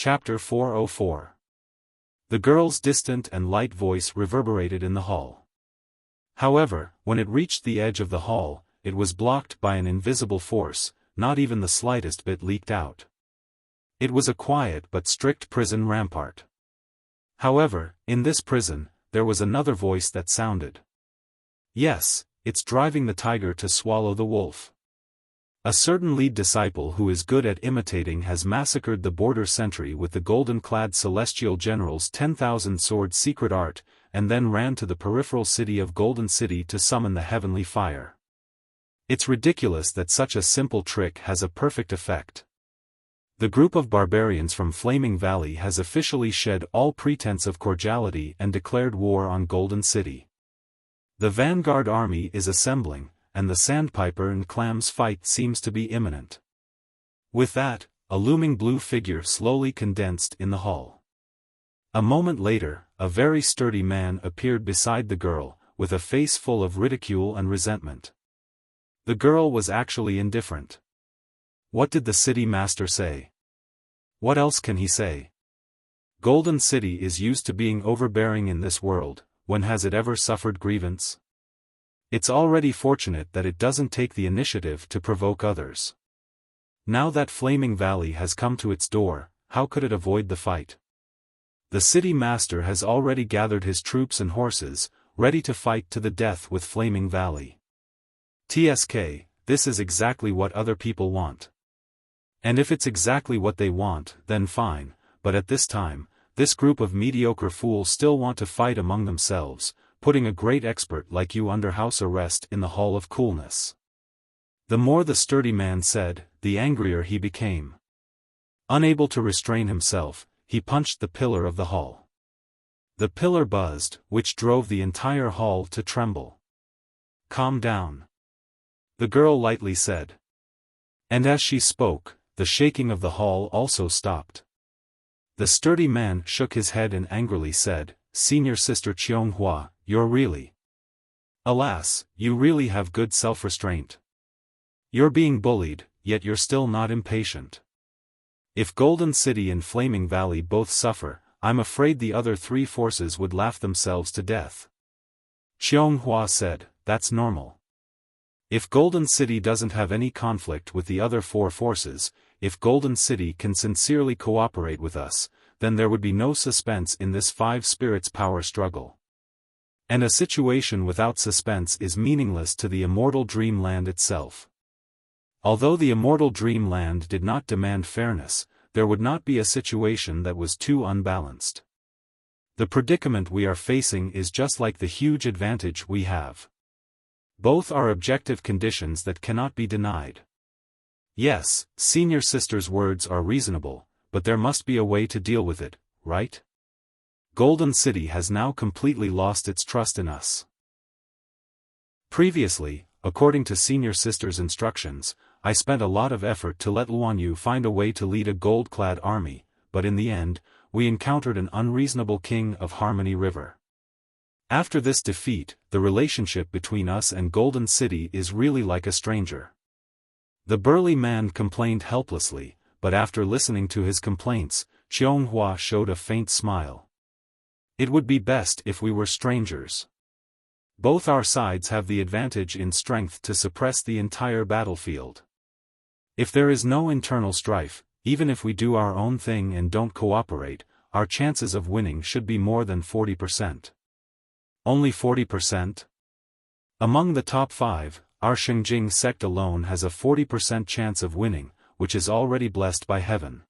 Chapter 404. The girl's distant and light voice reverberated in the hall. However, when it reached the edge of the hall, it was blocked by an invisible force, not even the slightest bit leaked out. It was a quiet but strict prison rampart. However, in this prison, there was another voice that sounded. Yes, it's driving the tiger to swallow the wolf. A certain lead disciple who is good at imitating has massacred the border sentry with the golden-clad celestial general's 10,000-sword secret art, and then ran to the peripheral city of Golden City to summon the heavenly fire. It's ridiculous that such a simple trick has a perfect effect. The group of barbarians from Flaming Valley has officially shed all pretense of cordiality and declared war on Golden City. The vanguard army is assembling, and the Sandpiper and Clams fight seems to be imminent. With that, a looming blue figure slowly condensed in the hall. A moment later, a very sturdy man appeared beside the girl, with a face full of ridicule and resentment. The girl was actually indifferent. What did the city master say? What else can he say? Golden City is used to being overbearing in this world. When has it ever suffered grievance? It's already fortunate that it doesn't take the initiative to provoke others. Now that Flaming Valley has come to its door, how could it avoid the fight? The city master has already gathered his troops and horses, ready to fight to the death with Flaming Valley. TSK, this is exactly what other people want. And if it's exactly what they want, then fine, but at this time, this group of mediocre fools still want to fight among themselves, putting a great expert like you under house arrest in the Hall of Coolness. The more the sturdy man said, the angrier he became. Unable to restrain himself, he punched the pillar of the hall. The pillar buzzed, which drove the entire hall to tremble. Calm down. The girl lightly said. And as she spoke, the shaking of the hall also stopped. The sturdy man shook his head and angrily said, Senior Sister Cheonghua, you're really. Alas, you really have good self-restraint. You're being bullied, yet you're still not impatient. If Golden City and Flaming Valley both suffer, I'm afraid the other three forces would laugh themselves to death. Cheonghua said, that's normal. If Golden City doesn't have any conflict with the other four forces, if Golden City can sincerely cooperate with us, then there would be no suspense in this five spirits power struggle. And a situation without suspense is meaningless to the immortal dreamland itself. Although the immortal dreamland did not demand fairness, there would not be a situation that was too unbalanced. The predicament we are facing is just like the huge advantage we have. Both are objective conditions that cannot be denied. Yes, Senior Sister's words are reasonable, but there must be a way to deal with it, right? Golden City has now completely lost its trust in us. Previously, according to Senior Sister's instructions, I spent a lot of effort to let Luan Yu find a way to lead a gold-clad army, but in the end, we encountered an unreasonable king of Harmony River. After this defeat, the relationship between us and Golden City is really like a stranger. The burly man complained helplessly, but after listening to his complaints, Cheonghua showed a faint smile. It would be best if we were strangers. Both our sides have the advantage in strength to suppress the entire battlefield. If there is no internal strife, even if we do our own thing and don't cooperate, our chances of winning should be more than 40%. Only 40%? Among the top 5, our Shengjing sect alone has a 40% chance of winning, which is already blessed by heaven.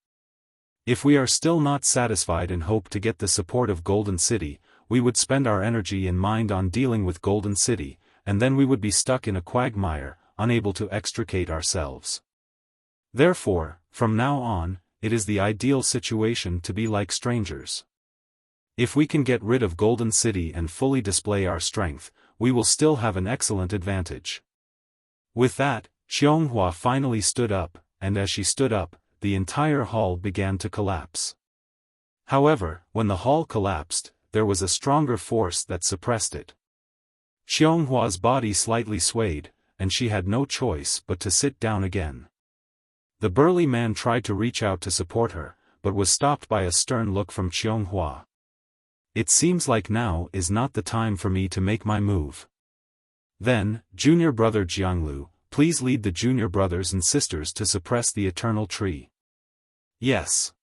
If we are still not satisfied and hope to get the support of Golden City, we would spend our energy and mind on dealing with Golden City, and then we would be stuck in a quagmire, unable to extricate ourselves. Therefore, from now on, it is the ideal situation to be like strangers. If we can get rid of Golden City and fully display our strength, we will still have an excellent advantage. With that, Cheonghua finally stood up, and as she stood up, the entire hall began to collapse. However, when the hall collapsed, there was a stronger force that suppressed it. Cheonghua's body slightly swayed, and she had no choice but to sit down again. The burly man tried to reach out to support her, but was stopped by a stern look from Xianghua. It seems like now is not the time for me to make my move. Then, junior brother Jianglu, please lead the junior brothers and sisters to suppress the eternal tree. Yes.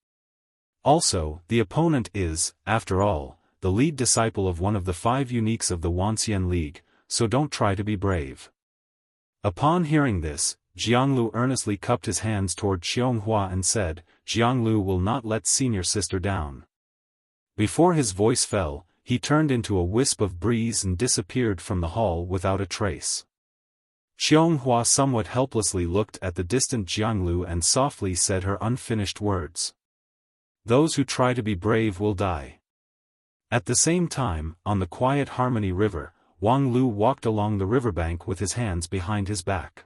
Also, the opponent is, after all, the lead disciple of one of the 5 uniques of the Wanxian League, so don't try to be brave. Upon hearing this, Jianglu earnestly cupped his hands toward Xianghua and said, Jianglu will not let senior sister down. Before his voice fell, he turned into a wisp of breeze and disappeared from the hall without a trace. Xianghua somewhat helplessly looked at the distant Jianglu and softly said her unfinished words. Those who try to be brave will die. At the same time, on the quiet Harmony River, Wang Lu walked along the riverbank with his hands behind his back.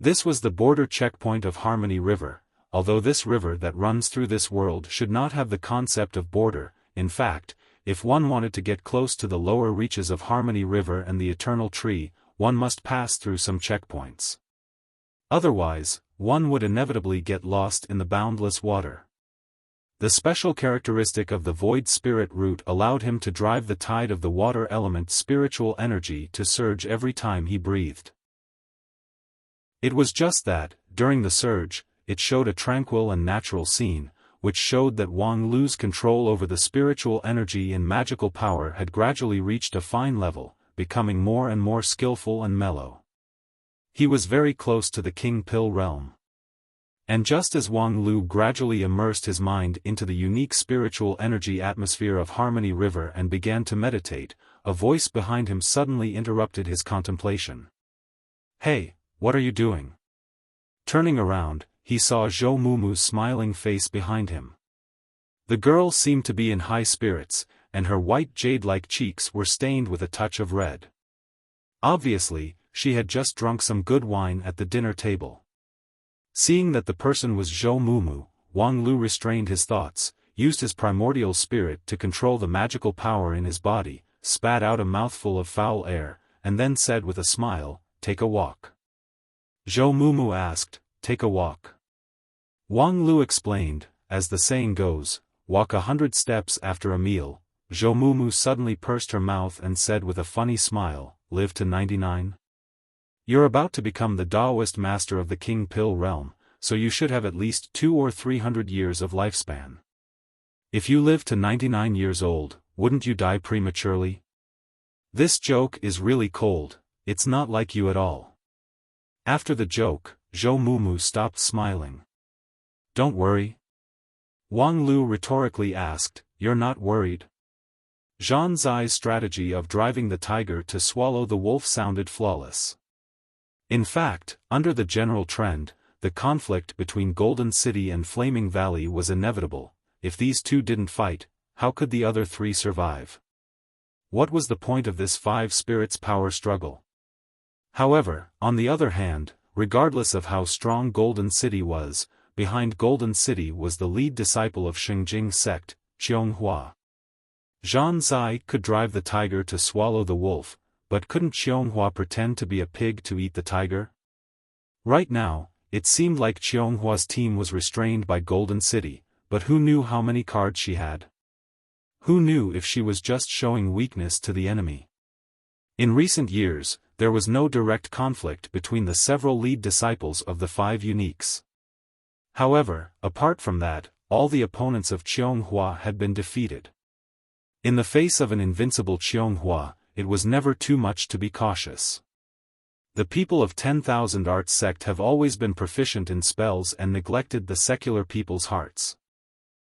This was the border checkpoint of Harmony River, although this river that runs through this world should not have the concept of border. In fact, if one wanted to get close to the lower reaches of Harmony River and the Eternal Tree, one must pass through some checkpoints. Otherwise, one would inevitably get lost in the boundless water. The special characteristic of the Void Spirit route allowed him to drive the tide of the water element spiritual energy to surge every time he breathed. It was just that, during the surge, it showed a tranquil and natural scene, which showed that Wang Lu's control over the spiritual energy and magical power had gradually reached a fine level, becoming more and more skillful and mellow. He was very close to the King Pill realm. And just as Wang Lu gradually immersed his mind into the unique spiritual energy atmosphere of Harmony River and began to meditate, a voice behind him suddenly interrupted his contemplation. Hey, what are you doing? Turning around, he saw Zhou Mumu's smiling face behind him. The girl seemed to be in high spirits, and her white jade-like cheeks were stained with a touch of red. Obviously, she had just drunk some good wine at the dinner table. Seeing that the person was Zhou Mumu, Wang Lu restrained his thoughts, used his primordial spirit to control the magical power in his body, spat out a mouthful of foul air, and then said with a smile, "Take a walk." Zhou Mumu asked, "Take a walk?" Wang Lu explained, as the saying goes, walk 100 steps after a meal. Zhou Mumu suddenly pursed her mouth and said with a funny smile, "Live to 99? You're about to become the Taoist master of the King Pill realm, so you should have at least 200 or 300 years of lifespan. If you live to 99 years old, wouldn't you die prematurely? This joke is really cold, it's not like you at all." After the joke, Zhou Mumu stopped smiling. "Don't worry?" Wang Lu rhetorically asked, "You're not worried?" Zhang Zai's strategy of driving the tiger to swallow the wolf sounded flawless. In fact, under the general trend, the conflict between Golden City and Flaming Valley was inevitable. If these two didn't fight, how could the other 3 survive? What was the point of this 5 spirits power struggle? However, on the other hand, regardless of how strong Golden City was, behind Golden City was the lead disciple of Xingjing sect, Xianghua. Zhang Zai could drive the tiger to swallow the wolf, but couldn't Xianghua pretend to be a pig to eat the tiger? Right now, it seemed like Xianghua's team was restrained by Golden City, but who knew how many cards she had? Who knew if she was just showing weakness to the enemy? In recent years, there was no direct conflict between the several lead disciples of the 5 uniques. However, apart from that, all the opponents of Xianghua had been defeated. In the face of an invincible Xianghua, it was never too much to be cautious. The people of 10,000 Arts sect have always been proficient in spells and neglected the secular people's hearts.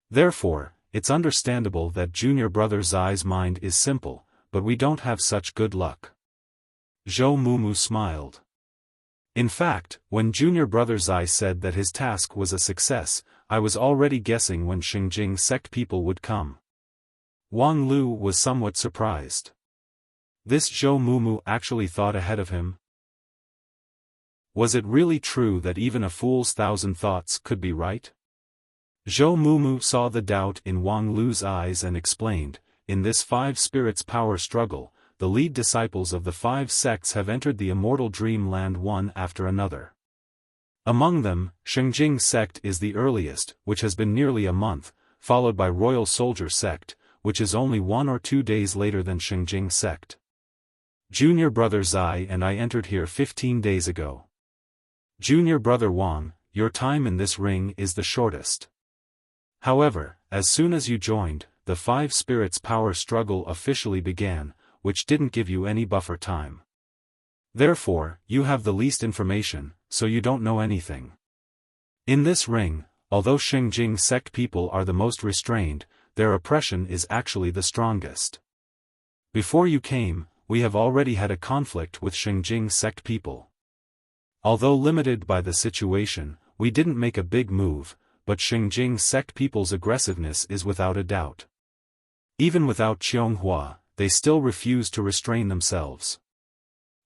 Therefore, it's understandable that junior brother Zai's mind is simple, but we don't have such good luck. Zhou Mumu smiled. In fact, when junior brother Zai said that his task was a success, I was already guessing when Xingjing sect people would come. Wang Lu was somewhat surprised. This Zhou Mumu actually thought ahead of him? Was it really true that even a fool's 1,000 thoughts could be right? Zhou Mumu saw the doubt in Wang Lu's eyes and explained, in this 5 spirits power struggle, the lead disciples of the 5 sects have entered the immortal dream land one after another. Among them, Shengjing sect is the earliest, which has been nearly a month, followed by Royal Soldier sect, which is only 1 or 2 days later than Shengjing sect. Junior brother Zai and I entered here 15 days ago. Junior brother Wang, your time in this ring is the shortest. However, as soon as you joined, the 5 spirits power struggle officially began, which didn't give you any buffer time. Therefore, you have the least information, so you don't know anything. In this ring, although Shengjing sect people are the most restrained, their oppression is actually the strongest. Before you came, we have already had a conflict with Shengjing sect people. Although limited by the situation, we didn't make a big move, but Shengjing sect people's aggressiveness is without a doubt. Even without Qianghua, they still refuse to restrain themselves.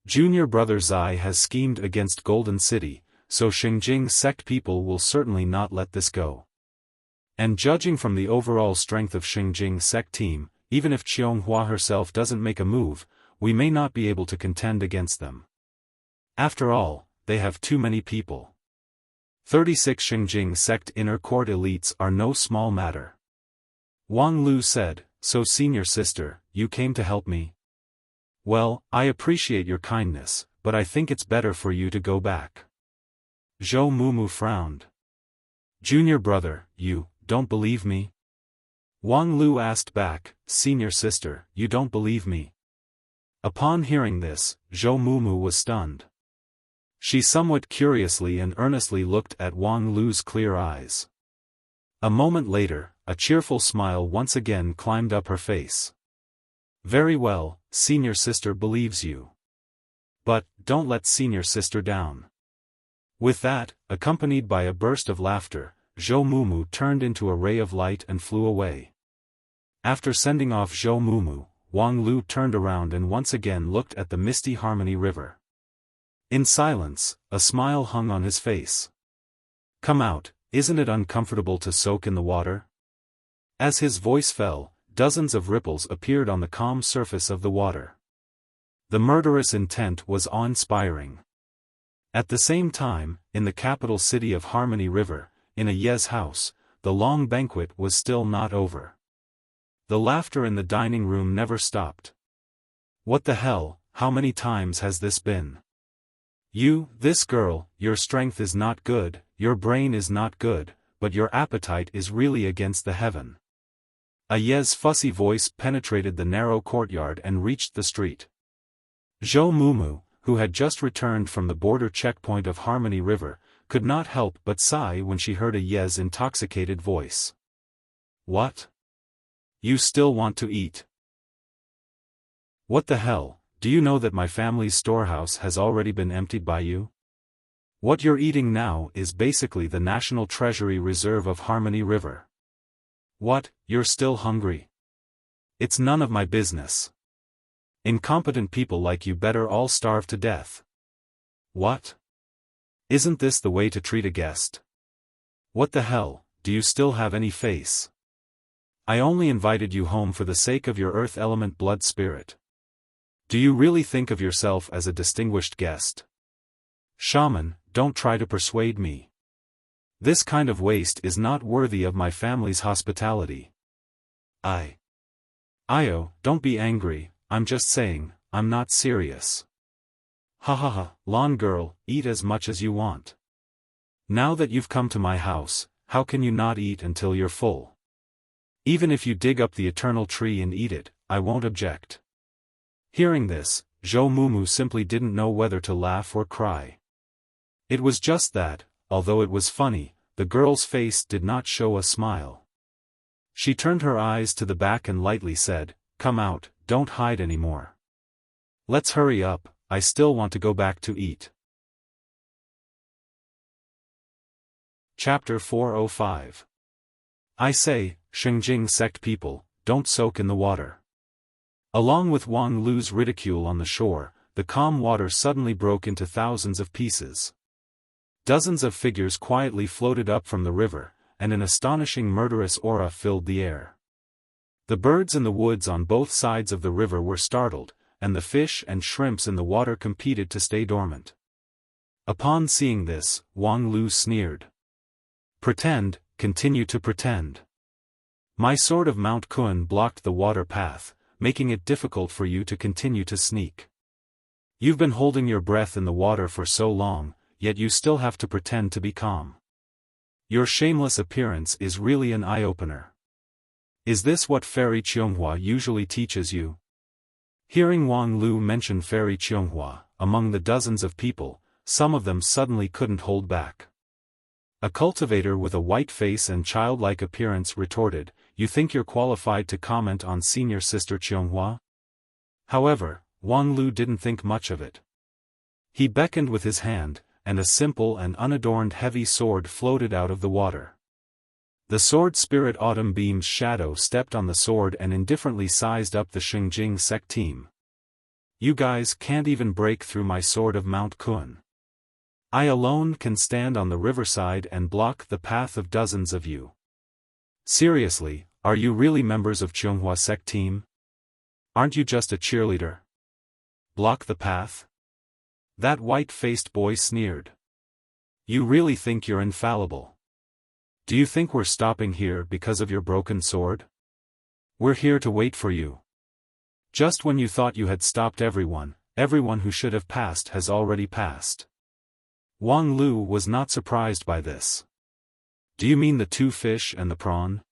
Junior brother Zai has schemed against Golden City, so Shengjing sect people will certainly not let this go. And judging from the overall strength of Shengjing sect team, even if Qianghua herself doesn't make a move, we may not be able to contend against them. After all, they have too many people. 36 Shengjing sect inner court elites are no small matter. Wang Lu said, "So senior sister, you came to help me? Well, I appreciate your kindness, but I think it's better for you to go back." Zhou Mumu frowned. "Junior brother, you don't believe me?" Wang Lu asked back, "Senior sister, you don't believe me?" Upon hearing this, Zhou Mumu was stunned. She somewhat curiously and earnestly looked at Wang Lu's clear eyes. A moment later, a cheerful smile once again climbed up her face. "Very well, senior sister believes you. But, don't let senior sister down." With that, accompanied by a burst of laughter, Zhou Mumu turned into a ray of light and flew away. After sending off Zhou Mumu, Wang Lu turned around and once again looked at the misty Harmony River. In silence, a smile hung on his face. "Come out, isn't it uncomfortable to soak in the water?" As his voice fell, dozens of ripples appeared on the calm surface of the water. The murderous intent was awe-inspiring. At the same time, in the capital city of Harmony River, in a Ye's house, the long banquet was still not over. The laughter in the dining room never stopped. "What the hell, how many times has this been? This girl, your strength is not good, your brain is not good, but your appetite is really against the heaven." A Ye's fussy voice penetrated the narrow courtyard and reached the street. Zhou Mumu, who had just returned from the border checkpoint of Harmony River, could not help but sigh when she heard a Ye's intoxicated voice. "What? You still want to eat? What the hell, do you know that my family's storehouse has already been emptied by you? What you're eating now is basically the National Treasury Reserve of Harmony River. What, you're still hungry? It's none of my business. Incompetent people like you better all starve to death. What? Isn't this the way to treat a guest? What the hell, do you still have any face? I only invited you home for the sake of your earth element blood spirit. Do you really think of yourself as a distinguished guest? Shaman, don't try to persuade me. This kind of waste is not worthy of my family's hospitality. Io, don't be angry, I'm just saying, I'm not serious. Ha ha ha, lawn girl, eat as much as you want. Now that you've come to my house, how can you not eat until you're full? Even if you dig up the eternal tree and eat it, I won't object." Hearing this, Zhou Mumu simply didn't know whether to laugh or cry. It was just that, although it was funny, the girl's face did not show a smile. She turned her eyes to the back and lightly said, "Come out, don't hide anymore. Let's hurry up, I still want to go back to eat." Chapter 405. I say, Shengjing sect people, don't soak in the water. Along with Wang Lu's ridicule on the shore, the calm water suddenly broke into thousands of pieces. Dozens of figures quietly floated up from the river, and an astonishing murderous aura filled the air. The birds in the woods on both sides of the river were startled, and the fish and shrimps in the water competed to stay dormant. Upon seeing this, Wang Lu sneered. Pretend, continue to pretend. My sword of Mount Kun blocked the water path, making it difficult for you to continue to sneak. You've been holding your breath in the water for so long, yet you still have to pretend to be calm. Your shameless appearance is really an eye-opener. Is this what Fairy Qianghua usually teaches you? Hearing Wang Lu mention Fairy Qianghua, among the dozens of people, some of them suddenly couldn't hold back. A cultivator with a white face and childlike appearance retorted, "You think you're qualified to comment on senior sister Qianghua?" However, Wang Lu didn't think much of it. He beckoned with his hand, and a simple and unadorned heavy sword floated out of the water. The sword spirit Autumn Beam's shadow stepped on the sword and indifferently sized up the Xingjing sect team. You guys can't even break through my sword of Mount Kun. I alone can stand on the riverside and block the path of dozens of you. Seriously, are you really members of Qianghua sect team? Aren't you just a cheerleader? Block the path? That white-faced boy sneered. You really think you're infallible? Do you think we're stopping here because of your broken sword? We're here to wait for you. Just when you thought you had stopped everyone who should have passed has already passed. Wang Lu was not surprised by this. Do you mean the two fish and the prawn?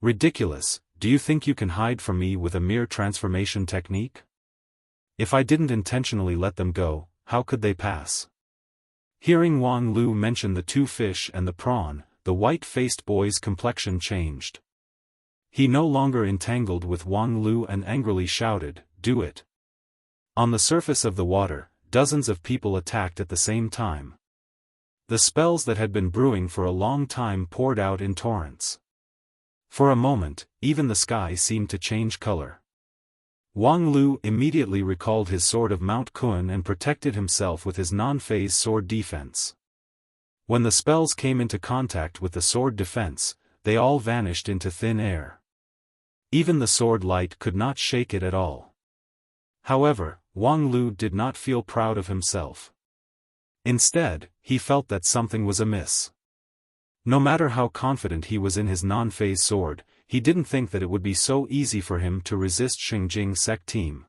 Ridiculous, do you think you can hide from me with a mere transformation technique? If I didn't intentionally let them go, how could they pass? Hearing Wang Lu mention the two fish and the prawn, the white-faced boy's complexion changed. He no longer entangled with Wang Lu and angrily shouted, "Do it!" On the surface of the water, dozens of people attacked at the same time. The spells that had been brewing for a long time poured out in torrents. For a moment, even the sky seemed to change color. Wang Lu immediately recalled his sword of Mount Kun and protected himself with his non-phase sword defense. When the spells came into contact with the sword defense, they all vanished into thin air. Even the sword light could not shake it at all. However, Wang Lu did not feel proud of himself. Instead, he felt that something was amiss. No matter how confident he was in his non-phase sword, he didn't think that it would be so easy for him to resist Xingjing sect team.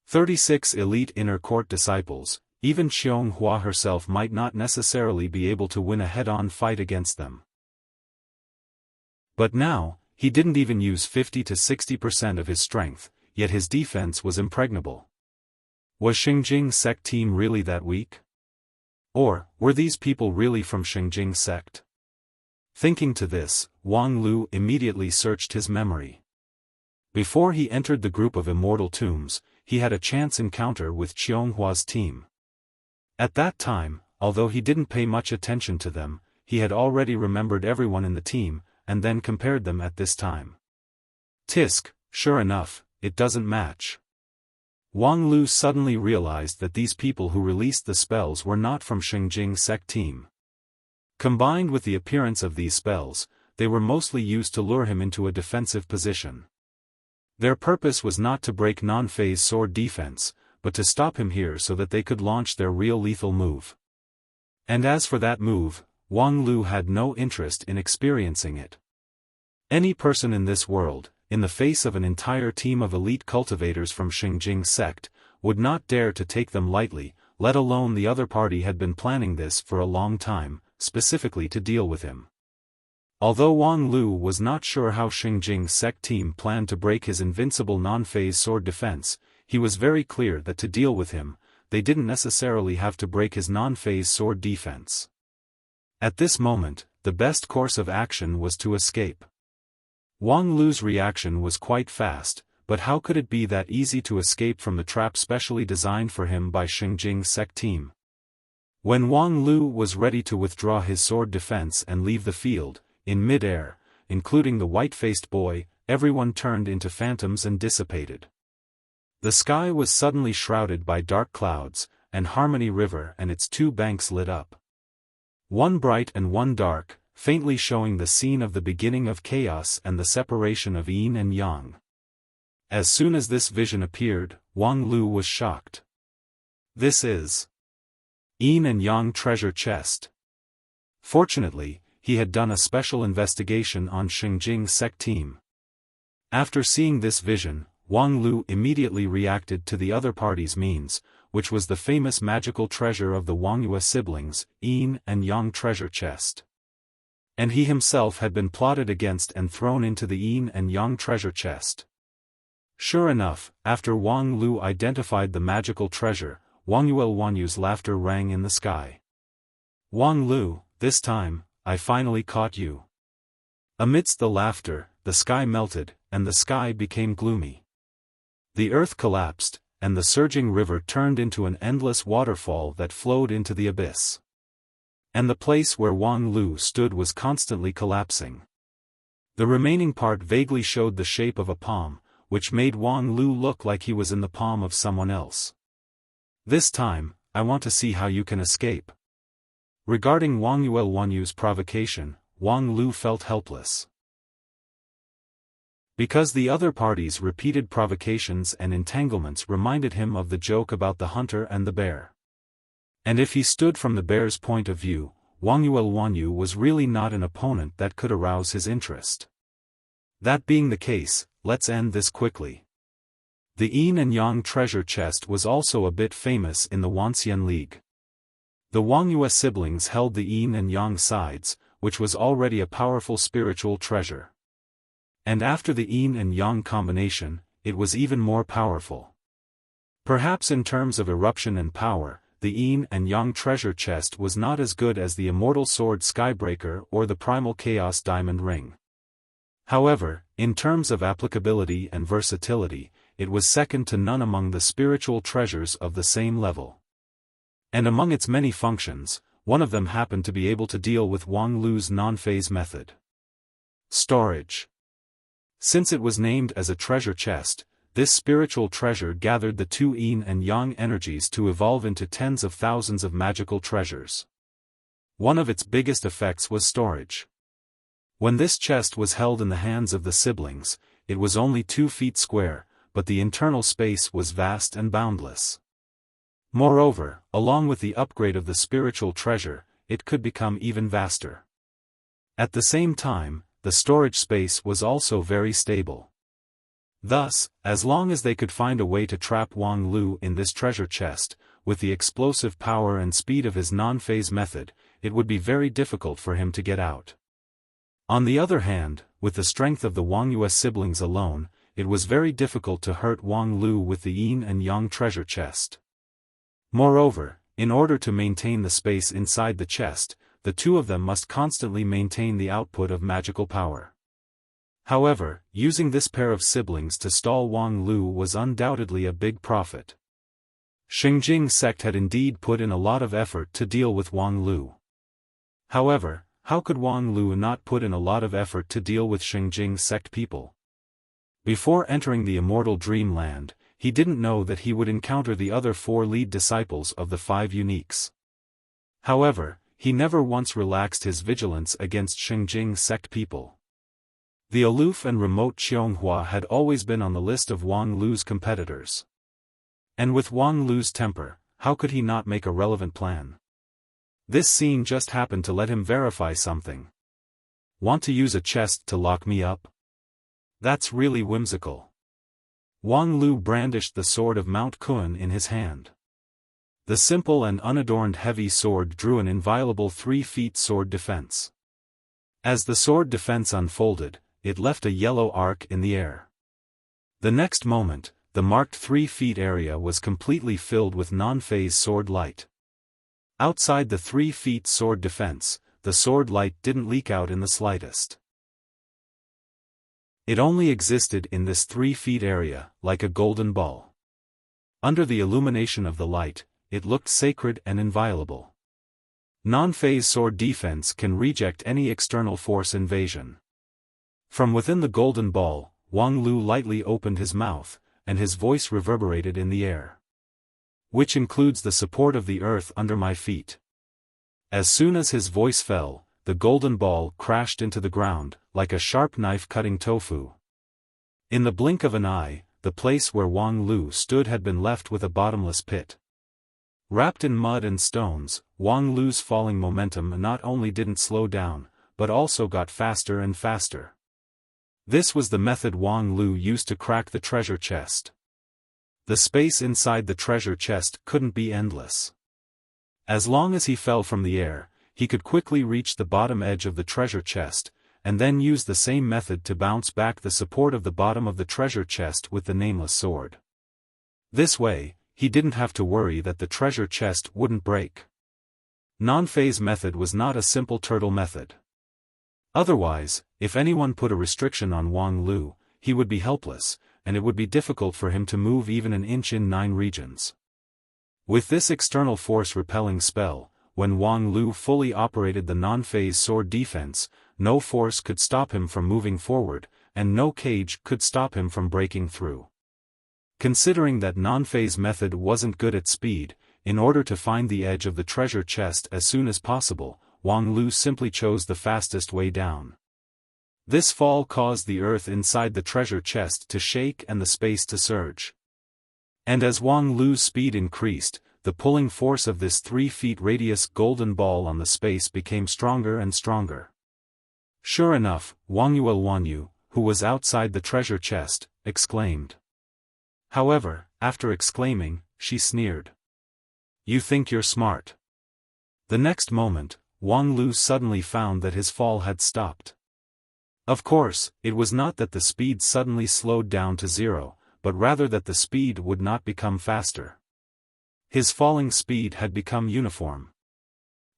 36 elite inner court disciples, even Qianghua herself might not necessarily be able to win a head-on fight against them. But now, he didn't even use 50 to 60% of his strength, yet his defense was impregnable. Was Xingjing sect team really that weak? Or, were these people really from Xingjing sect? Thinking to this, Wang Lu immediately searched his memory. Before he entered the group of immortal tombs, he had a chance encounter with Qianghua's team. At that time, although he didn't pay much attention to them, he had already remembered everyone in the team, and then compared them at this time. Tisk, sure enough, it doesn't match. Wang Lu suddenly realized that these people who released the spells were not from Xingjing sect team. Combined with the appearance of these spells, they were mostly used to lure him into a defensive position. Their purpose was not to break non-phase sword defense, but to stop him here so that they could launch their real lethal move. And as for that move, Wang Lu had no interest in experiencing it. Any person in this world, in the face of an entire team of elite cultivators from Xingjing sect, would not dare to take them lightly, let alone the other party had been planning this for a long time, specifically to deal with him. Although Wang Lu was not sure how Xingjing sect team planned to break his invincible non-phase sword defense, he was very clear that to deal with him, they didn't necessarily have to break his non-phase sword defense. At this moment, the best course of action was to escape. Wang Lu's reaction was quite fast, but how could it be that easy to escape from the trap specially designed for him by Xingjing sect team? When Wang Lu was ready to withdraw his sword defense and leave the field, in mid-air, including the white-faced boy, everyone turned into phantoms and dissipated. The sky was suddenly shrouded by dark clouds, and Harmony River and its two banks lit up. One bright and one dark, faintly showing the scene of the beginning of chaos and the separation of yin and yang. As soon as this vision appeared, Wang Lu was shocked. This is Yin and Yang treasure chest. Fortunately, he had done a special investigation on Xingjing's sect team. After seeing this vision, Wang Lu immediately reacted to the other party's means, which was the famous magical treasure of the Wangyue siblings, Yin and Yang treasure chest. And he himself had been plotted against and thrown into the Yin and Yang treasure chest. Sure enough, after Wang Lu identified the magical treasure, Wangyu's laughter rang in the sky. "Wang Lu, this time, I finally caught you." Amidst the laughter, the sky melted, and the sky became gloomy. The earth collapsed, and the surging river turned into an endless waterfall that flowed into the abyss. And the place where Wang Lu stood was constantly collapsing. The remaining part vaguely showed the shape of a palm, which made Wang Lu look like he was in the palm of someone else. "This time, I want to see how you can escape." Regarding Wangyu's provocation, Wang Lu felt helpless. Because the other party's repeated provocations and entanglements reminded him of the joke about the hunter and the bear. And if he stood from the bear's point of view, Wanyu was really not an opponent that could arouse his interest. That being the case, let's end this quickly. The Yin and Yang treasure chest was also a bit famous in the Wanxian League. The Wangyue siblings held the Yin and Yang sides, which was already a powerful spiritual treasure. And after the Yin and Yang combination, it was even more powerful. Perhaps in terms of eruption and power, the Yin and Yang treasure chest was not as good as the Immortal Sword Skybreaker or the Primal Chaos Diamond Ring. However, in terms of applicability and versatility, it was second to none among the spiritual treasures of the same level. And among its many functions, one of them happened to be able to deal with Wang Lu's non-phase method. Storage. Since it was named as a treasure chest, this spiritual treasure gathered the two Yin and Yang energies to evolve into tens of thousands of magical treasures. One of its biggest effects was storage. When this chest was held in the hands of the siblings, it was only 2 feet square, but the internal space was vast and boundless. Moreover, along with the upgrade of the spiritual treasure, it could become even vaster. At the same time, the storage space was also very stable. Thus, as long as they could find a way to trap Wang Lu in this treasure chest, with the explosive power and speed of his non-phase method, it would be very difficult for him to get out. On the other hand, with the strength of the Wangyue siblings alone, it was very difficult to hurt Wang Lu with the Yin and Yang treasure chest. Moreover, in order to maintain the space inside the chest, the two of them must constantly maintain the output of magical power. However, using this pair of siblings to stall Wang Lu was undoubtedly a big profit. Xingjing's sect had indeed put in a lot of effort to deal with Wang Lu. However, how could Wang Lu not put in a lot of effort to deal with Xingjing's sect people? Before entering the immortal dreamland, he didn't know that he would encounter the other 4 lead disciples of the 5 uniques. However, he never once relaxed his vigilance against Xingjing's sect people. The aloof and remote Xiaofan had always been on the list of Wang Lu's competitors. And with Wang Lu's temper, how could he not make a relevant plan? This scene just happened to let him verify something. Want to use a chest to lock me up? That's really whimsical. Wang Lu brandished the sword of Mount Kun in his hand. The simple and unadorned heavy sword drew an inviolable 3 feet sword defense. As the sword defense unfolded, it left a yellow arc in the air. The next moment, the marked 3 feet area was completely filled with non-phase sword light. Outside the 3 feet sword defense, the sword light didn't leak out in the slightest. It only existed in this 3 feet area, like a golden ball. Under the illumination of the light, it looked sacred and inviolable. Non-phase sword defense can reject any external force invasion. From within the golden ball, Wang Lu lightly opened his mouth, and his voice reverberated in the air. Which includes the support of the earth under my feet. As soon as his voice fell, the golden ball crashed into the ground, like a sharp knife cutting tofu. In the blink of an eye, the place where Wang Lu stood had been left with a bottomless pit. Wrapped in mud and stones, Wang Lu's falling momentum not only didn't slow down, but also got faster and faster. This was the method Wang Lu used to crack the treasure chest. The space inside the treasure chest couldn't be endless. As long as he fell from the air, he could quickly reach the bottom edge of the treasure chest, and then use the same method to bounce back the support of the bottom of the treasure chest with the nameless sword. This way, he didn't have to worry that the treasure chest wouldn't break. Non-phase method was not a simple turtle method. Otherwise, if anyone put a restriction on Wang Lu, he would be helpless, and it would be difficult for him to move even an inch in 9 regions. With this external force repelling spell, when Wang Lu fully operated the non-phase sword defense, no force could stop him from moving forward, and no cage could stop him from breaking through. Considering that non-phase method wasn't good at speed, in order to find the edge of the treasure chest as soon as possible, Wang Lu simply chose the fastest way down. This fall caused the earth inside the treasure chest to shake and the space to surge. And as Wang Lu's speed increased, the pulling force of this 3 feet radius golden ball on the space became stronger and stronger. Sure enough, Wang Yu, who was outside the treasure chest, exclaimed. However, after exclaiming, she sneered. "You think you're smart." The next moment, Wang Lu suddenly found that his fall had stopped. Of course, it was not that the speed suddenly slowed down to 0, but rather that the speed would not become faster. His falling speed had become uniform.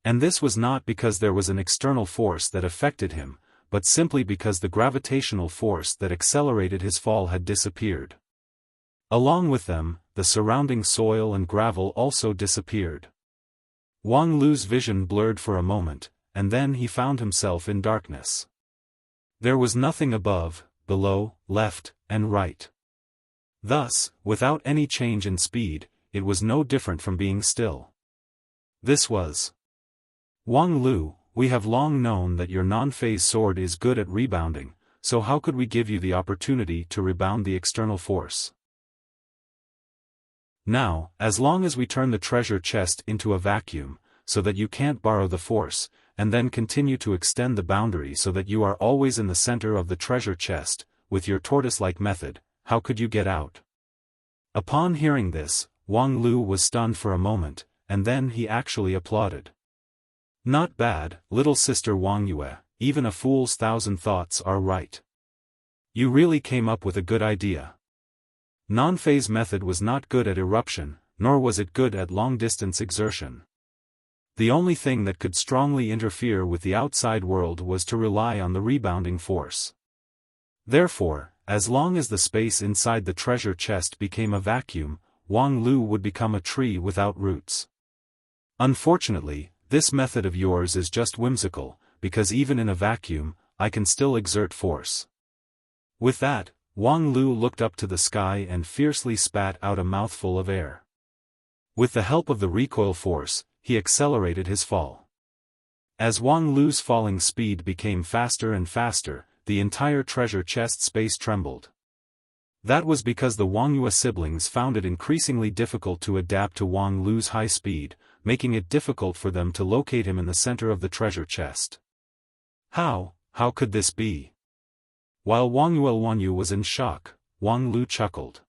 And this was not because there was an external force that affected him, but simply because the gravitational force that accelerated his fall had disappeared. Along with them, the surrounding soil and gravel also disappeared. Wang Lu's vision blurred for a moment, and then he found himself in darkness. There was nothing above, below, left, and right. Thus, without any change in speed, it was no different from being still. This was. "Wang Lu, we have long known that your non-phase sword is good at rebounding, so how could we give you the opportunity to rebound the external force? Now, as long as we turn the treasure chest into a vacuum, so that you can't borrow the force, and then continue to extend the boundary so that you are always in the center of the treasure chest, with your tortoise-like method, how could you get out?" Upon hearing this, Wang Lu was stunned for a moment, and then he actually applauded. "Not bad, little sister Wang Yue, even a fool's 1,000 thoughts are right. You really came up with a good idea." Non-phase method was not good at eruption, nor was it good at long-distance exertion. The only thing that could strongly interfere with the outside world was to rely on the rebounding force. Therefore, as long as the space inside the treasure chest became a vacuum, Wang Lu would become a tree without roots. Unfortunately, this method of yours is just whimsical, because even in a vacuum, I can still exert force. With that, Wang Lu looked up to the sky and fiercely spat out a mouthful of air. With the help of the recoil force, he accelerated his fall. As Wang Lu's falling speed became faster and faster, the entire treasure chest space trembled. That was because the Wang Yue siblings found it increasingly difficult to adapt to Wang Lu's high speed, making it difficult for them to locate him in the center of the treasure chest. How could this be? While Wang Yu was in shock, Wang Lu chuckled.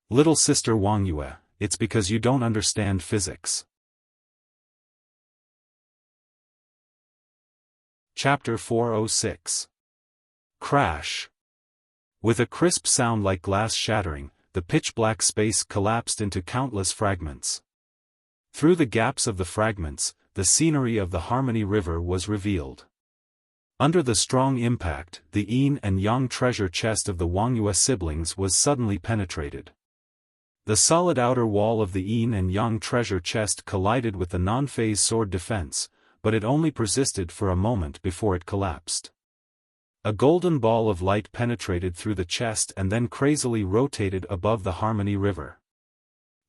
"Little sister Wang Yue, it's because you don't understand physics." Chapter 406. Crash. With a crisp sound like glass shattering, the pitch-black space collapsed into countless fragments. Through the gaps of the fragments, the scenery of the Harmony River was revealed. Under the strong impact, the yin and yang treasure chest of the Wang Yue siblings was suddenly penetrated. The solid outer wall of the yin and yang treasure chest collided with the non-phase sword defense, but it only persisted for a moment before it collapsed. A golden ball of light penetrated through the chest and then crazily rotated above the Harmony River.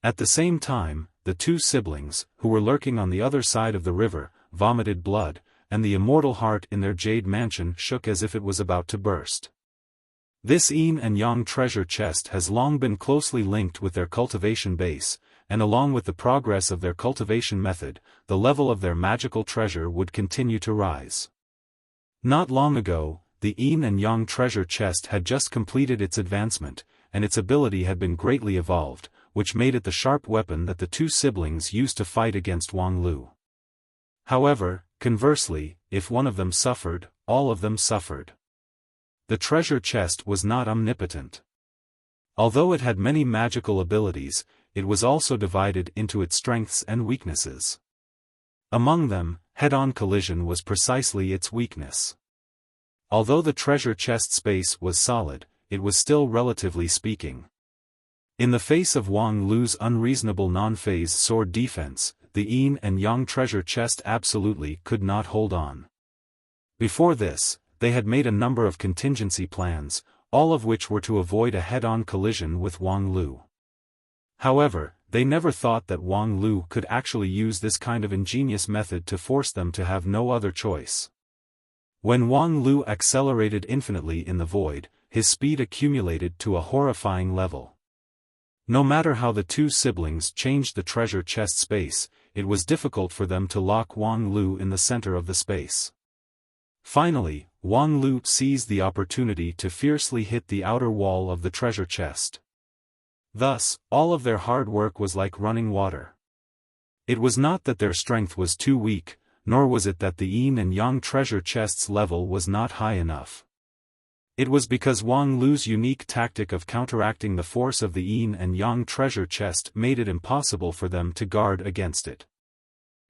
At the same time, the 2 siblings, who were lurking on the other side of the river, vomited blood, and the immortal heart in their jade mansion shook as if it was about to burst. This yin and yang treasure chest has long been closely linked with their cultivation base, and along with the progress of their cultivation method, the level of their magical treasure would continue to rise. Not long ago, the yin and yang treasure chest had just completed its advancement, and its ability had been greatly evolved, which made it the sharp weapon that the two siblings used to fight against Wang Lu. However, conversely, if one of them suffered, all of them suffered. The treasure chest was not omnipotent. Although it had many magical abilities, it was also divided into its strengths and weaknesses. Among them, head-on collision was precisely its weakness. Although the treasure chest space was solid, it was still relatively speaking. In the face of Wang Lu's unreasonable non-phase sword defense, the yin and yang treasure chest absolutely could not hold on. Before this, they had made a number of contingency plans, all of which were to avoid a head-on collision with Wang Lu. However, they never thought that Wang Lu could actually use this kind of ingenious method to force them to have no other choice. When Wang Lu accelerated infinitely in the void, his speed accumulated to a horrifying level. No matter how the two siblings changed the treasure chest space, it was difficult for them to lock Wang Lu in the center of the space. Finally, Wang Lu seized the opportunity to fiercely hit the outer wall of the treasure chest. Thus, all of their hard work was like running water. It was not that their strength was too weak, nor was it that the yin and yang treasure chest's level was not high enough. It was because Wang Lu's unique tactic of counteracting the force of the yin and yang treasure chest made it impossible for them to guard against it.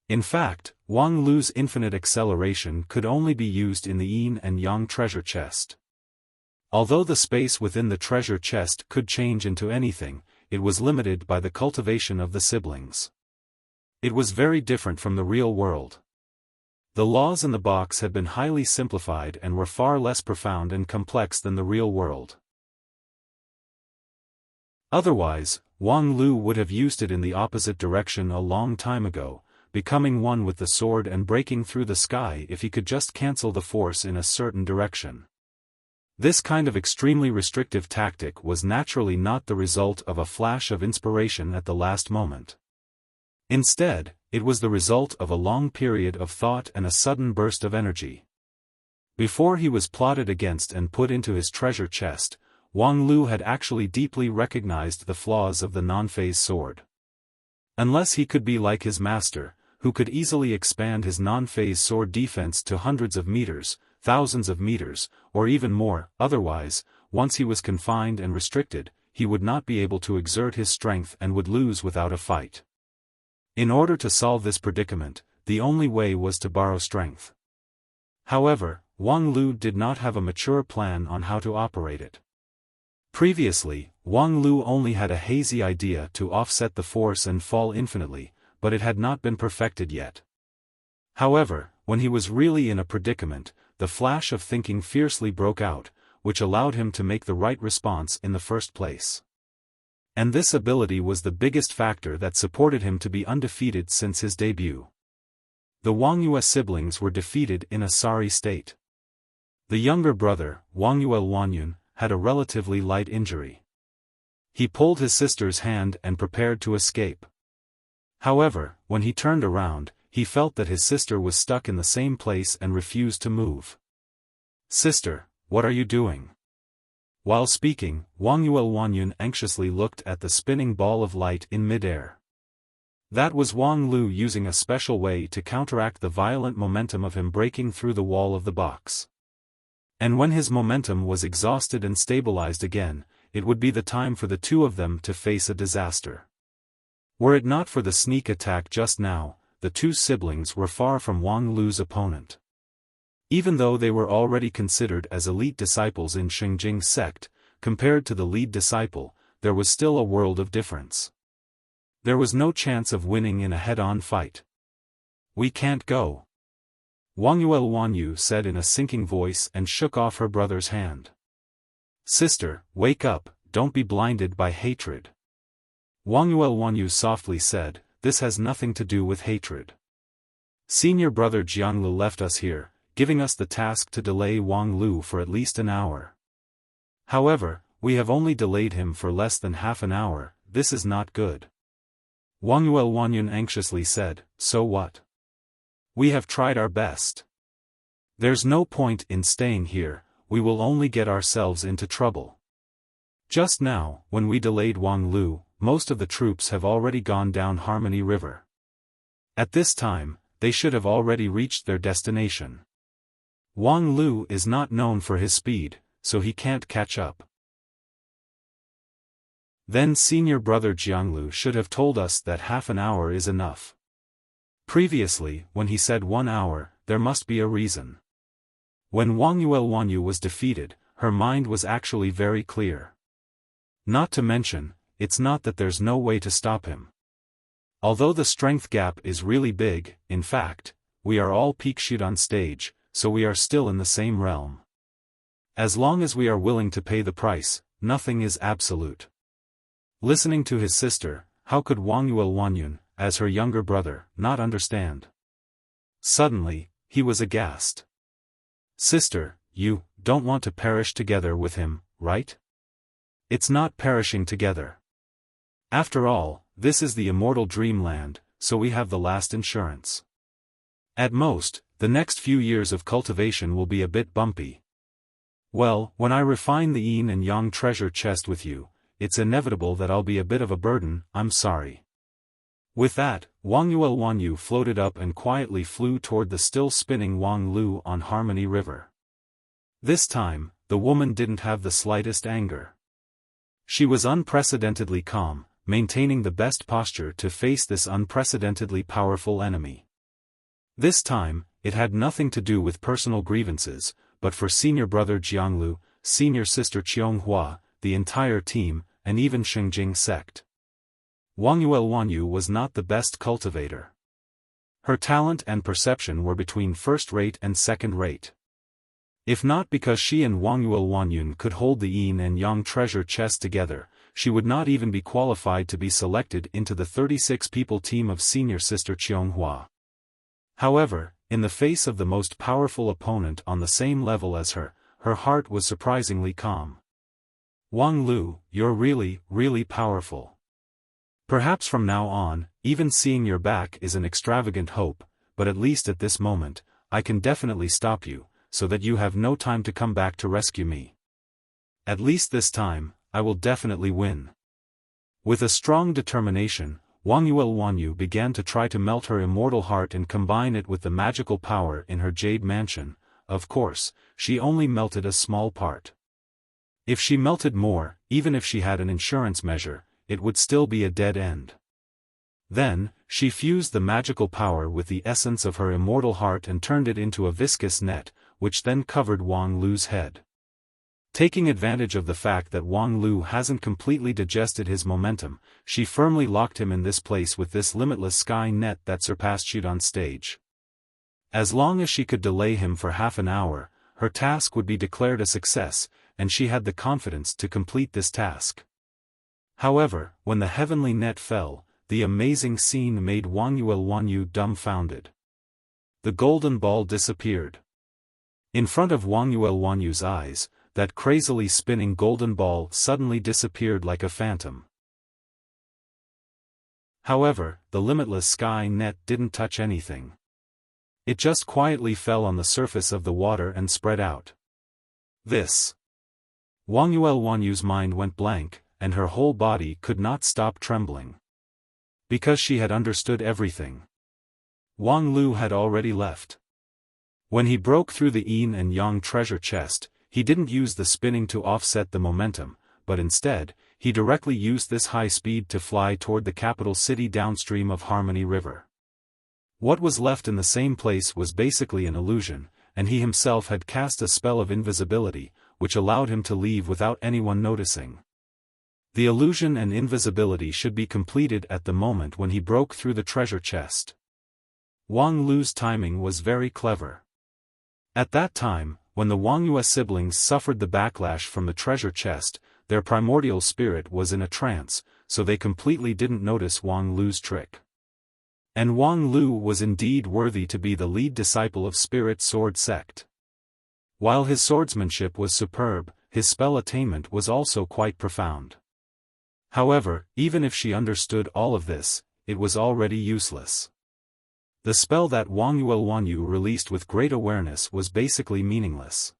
In fact, Wang Lu's infinite acceleration could only be used in the yin and yang treasure chest. Although the space within the treasure chest could change into anything, it was limited by the cultivation of the siblings. It was very different from the real world. The laws in the box had been highly simplified and were far less profound and complex than the real world. Otherwise, Wang Lu would have used it in the opposite direction a long time ago, becoming one with the sword and breaking through the sky if he could just cancel the force in a certain direction. This kind of extremely restrictive tactic was naturally not the result of a flash of inspiration at the last moment. Instead, it was the result of a long period of thought and a sudden burst of energy. Before he was plotted against and put into his treasure chest, Wang Lu had actually deeply recognized the flaws of the non-phase sword. Unless he could be like his master, who could easily expand his non-phase sword defense to hundreds of meters, thousands of meters, or even more, otherwise, once he was confined and restricted, he would not be able to exert his strength and would lose without a fight. In order to solve this predicament, the only way was to borrow strength. However, Wang Lu did not have a mature plan on how to operate it. Previously, Wang Lu only had a hazy idea to offset the force and fall infinitely, but it had not been perfected yet. However, when he was really in a predicament, the flash of thinking fiercely broke out, which allowed him to make the right response in the first place. And this ability was the biggest factor that supported him to be undefeated since his debut. The Wang Yue siblings were defeated in a sorry state. The younger brother, Wang Yue Wanyun, had a relatively light injury. He pulled his sister's hand and prepared to escape. However, when he turned around, he felt that his sister was stuck in the same place and refused to move. "Sister, what are you doing?" While speaking, Wang Yue Wanyun anxiously looked at the spinning ball of light in midair. That was Wang Lu using a special way to counteract the violent momentum of him breaking through the wall of the box. And when his momentum was exhausted and stabilized again, it would be the time for the two of them to face a disaster. Were it not for the sneak attack just now, the two siblings were far from Wang Lu's opponent. Even though they were already considered as elite disciples in Shengjing sect, compared to the lead disciple, there was still a world of difference. There was no chance of winning in a head-on fight. "We can't go," Wang Yue Wanyu said in a sinking voice and shook off her brother's hand. "Sister, wake up, don't be blinded by hatred." Wang Yue Wanyu softly said, "This has nothing to do with hatred. Senior brother Jianglu left us here, giving us the task to delay Wang Lu for at least an hour. However, we have only delayed him for less than half an hour. This is not good." Wang Yuanyun anxiously said, "So what? We have tried our best. There's no point in staying here, we will only get ourselves into trouble. Just now, when we delayed Wang Lu, most of the troops have already gone down Harmony River. At this time, they should have already reached their destination. Wang Lu is not known for his speed, so he can't catch up. Then senior brother Jianglu should have told us that half an hour is enough. Previously, when he said 1 hour, there must be a reason. When Wang Yuanyu was defeated, her mind was actually very clear. Not to mention, it's not that there's no way to stop him. Although the strength gap is really big, in fact, we are all peak shoot on stage, so we are still in the same realm. As long as we are willing to pay the price, nothing is absolute. Listening to his sister, how could Wang Yuanyun, as her younger brother, not understand? Suddenly, he was aghast. Sister, you don't want to perish together with him, right? It's not perishing together. After all, this is the immortal dreamland, so we have the last insurance. At most, the next few years of cultivation will be a bit bumpy. Well, when I refine the yin and yang treasure chest with you, it's inevitable that I'll be a bit of a burden, I'm sorry. With that, Wang Yuanyu floated up and quietly flew toward the still spinning Wang Lu on Harmony River. This time, the woman didn't have the slightest anger. She was unprecedentedly calm, maintaining the best posture to face this unprecedentedly powerful enemy. This time, it had nothing to do with personal grievances, but for senior brother Jianglu, senior sister Qianghua, the entire team, and even Shengjing sect. Wang Yuanyu was not the best cultivator. Her talent and perception were between first-rate and second-rate. If not because she and Wang Yuanyun could hold the yin and yang treasure chest together, she would not even be qualified to be selected into the 36-people team of senior sister Qianghua. However, in the face of the most powerful opponent on the same level as her heart was surprisingly calm. Wang Lu, you're really, really powerful. Perhaps from now on, even seeing your back is an extravagant hope, but at least at this moment, I can definitely stop you, so that you have no time to come back to rescue me. At least this time, I will definitely win. With a strong determination, Wang Yuanyu began to try to melt her immortal heart and combine it with the magical power in her jade mansion. Of course, she only melted a small part. If she melted more, even if she had an insurance measure, it would still be a dead end. Then, she fused the magical power with the essence of her immortal heart and turned it into a viscous net, which then covered Wang Lu's head. Taking advantage of the fact that Wang Lu hasn't completely digested his momentum, she firmly locked him in this place with this limitless sky net that surpassed shoot on stage. As long as she could delay him for half an hour, her task would be declared a success, and she had the confidence to complete this task. However, when the heavenly net fell, the amazing scene made Wang Yuanyu dumbfounded. The golden ball disappeared. In front of Wang Yuanyu's eyes, that crazily spinning golden ball suddenly disappeared like a phantom. However, the limitless sky net didn't touch anything. It just quietly fell on the surface of the water and spread out. This. Wang Yuanyu's mind went blank, and her whole body could not stop trembling. Because she had understood everything. Wang Lu had already left. When he broke through the yin and yang treasure chest, he didn't use the spinning to offset the momentum, but instead, he directly used this high speed to fly toward the capital city downstream of Harmony River. What was left in the same place was basically an illusion, and he himself had cast a spell of invisibility, which allowed him to leave without anyone noticing. The illusion and invisibility should be completed at the moment when he broke through the treasure chest. Wang Lu's timing was very clever. At that time, when the Wang Yue siblings suffered the backlash from the treasure chest, their primordial spirit was in a trance, so they completely didn't notice Wang Lu's trick. And Wang Lu was indeed worthy to be the lead disciple of Spirit Sword Sect. While his swordsmanship was superb, his spell attainment was also quite profound. However, even if she understood all of this, it was already useless. The spell that Wang Yuelwanyu released with great awareness was basically meaningless.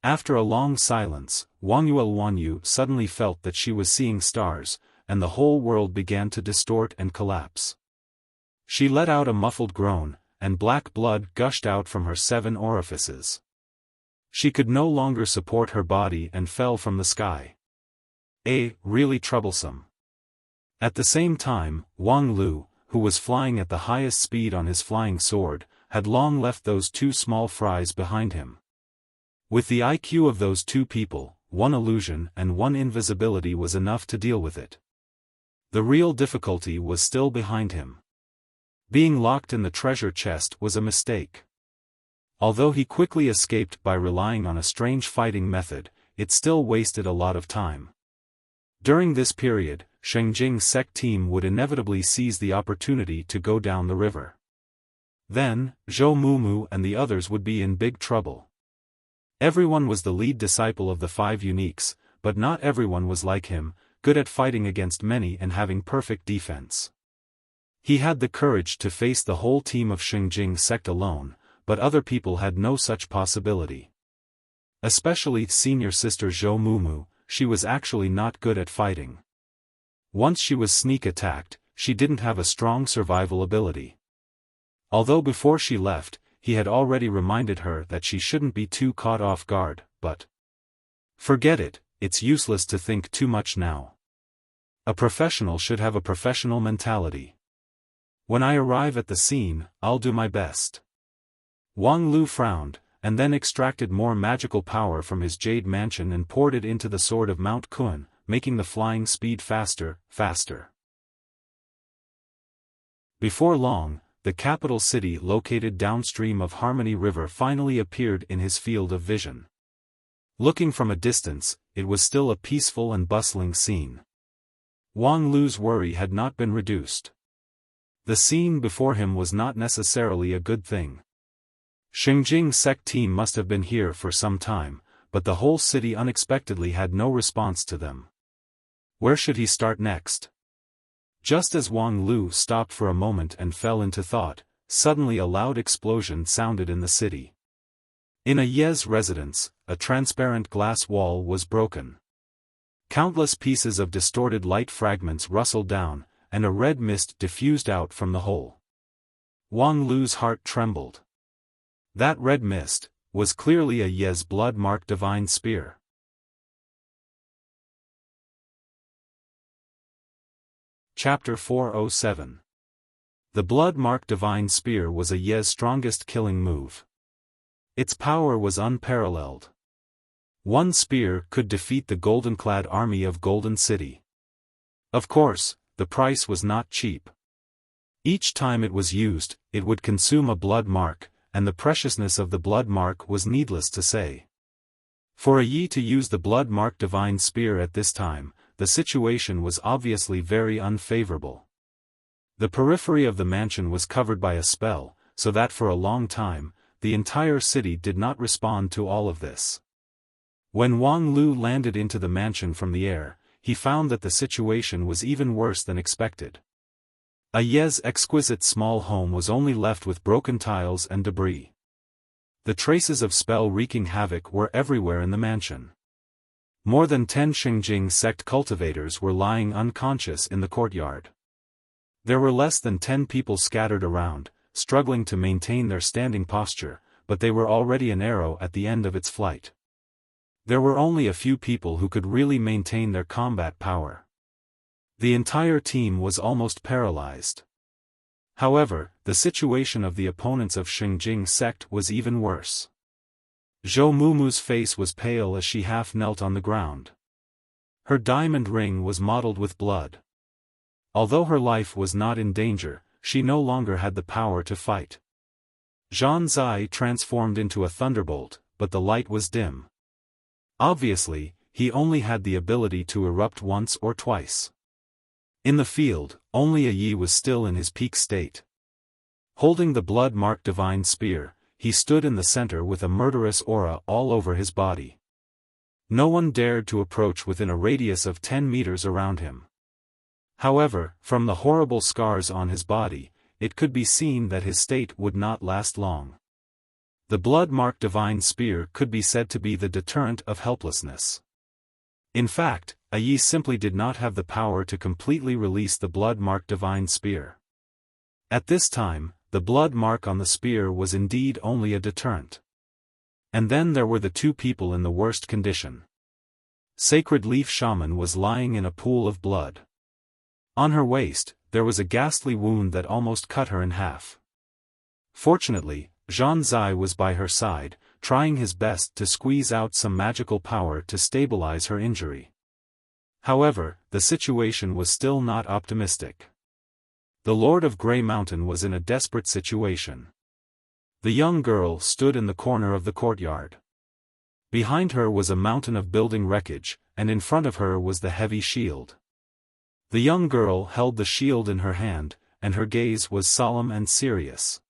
After a long silence, Wang Yuelwanyu suddenly felt that she was seeing stars, and the whole world began to distort and collapse. She let out a muffled groan, and black blood gushed out from her 7 orifices. She could no longer support her body and fell from the sky. Really troublesome. At the same time, Wang Lu, who was flying at the highest speed on his flying sword, had long left those 2 small fries behind him. With the IQ of those 2 people, 1 illusion and 1 invisibility was enough to deal with it. The real difficulty was still behind him. Being locked in the treasure chest was a mistake. Although he quickly escaped by relying on a strange fighting method, it still wasted a lot of time. During this period, Shengjing's sect team would inevitably seize the opportunity to go down the river. Then, Zhou Mumu and the others would be in big trouble. Everyone was the lead disciple of the 5 uniques, but not everyone was like him, good at fighting against many and having perfect defense. He had the courage to face the whole team of Shengjing's sect alone, but other people had no such possibility. Especially senior sister Zhou Mumu, she was actually not good at fighting. Once she was sneak attacked, she didn't have a strong survival ability. Although before she left, he had already reminded her that she shouldn't be too caught off guard, but forget it, it's useless to think too much now. A professional should have a professional mentality. When I arrive at the scene, I'll do my best. Wang Lu frowned, and then extracted more magical power from his jade mansion and poured it into the sword of Mount Kun, making the flying speed faster. Before long, the capital city located downstream of Harmony River finally appeared in his field of vision. Looking from a distance, it was still a peaceful and bustling scene. Wang Lu's worry had not been reduced. The scene before him was not necessarily a good thing. Shengjing's sect team must have been here for some time, but the whole city unexpectedly had no response to them. Where should he start next? Just as Wang Lu stopped for a moment and fell into thought, suddenly a loud explosion sounded in the city. In a Ye's residence, a transparent glass wall was broken. Countless pieces of distorted light fragments rustled down, and a red mist diffused out from the hole. Wang Lu's heart trembled. That red mist was clearly a Ye's blood-marked divine spear. Chapter 407. The blood-marked divine spear was a Ye's strongest killing move. Its power was unparalleled. 1 spear could defeat the golden-clad army of Golden City. Of course, the price was not cheap. Each time it was used, it would consume a blood mark, and the preciousness of the blood mark was needless to say. For a Yi to use the blood-marked divine spear at this time, the situation was obviously very unfavorable. The periphery of the mansion was covered by a spell, so that for a long time, the entire city did not respond to all of this. When Wang Lu landed into the mansion from the air, he found that the situation was even worse than expected. A Ye's exquisite small home was only left with broken tiles and debris. The traces of spell wreaking havoc were everywhere in the mansion. More than 10 Shengjing sect cultivators were lying unconscious in the courtyard. There were less than 10 people scattered around, struggling to maintain their standing posture, but they were already an arrow at the end of its flight. There were only a few people who could really maintain their combat power. The entire team was almost paralyzed. However, the situation of the opponents of Shengjing's sect was even worse. Zhou Mumu's face was pale as she half knelt on the ground. Her diamond ring was mottled with blood. Although her life was not in danger, she no longer had the power to fight. Zhan Zai transformed into a thunderbolt, but the light was dim. Obviously, he only had the ability to erupt once or twice. In the field, only a Yi was still in his peak state. Holding the blood-marked divine spear, he stood in the center with a murderous aura all over his body. No one dared to approach within a radius of 10 meters around him. However, from the horrible scars on his body, it could be seen that his state would not last long. The blood-marked divine spear could be said to be the deterrent of helplessness. In fact, Yi simply did not have the power to completely release the blood-marked divine spear. At this time, the blood mark on the spear was indeed only a deterrent. And then there were the two people in the worst condition. Sacred Leaf Shaman was lying in a pool of blood. On her waist, there was a ghastly wound that almost cut her in half. Fortunately, Zhan Zai was by her side, trying his best to squeeze out some magical power to stabilize her injury. However, the situation was still not optimistic. The Lord of Grey Mountain was in a desperate situation. The young girl stood in the corner of the courtyard. Behind her was a mountain of building wreckage, and in front of her was the heavy shield. The young girl held the shield in her hand, and her gaze was solemn and serious.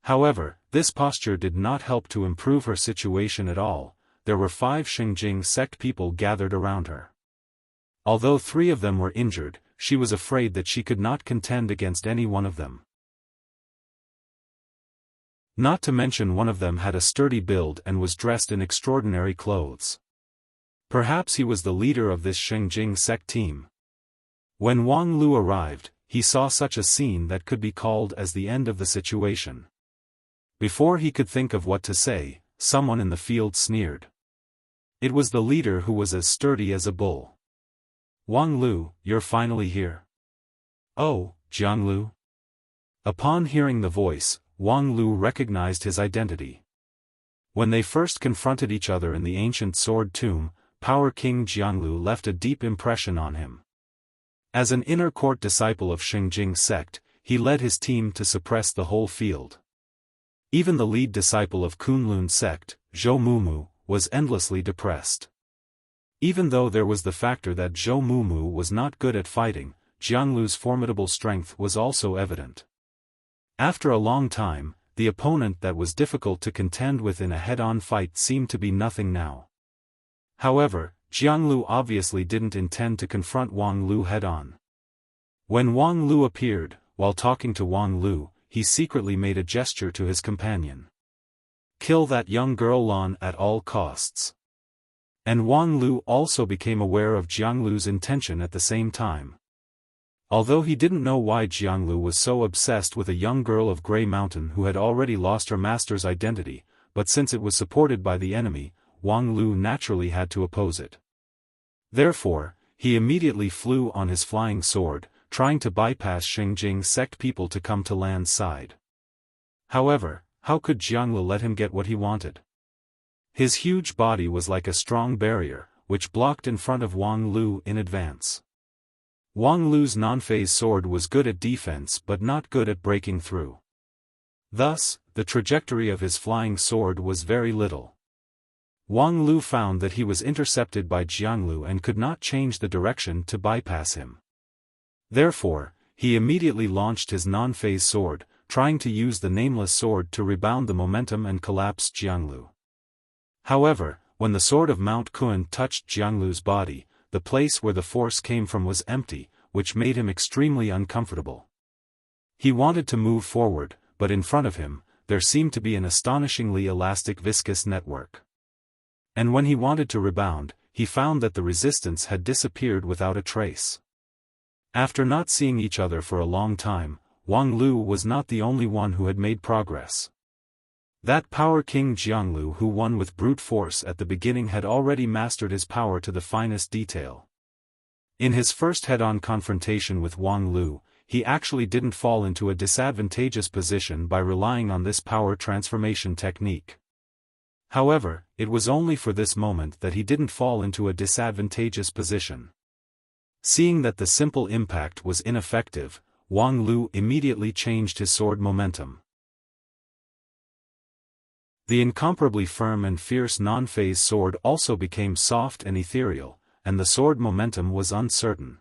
However, this posture did not help to improve her situation at all. There were 5 Xinjing sect people gathered around her. Although 3 of them were injured, she was afraid that she could not contend against any one of them. Not to mention one of them had a sturdy build and was dressed in extraordinary clothes. Perhaps he was the leader of this Xinjing sect team. When Wang Lu arrived, he saw such a scene that could be called as the end of the situation. Before he could think of what to say, someone in the field sneered. It was the leader who was as sturdy as a bull. "Wang Lu, you're finally here." "Oh, Jiang Lu." Upon hearing the voice, Wang Lu recognized his identity. When they first confronted each other in the ancient sword tomb, Power King Jianglu left a deep impression on him. As an inner court disciple of Xinjing sect, he led his team to suppress the whole field. Even the lead disciple of Kunlun sect, Zhou Mumu, was endlessly depressed. Even though there was the factor that Zhou Mumu was not good at fighting, Jianglu's formidable strength was also evident. After a long time, the opponent that was difficult to contend with in a head-on fight seemed to be nothing now. However, Jianglu obviously didn't intend to confront Wang Lu head-on. When Wang Lu appeared, while talking to Wang Lu, he secretly made a gesture to his companion. "Kill that young girl Lan at all costs." And Wang Lu also became aware of Jianglu's intention at the same time. Although he didn't know why Jianglu was so obsessed with a young girl of Grey Mountain who had already lost her master's identity, but since it was supported by the enemy, Wang Lu naturally had to oppose it. Therefore, he immediately flew on his flying sword, trying to bypass Xinjing sect people to come to Lan's side. However, how could Jianglu let him get what he wanted? His huge body was like a strong barrier, which blocked in front of Wang Lu in advance. Wang Lu's non-phase sword was good at defense but not good at breaking through. Thus, the trajectory of his flying sword was very little. Wang Lu found that he was intercepted by Jianglu and could not change the direction to bypass him. Therefore, he immediately launched his non-phase sword, trying to use the nameless sword to rebound the momentum and collapse Jianglu. However, when the sword of Mount Kun touched Jianglu's body, the place where the force came from was empty, which made him extremely uncomfortable. He wanted to move forward, but in front of him, there seemed to be an astonishingly elastic viscous network. And when he wanted to rebound, he found that the resistance had disappeared without a trace. After not seeing each other for a long time, Wang Lu was not the only one who had made progress. That Power King Jianglu who won with brute force at the beginning had already mastered his power to the finest detail. In his first head-on confrontation with Wang Lu, he actually didn't fall into a disadvantageous position by relying on this power transformation technique. However, it was only for this moment that he didn't fall into a disadvantageous position. Seeing that the simple impact was ineffective, Wang Lu immediately changed his sword momentum. The incomparably firm and fierce non-phase sword also became soft and ethereal, and the sword momentum was uncertain.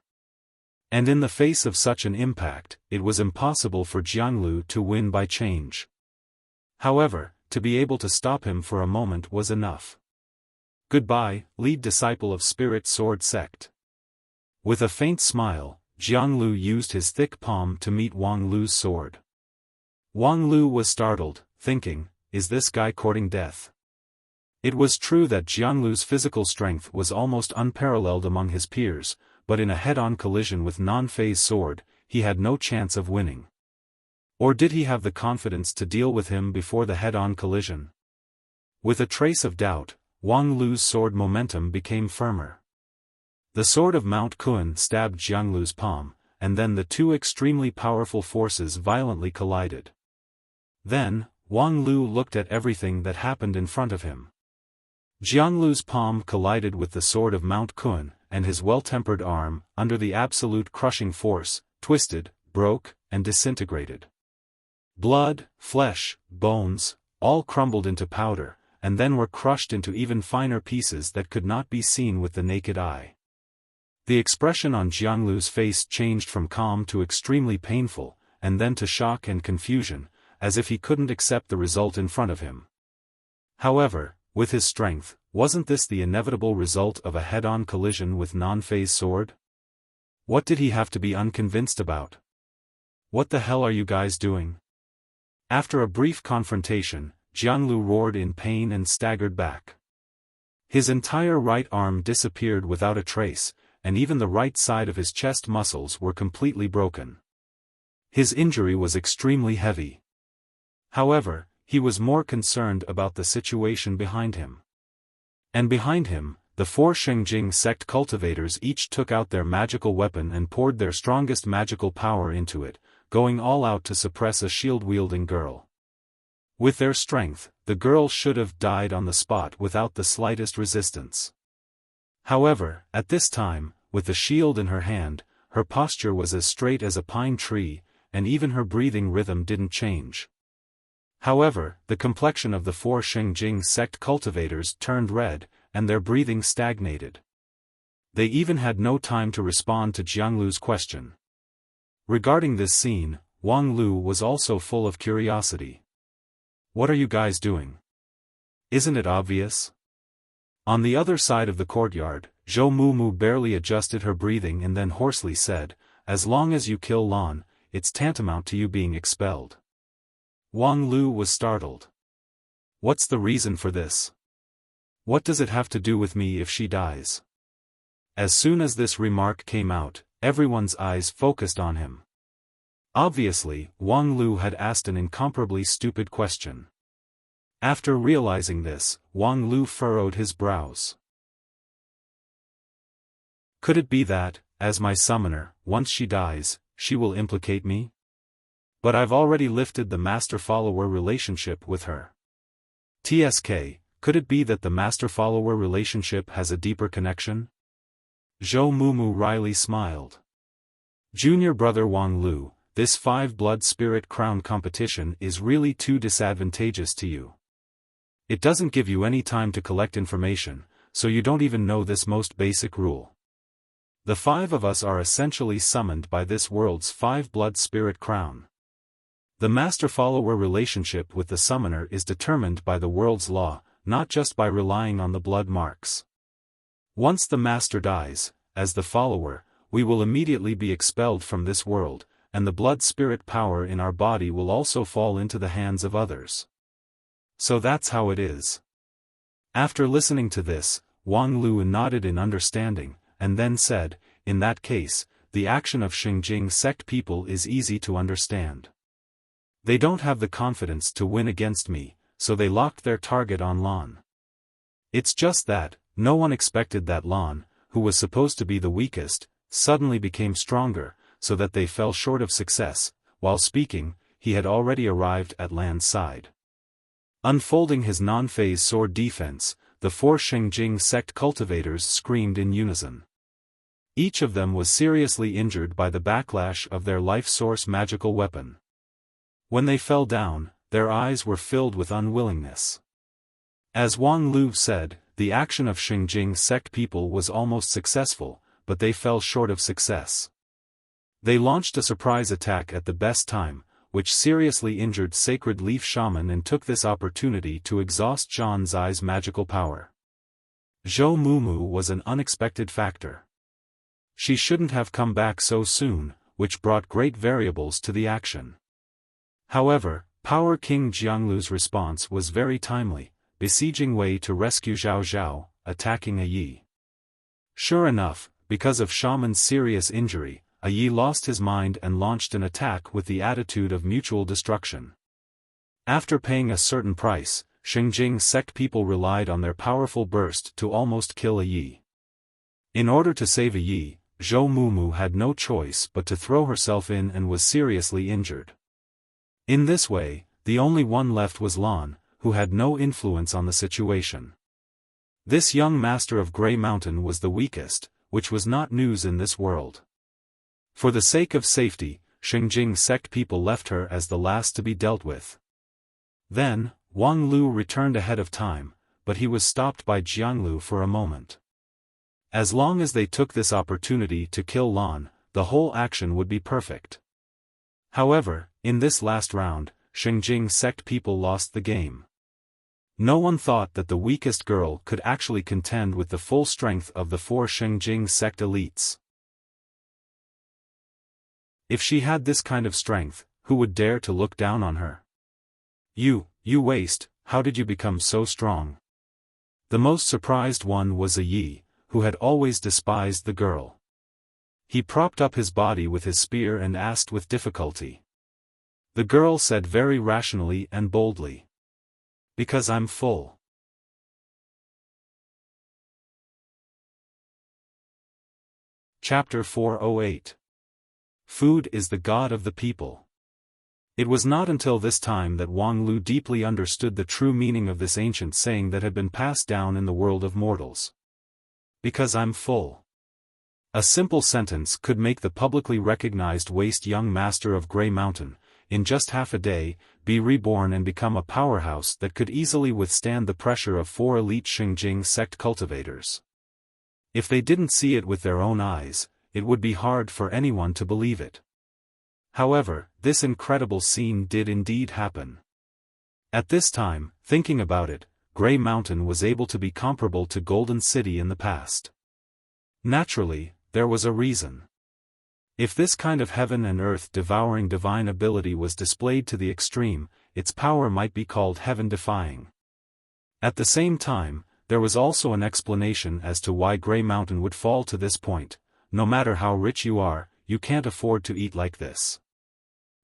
And in the face of such an impact, it was impossible for Jianglu to win by change. However, to be able to stop him for a moment was enough. "Goodbye, lead disciple of Spirit Sword Sect." With a faint smile, Jianglu used his thick palm to meet Wang Lu's sword. Wang Lu was startled, thinking, is this guy courting death? It was true that Jianglu's physical strength was almost unparalleled among his peers, but in a head-on collision with non-phase sword, he had no chance of winning. Or did he have the confidence to deal with him before the head-on collision? With a trace of doubt, Wang Lu's sword momentum became firmer. The sword of Mount Kun stabbed Jianglu's palm, and then the two extremely powerful forces violently collided. Then, Wang Lu looked at everything that happened in front of him. Jianglu's palm collided with the sword of Mount Kun, and his well-tempered arm, under the absolute crushing force, twisted, broke, and disintegrated. Blood, flesh, bones, all crumbled into powder, and then were crushed into even finer pieces that could not be seen with the naked eye. The expression on Jianglu's face changed from calm to extremely painful, and then to shock and confusion, as if he couldn't accept the result in front of him. However, with his strength, wasn't this the inevitable result of a head-on collision with non-phase sword? What did he have to be unconvinced about? What the hell are you guys doing? After a brief confrontation, Jianglu roared in pain and staggered back. His entire right arm disappeared without a trace, and even the right side of his chest muscles were completely broken. His injury was extremely heavy. However, he was more concerned about the situation behind him. And behind him, the four Shengjing sect cultivators each took out their magical weapon and poured their strongest magical power into it, going all out to suppress a shield-wielding girl. With their strength, the girl should have died on the spot without the slightest resistance. However, at this time, with the shield in her hand, her posture was as straight as a pine tree, and even her breathing rhythm didn't change. However, the complexion of the four Shengjing sect cultivators turned red, and their breathing stagnated. They even had no time to respond to Jianglu's question. Regarding this scene, Wang Lu was also full of curiosity. What are you guys doing? Isn't it obvious? On the other side of the courtyard, Zhou Mumu barely adjusted her breathing and then hoarsely said, as long as you kill Lan, it's tantamount to you being expelled. Wang Lu was startled. What's the reason for this? What does it have to do with me if she dies? As soon as this remark came out, everyone's eyes focused on him. Obviously, Wang Lu had asked an incomparably stupid question. After realizing this, Wang Lu furrowed his brows. Could it be that, as my summoner, once she dies, she will implicate me? But I've already lifted the master-follower relationship with her. TSK, could it be that the master-follower relationship has a deeper connection? Zhou Mumu wryly smiled. Junior brother Wang Lu, this 5-blood spirit crown competition is really too disadvantageous to you. It doesn't give you any time to collect information, so you don't even know this most basic rule. The 5 of us are essentially summoned by this world's 5-blood spirit crown. The master-follower relationship with the summoner is determined by the world's law, not just by relying on the blood marks. Once the master dies, as the follower, we will immediately be expelled from this world, and the blood spirit power in our body will also fall into the hands of others. So that's how it is. After listening to this, Wang Lu nodded in understanding, and then said, in that case, the action of Shengjing sect people is easy to understand. They don't have the confidence to win against me, so they locked their target on Lan. It's just that, no one expected that Lan, who was supposed to be the weakest, suddenly became stronger, so that they fell short of success. While speaking, he had already arrived at Lan's side. Unfolding his non-phase sword defense, the 4 Shengjing sect cultivators screamed in unison. Each of them was seriously injured by the backlash of their life source magical weapon. When they fell down, their eyes were filled with unwillingness. As Wang Lu said, the action of Shengjing sect people was almost successful, but they fell short of success. They launched a surprise attack at the best time, which seriously injured Sacred Leaf Shaman and took this opportunity to exhaust Zhan Zai's magical power. Zhou Mumu was an unexpected factor. she shouldn't have come back so soon, which brought great variables to the action. However, Power King Jianglu's response was very timely, besieging Wei to rescue Zhao Zhao, attacking a Yi. Sure enough, because of Shaman's serious injury, a Yi lost his mind and launched an attack with the attitude of mutual destruction. After paying a certain price, Xingjing sect people relied on their powerful burst to almost kill a Yi. In order to save a Yi, Zhou Mumu had no choice but to throw herself in and was seriously injured. In this way, the only one left was Lan, who had no influence on the situation. This young master of Grey Mountain was the weakest, which was not news in this world. For the sake of safety, Xingjing sect people left her as the last to be dealt with. Then, Wang Lu returned ahead of time, but he was stopped by Jianglu for a moment. As long as they took this opportunity to kill Lan, the whole action would be perfect. However, in this last round, Xingjing sect people lost the game. No one thought that the weakest girl could actually contend with the full strength of the 4 Xingjing sect elites. If she had this kind of strength, who would dare to look down on her? You waste, how did you become so strong? The most surprised one was a Yi, who had always despised the girl. He propped up his body with his spear and asked with difficulty. The girl said very rationally and boldly. Because I'm full. Chapter 408. Food is the god of the people. It was not until this time that Wang Lu deeply understood the true meaning of this ancient saying that had been passed down in the world of mortals. Because I'm full. A simple sentence could make the publicly recognized waste young master of Grey Mountain, in just half a day, be reborn and become a powerhouse that could easily withstand the pressure of 4 elite Xingjing sect cultivators. If they didn't see it with their own eyes, it would be hard for anyone to believe it. However, this incredible scene did indeed happen. At this time, thinking about it, Grey Mountain was able to be comparable to Golden City in the past. Naturally, there was a reason. If this kind of heaven and earth devouring divine ability was displayed to the extreme, its power might be called heaven-defying. At the same time, there was also an explanation as to why Grey Mountain would fall to this point. No matter how rich you are, you can't afford to eat like this.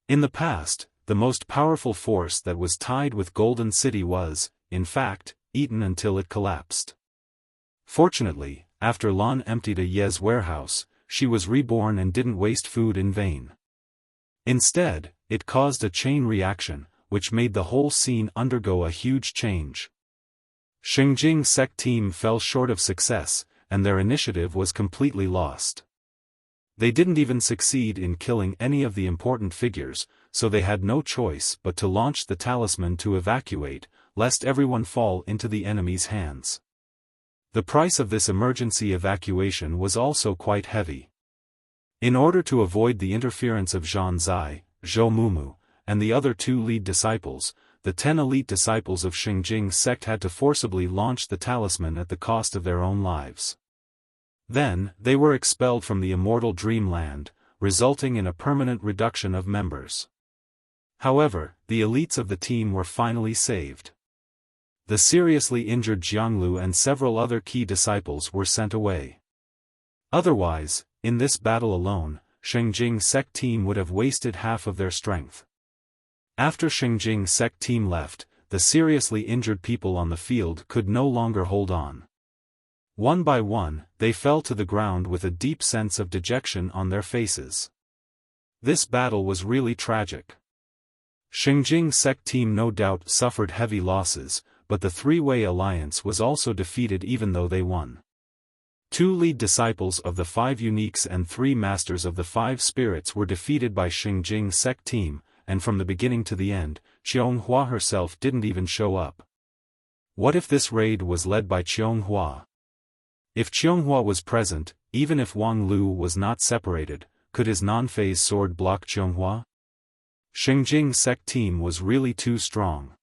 In the past, the most powerful force that was tied with Golden City was, in fact, eaten until it collapsed. Fortunately, after Lan emptied a Ye's warehouse, she was reborn and didn't waste food in vain. Instead, it caused a chain reaction, which made the whole scene undergo a huge change. Xingjing sect team fell short of success, and their initiative was completely lost. They didn't even succeed in killing any of the important figures, so they had no choice but to launch the talisman to evacuate, lest everyone fall into the enemy's hands. The price of this emergency evacuation was also quite heavy. In order to avoid the interference of Zhan Zai, Zhou Mumu, and the other 2 lead disciples, the 10 elite disciples of Xingjing sect had to forcibly launch the talisman at the cost of their own lives. Then, they were expelled from the immortal dreamland, resulting in a permanent reduction of members. However, the elites of the team were finally saved. The seriously injured Jianglu and several other key disciples were sent away. Otherwise, in this battle alone, Xingjing sect team would have wasted half of their strength. After Xingjing sect team left, the seriously injured people on the field could no longer hold on. One by one, they fell to the ground with a deep sense of dejection on their faces. This battle was really tragic. Xingjing sect team no doubt suffered heavy losses, but the 3-way alliance was also defeated even though they won. 2 lead disciples of the 5 uniques and 3 masters of the 5 spirits were defeated by Xingjing sect team, and from the beginning to the end, Qianghua herself didn't even show up. What if this raid was led by Qianghua? If Qianghua was present, even if Wang Lu was not separated, could his non-phase sword block Qianghua? Xingjing sect team was really too strong.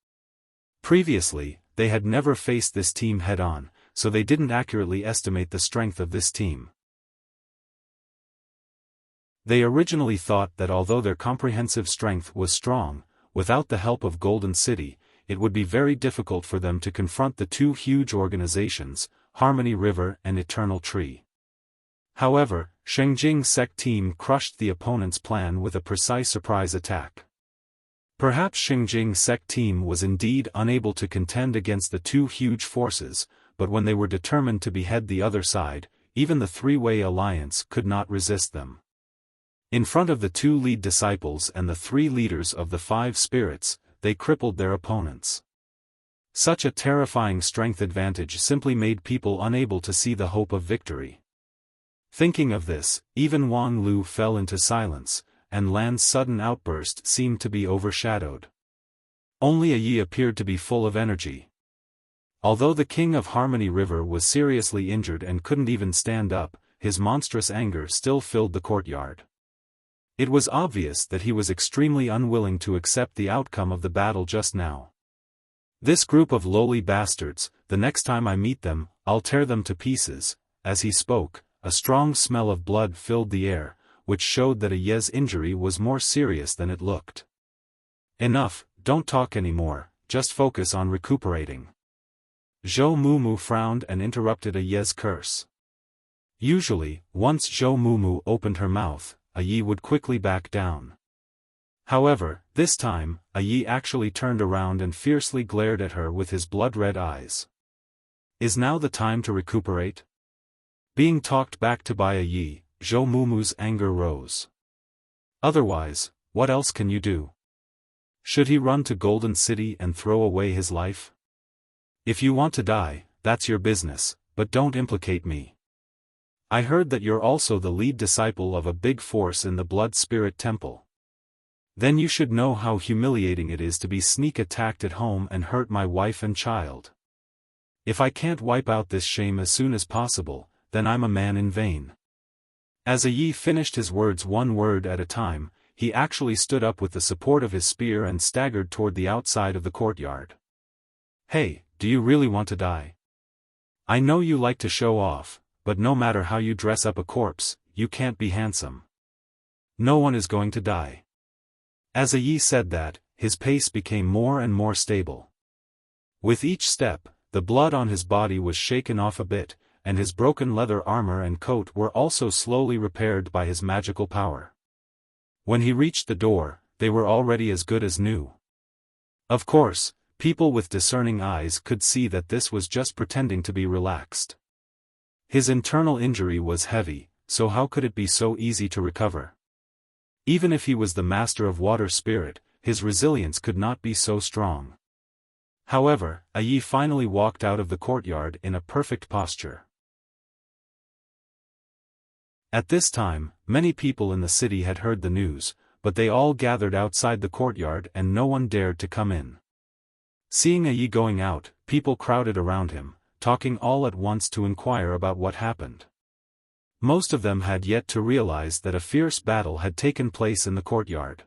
Previously, they had never faced this team head-on, so they didn't accurately estimate the strength of this team. They originally thought that although their comprehensive strength was strong, without the help of Golden City, it would be very difficult for them to confront the two huge organizations, Harmony River and Eternal Tree. However, Shengjing Sect team crushed the opponent's plan with a precise surprise attack. Perhaps Shengjing Sect team was indeed unable to contend against the two huge forces, but when they were determined to behead the other side, even the three-way alliance could not resist them. In front of the two lead disciples and the three leaders of the five spirits, they crippled their opponents. Such a terrifying strength advantage simply made people unable to see the hope of victory. Thinking of this, even Wang Lu fell into silence, and Lan's sudden outburst seemed to be overshadowed. Only Yi appeared to be full of energy. Although the king of Harmony River was seriously injured and couldn't even stand up, his monstrous anger still filled the courtyard. It was obvious that he was extremely unwilling to accept the outcome of the battle just now. This group of lowly bastards, the next time I meet them, I'll tear them to pieces. As he spoke, a strong smell of blood filled the air, which showed that Ye's injury was more serious than it looked. Enough, don't talk anymore, just focus on recuperating. Zhou Mumu frowned and interrupted Ye's curse. Usually, once Zhou Mumu opened her mouth, Yi would quickly back down. However, this time, Yi actually turned around and fiercely glared at her with his blood-red eyes. Is now the time to recuperate? Being talked back to by Yi, Zhou Mumu's anger rose. Otherwise, what else can you do? Should he run to Golden City and throw away his life? If you want to die, that's your business, but don't implicate me. I heard that you're also the lead disciple of a big force in the Blood Spirit Temple. Then you should know how humiliating it is to be sneak attacked at home and hurt my wife and child. If I can't wipe out this shame as soon as possible, then I'm a man in vain. As Yi finished his words one word at a time, he actually stood up with the support of his spear and staggered toward the outside of the courtyard. Hey, do you really want to die? I know you like to show off, but no matter how you dress up a corpse, you can't be handsome. No one is going to die. As Yi said that, his pace became more and more stable. With each step, the blood on his body was shaken off a bit, and his broken leather armor and coat were also slowly repaired by his magical power. When he reached the door, they were already as good as new. Of course, people with discerning eyes could see that this was just pretending to be relaxed. His internal injury was heavy, so how could it be so easy to recover? Even if he was the master of water spirit, his resilience could not be so strong. However, Yi finally walked out of the courtyard in a perfect posture. At this time, many people in the city had heard the news, but they all gathered outside the courtyard and no one dared to come in. Seeing Yi going out, people crowded around him, talking all at once to inquire about what happened. Most of them had yet to realize that a fierce battle had taken place in the courtyard.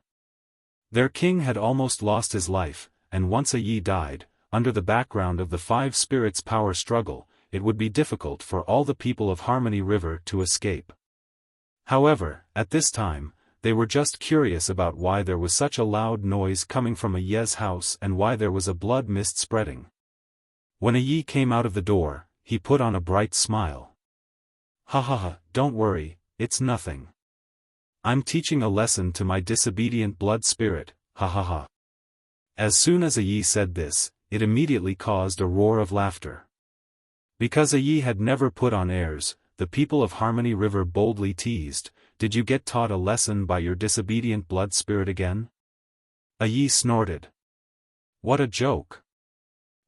Their king had almost lost his life, and once Yi died, under the background of the five spirits' power struggle, it would be difficult for all the people of Harmony River to escape. However, at this time, they were just curious about why there was such a loud noise coming from Ye's house and why there was a blood mist spreading. When Yi came out of the door, he put on a bright smile. Ha ha ha, don't worry, it's nothing. I'm teaching a lesson to my disobedient blood spirit, ha ha ha. As soon as Yi said this, it immediately caused a roar of laughter. Because Yi had never put on airs, the people of Harmony River boldly teased, "Did you get taught a lesson by your disobedient blood spirit again?" Yi snorted. What a joke.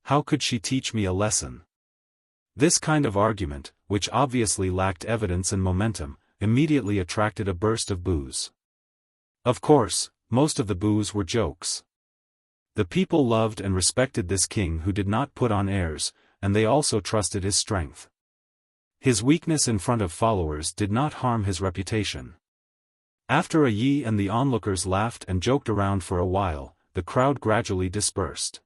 How could she teach me a lesson? This kind of argument, which obviously lacked evidence and momentum, immediately attracted a burst of boos. Of course, most of the boos were jokes. The people loved and respected this king who did not put on airs, and they also trusted his strength. His weakness in front of followers did not harm his reputation. After Yi and the onlookers laughed and joked around for a while, the crowd gradually dispersed.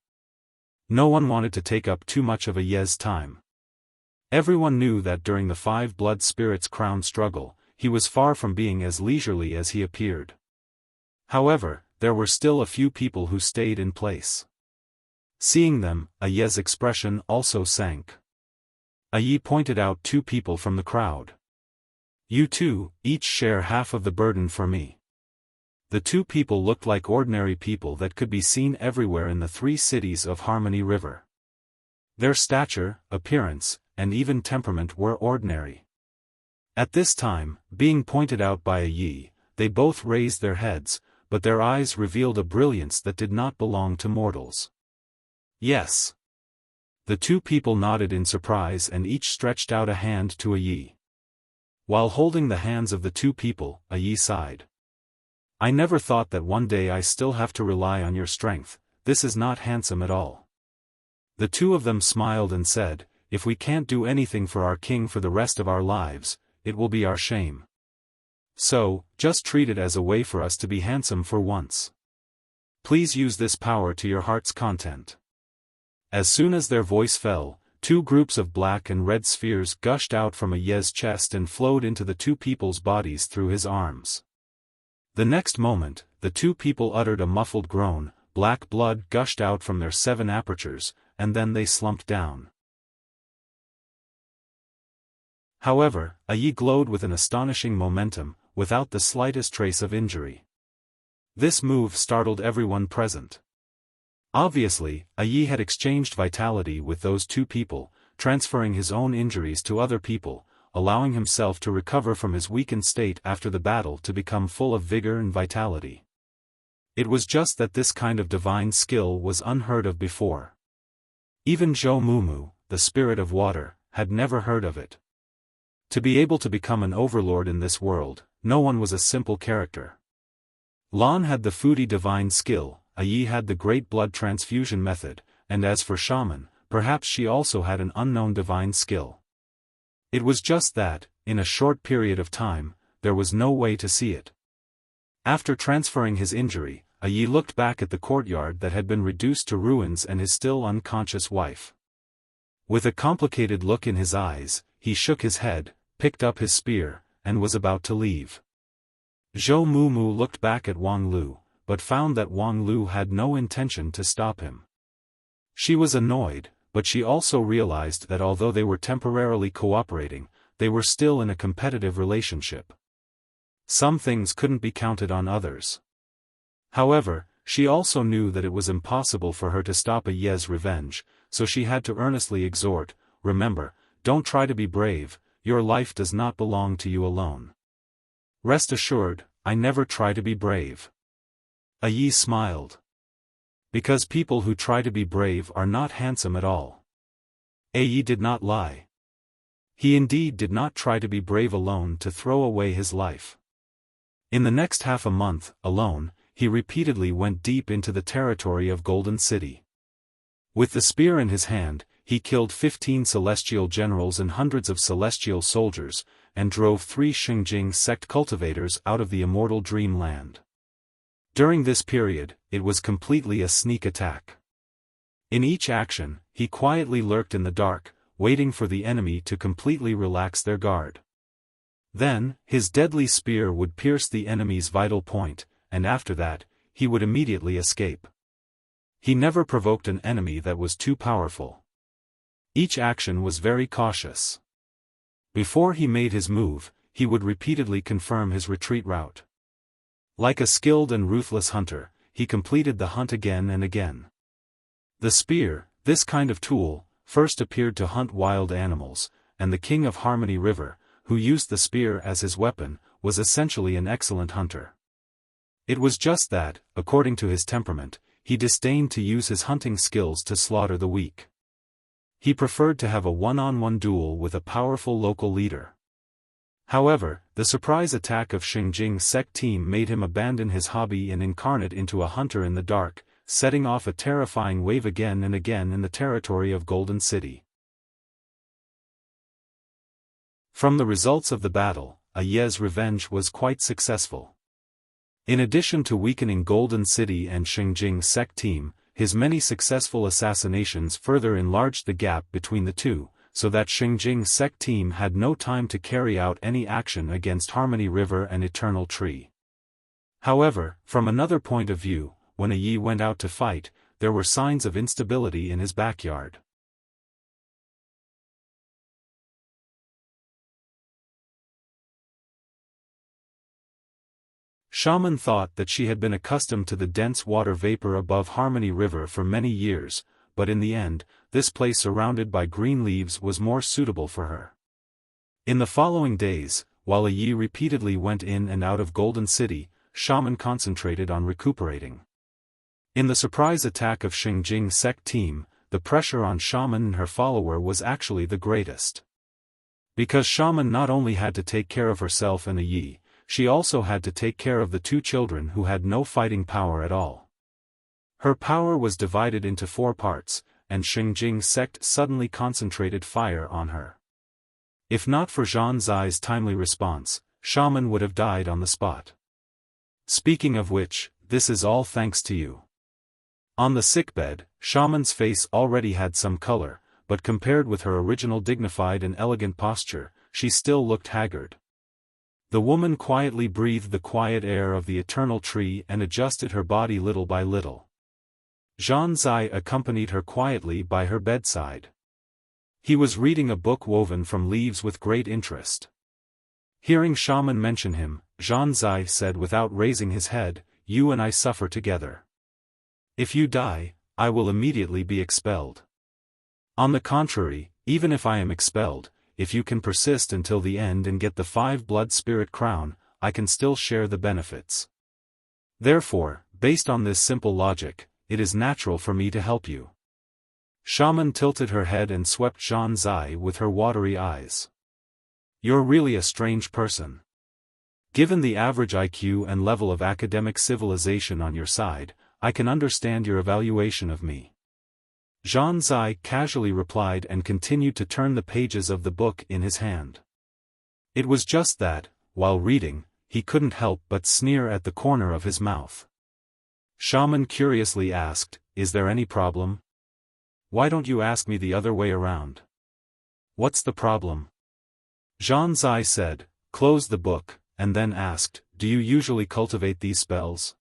No one wanted to take up too much of Yi's time. Everyone knew that during the five blood spirits crown struggle, he was far from being as leisurely as he appeared. However, there were still a few people who stayed in place. Seeing them, Aye's expression also sank. Aye pointed out 2 people from the crowd. "You two, each share half of the burden for me." The 2 people looked like ordinary people that could be seen everywhere in the 3 cities of Harmony River. Their stature, appearance, and even temperament were ordinary. At this time, being pointed out by Aye, they both raised their heads, but their eyes revealed a brilliance that did not belong to mortals. "Yes." The 2 people nodded in surprise and each stretched out a hand to Aye. While holding the hands of the 2 people, Aye sighed. "I never thought that one day I still have to rely on your strength. This is not handsome at all." The 2 of them smiled and said, "If we can't do anything for our king for the rest of our lives, it will be our shame. So, just treat it as a way for us to be handsome for once. Please use this power to your heart's content." As soon as their voice fell, 2 groups of black and red spheres gushed out from Aye's chest and flowed into the 2 people's bodies through his arms. The next moment, the 2 people uttered a muffled groan, black blood gushed out from their 7 apertures, and then they slumped down. However, Aye glowed with an astonishing momentum, without the slightest trace of injury. This move startled everyone present. Obviously, Aye had exchanged vitality with those 2 people, transferring his own injuries to other people, allowing himself to recover from his weakened state after the battle to become full of vigor and vitality. It was just that this kind of divine skill was unheard of before. Even Zhou Mumu, the spirit of water, had never heard of it. To be able to become an overlord in this world, no one was a simple character. Lan had the foodie divine skill, Aye had the great blood transfusion method, and as for shaman, perhaps she also had an unknown divine skill. It was just that, in a short period of time, there was no way to see it. After transferring his injury, Aye looked back at the courtyard that had been reduced to ruins and his still unconscious wife. With a complicated look in his eyes, he shook his head, picked up his spear, and was about to leave. Zhou Mumu looked back at Wang Lu, but found that Wang Lu had no intention to stop him. She was annoyed, but she also realized that although they were temporarily cooperating, they were still in a competitive relationship. Some things couldn't be counted on others. However, she also knew that it was impossible for her to stop Aye's revenge, so she had to earnestly exhort, "Remember, don't try to be brave, your life does not belong to you alone. Rest assured, I never try to be brave." Aye smiled. Because people who try to be brave are not handsome at all. Aye did not lie. He indeed did not try to be brave alone to throw away his life. In the next half a month, alone, he repeatedly went deep into the territory of Golden City. With the spear in his hand, he killed 15 celestial generals and hundreds of celestial soldiers, and drove 3 Xinjing sect cultivators out of the immortal dreamland. During this period, it was completely a sneak attack. In each action, he quietly lurked in the dark, waiting for the enemy to completely relax their guard. Then, his deadly spear would pierce the enemy's vital point, and after that, he would immediately escape. He never provoked an enemy that was too powerful. Each action was very cautious. Before he made his move, he would repeatedly confirm his retreat route. Like a skilled and ruthless hunter, he completed the hunt again and again. The spear, this kind of tool, first appeared to hunt wild animals, and the king of Harmony River, who used the spear as his weapon, was essentially an excellent hunter. It was just that, according to his temperament, he disdained to use his hunting skills to slaughter the weak. He preferred to have a one-on-one duel with a powerful local leader. However, the surprise attack of Xinjing sect team made him abandon his hobby and incarnate into a hunter in the dark, setting off a terrifying wave again and again in the territory of Golden City. From the results of the battle, Aye's revenge was quite successful. In addition to weakening Golden City and Xinjing sect team, his many successful assassinations further enlarged the gap between the two, so that Xingjing's sect team had no time to carry out any action against Harmony River and Eternal Tree. However, from another point of view, when Yi went out to fight, there were signs of instability in his backyard. Xiaofan thought that she had been accustomed to the dense water vapor above Harmony River for many years, but in the end, this place surrounded by green leaves was more suitable for her. In the following days, while Yi repeatedly went in and out of Golden City, Xiaofan concentrated on recuperating. In the surprise attack of Xingjing's sect team, the pressure on Xiaofan and her follower was actually the greatest. Because Xiaofan not only had to take care of herself and Yi, she also had to take care of the two children who had no fighting power at all. Her power was divided into 4 parts, and Xingjing's sect suddenly concentrated fire on her. If not for Zhan Zai's timely response, Xiaofan would have died on the spot. Speaking of which, this is all thanks to you. On the sickbed, Xiaofan's face already had some color, but compared with her original dignified and elegant posture, she still looked haggard. The woman quietly breathed the quiet air of the Eternal Tree and adjusted her body little by little. Zhan Zai accompanied her quietly by her bedside. He was reading a book woven from leaves with great interest. Hearing Xiaofan mention him, Zhan Zai said without raising his head, "You and I suffer together. If you die, I will immediately be expelled. On the contrary, even if I am expelled, if you can persist until the end and get the 5 blood spirit crown, I can still share the benefits. Therefore, based on this simple logic, it is natural for me to help you." Xiaofan tilted her head and swept Zhan Zai with her watery eyes. "You're really a strange person. Given the average IQ and level of academic civilization on your side, I can understand your evaluation of me." Zhan Zai casually replied and continued to turn the pages of the book in his hand. It was just that, while reading, he couldn't help but sneer at the corner of his mouth. Xiaofan curiously asked, "Is there any problem? Why don't you ask me the other way around? What's the problem?" Zhan Zai said, closed the book, and then asked, "Do you usually cultivate these spells?"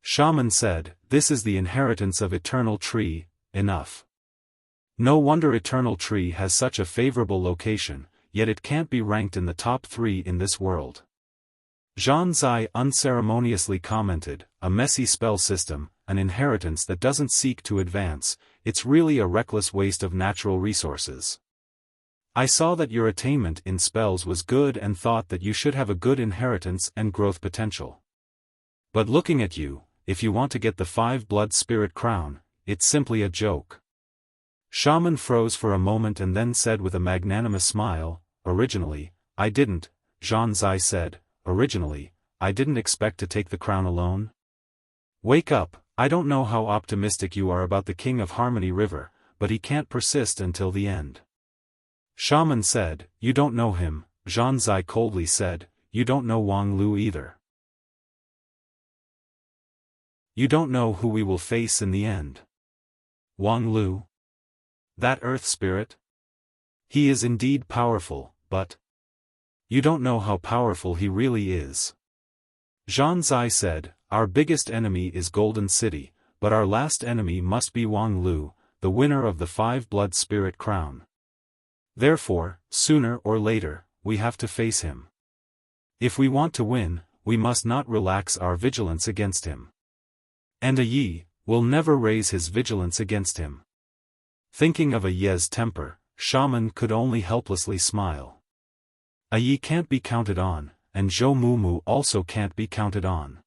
Xiaofan said, "This is the inheritance of Eternal Tree. Enough. No wonder Eternal Tree has such a favorable location, yet it can't be ranked in the top 3 in this world." Zhan Zai unceremoniously commented, "A messy spell system, an inheritance that doesn't seek to advance, it's really a reckless waste of natural resources. I saw that your attainment in spells was good and thought that you should have a good inheritance and growth potential. But looking at you, if you want to get the 5 blood spirit crown, it's simply a joke." Xiaofan froze for a moment and then said with a magnanimous smile, "Originally, I didn't," Zhan Zai said, "Originally, I didn't expect to take the crown alone. Wake up, I don't know how optimistic you are about the King of Harmony River, but he can't persist until the end." Xiaofan said, "You don't know him," Zhan Zai coldly said, "You don't know Wang Lu either. You don't know who we will face in the end." "Wang Lu? That earth spirit? He is indeed powerful, but you don't know how powerful he really is." Zhan Zai said, "Our biggest enemy is Golden City, but our last enemy must be Wang Lu, the winner of the 5 blood spirit crown. Therefore, sooner or later, we have to face him. If we want to win, we must not relax our vigilance against him. And Yi will never raise his vigilance against him." Thinking of Yi's temper, Xiaofan could only helplessly smile. Yi can't be counted on, and Zhou Mumu also can't be counted on.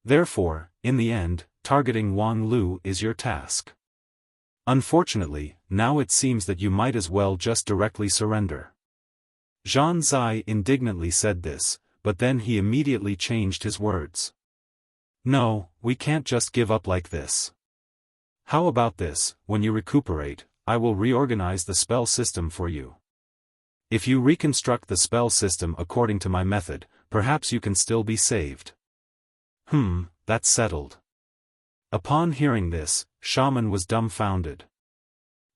Therefore, in the end, targeting Wang Lu is your task. Unfortunately, now it seems that you might as well just directly surrender." Zhan Zai indignantly said this, but then he immediately changed his words. "No, we can't just give up like this. How about this, when you recuperate, I will reorganize the spell system for you. If you reconstruct the spell system according to my method, perhaps you can still be saved." That's settled." Upon hearing this, Xiaofan was dumbfounded.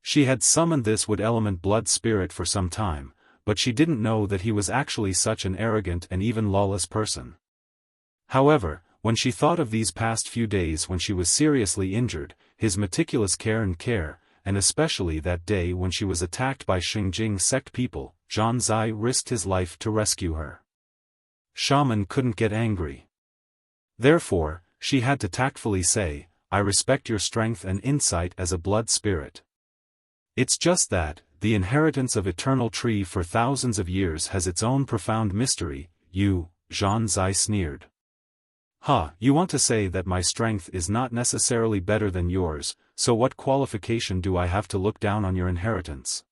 She had summoned this wood element blood spirit for some time, but she didn't know that he was actually such an arrogant and even lawless person. However, when she thought of these past few days when she was seriously injured, his meticulous care, and especially that day when she was attacked by Xingjing sect people, Zhan Zai risked his life to rescue her. Shaman couldn't get angry. Therefore, she had to tactfully say, "I respect your strength and insight as a blood spirit. It's just that, the inheritance of eternal tree for thousands of years has its own profound mystery." Zhan Zai sneered. You want to say that my strength is not necessarily better than yours, so what qualification do I have to look down on your inheritance?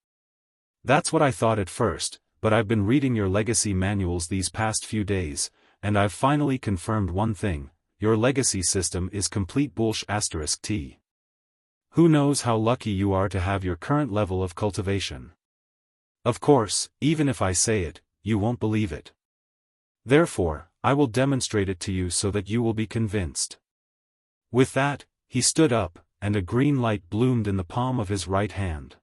That's what I thought at first, but I've been reading your legacy manuals these past few days, and I've finally confirmed one thing: your legacy system is complete bullshit. Who knows how lucky you are to have your current level of cultivation. Of course, even if I say it, you won't believe it. Therefore, I will demonstrate it to you so that you will be convinced. With that, he stood up, and a green light bloomed in the palm of his right hand.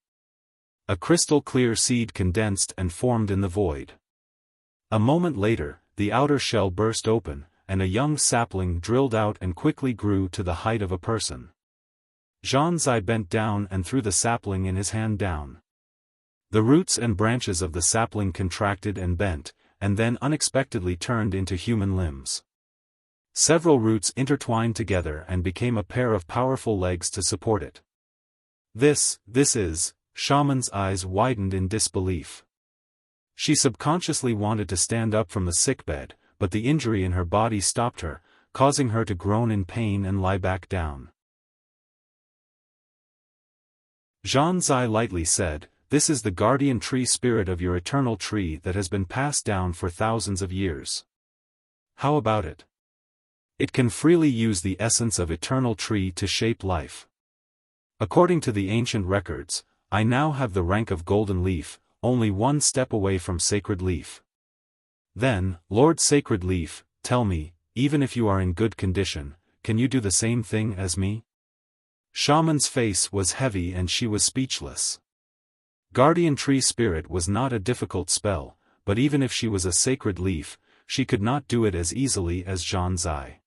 A crystal-clear seed condensed and formed in the void. A moment later, the outer shell burst open, and a young sapling drilled out and quickly grew to the height of a person. Zhan Zai bent down and threw the sapling in his hand down. The roots and branches of the sapling contracted and bent, and then unexpectedly turned into human limbs. Several roots intertwined together and became a pair of powerful legs to support it. This is... Shaman's eyes widened in disbelief. She subconsciously wanted to stand up from the sickbed, but the injury in her body stopped her, causing her to groan in pain and lie back down. Zhan Zai lightly said, "This is the guardian tree spirit of your eternal tree that has been passed down for thousands of years. How about it? It can freely use the essence of eternal tree to shape life. According to the ancient records, I now have the rank of Golden Leaf, only one step away from Sacred Leaf. Then, Lord Sacred Leaf, tell me, even if you are in good condition, can you do the same thing as me?" Shaman's face was heavy and she was speechless. Guardian Tree Spirit was not a difficult spell, but even if she was a Sacred Leaf, she could not do it as easily as Zhan Zai.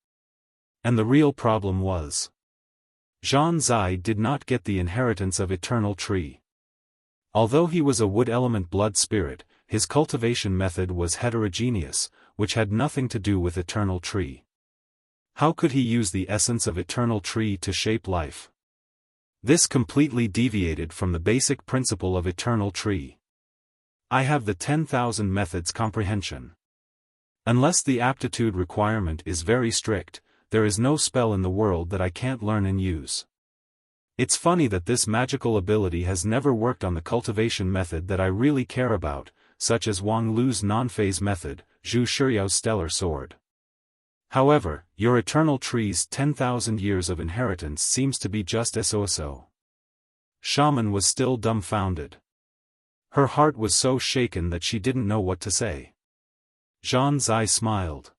And the real problem was, Zhan Zai did not get the inheritance of Eternal Tree. Although he was a wood element blood spirit, his cultivation method was heterogeneous, which had nothing to do with Eternal Tree. How could he use the essence of Eternal Tree to shape life? This completely deviated from the basic principle of Eternal Tree. I have the 10,000 methods comprehension. Unless the aptitude requirement is very strict, there is no spell in the world that I can't learn and use. It's funny that this magical ability has never worked on the cultivation method that I really care about, such as Wang Lu's non-phase method, Zhu Shiyao's stellar sword. However, your Eternal Tree's 10,000 years of inheritance seems to be just so. Shaman was still dumbfounded. Her heart was so shaken that she didn't know what to say. Zhan Zai smiled.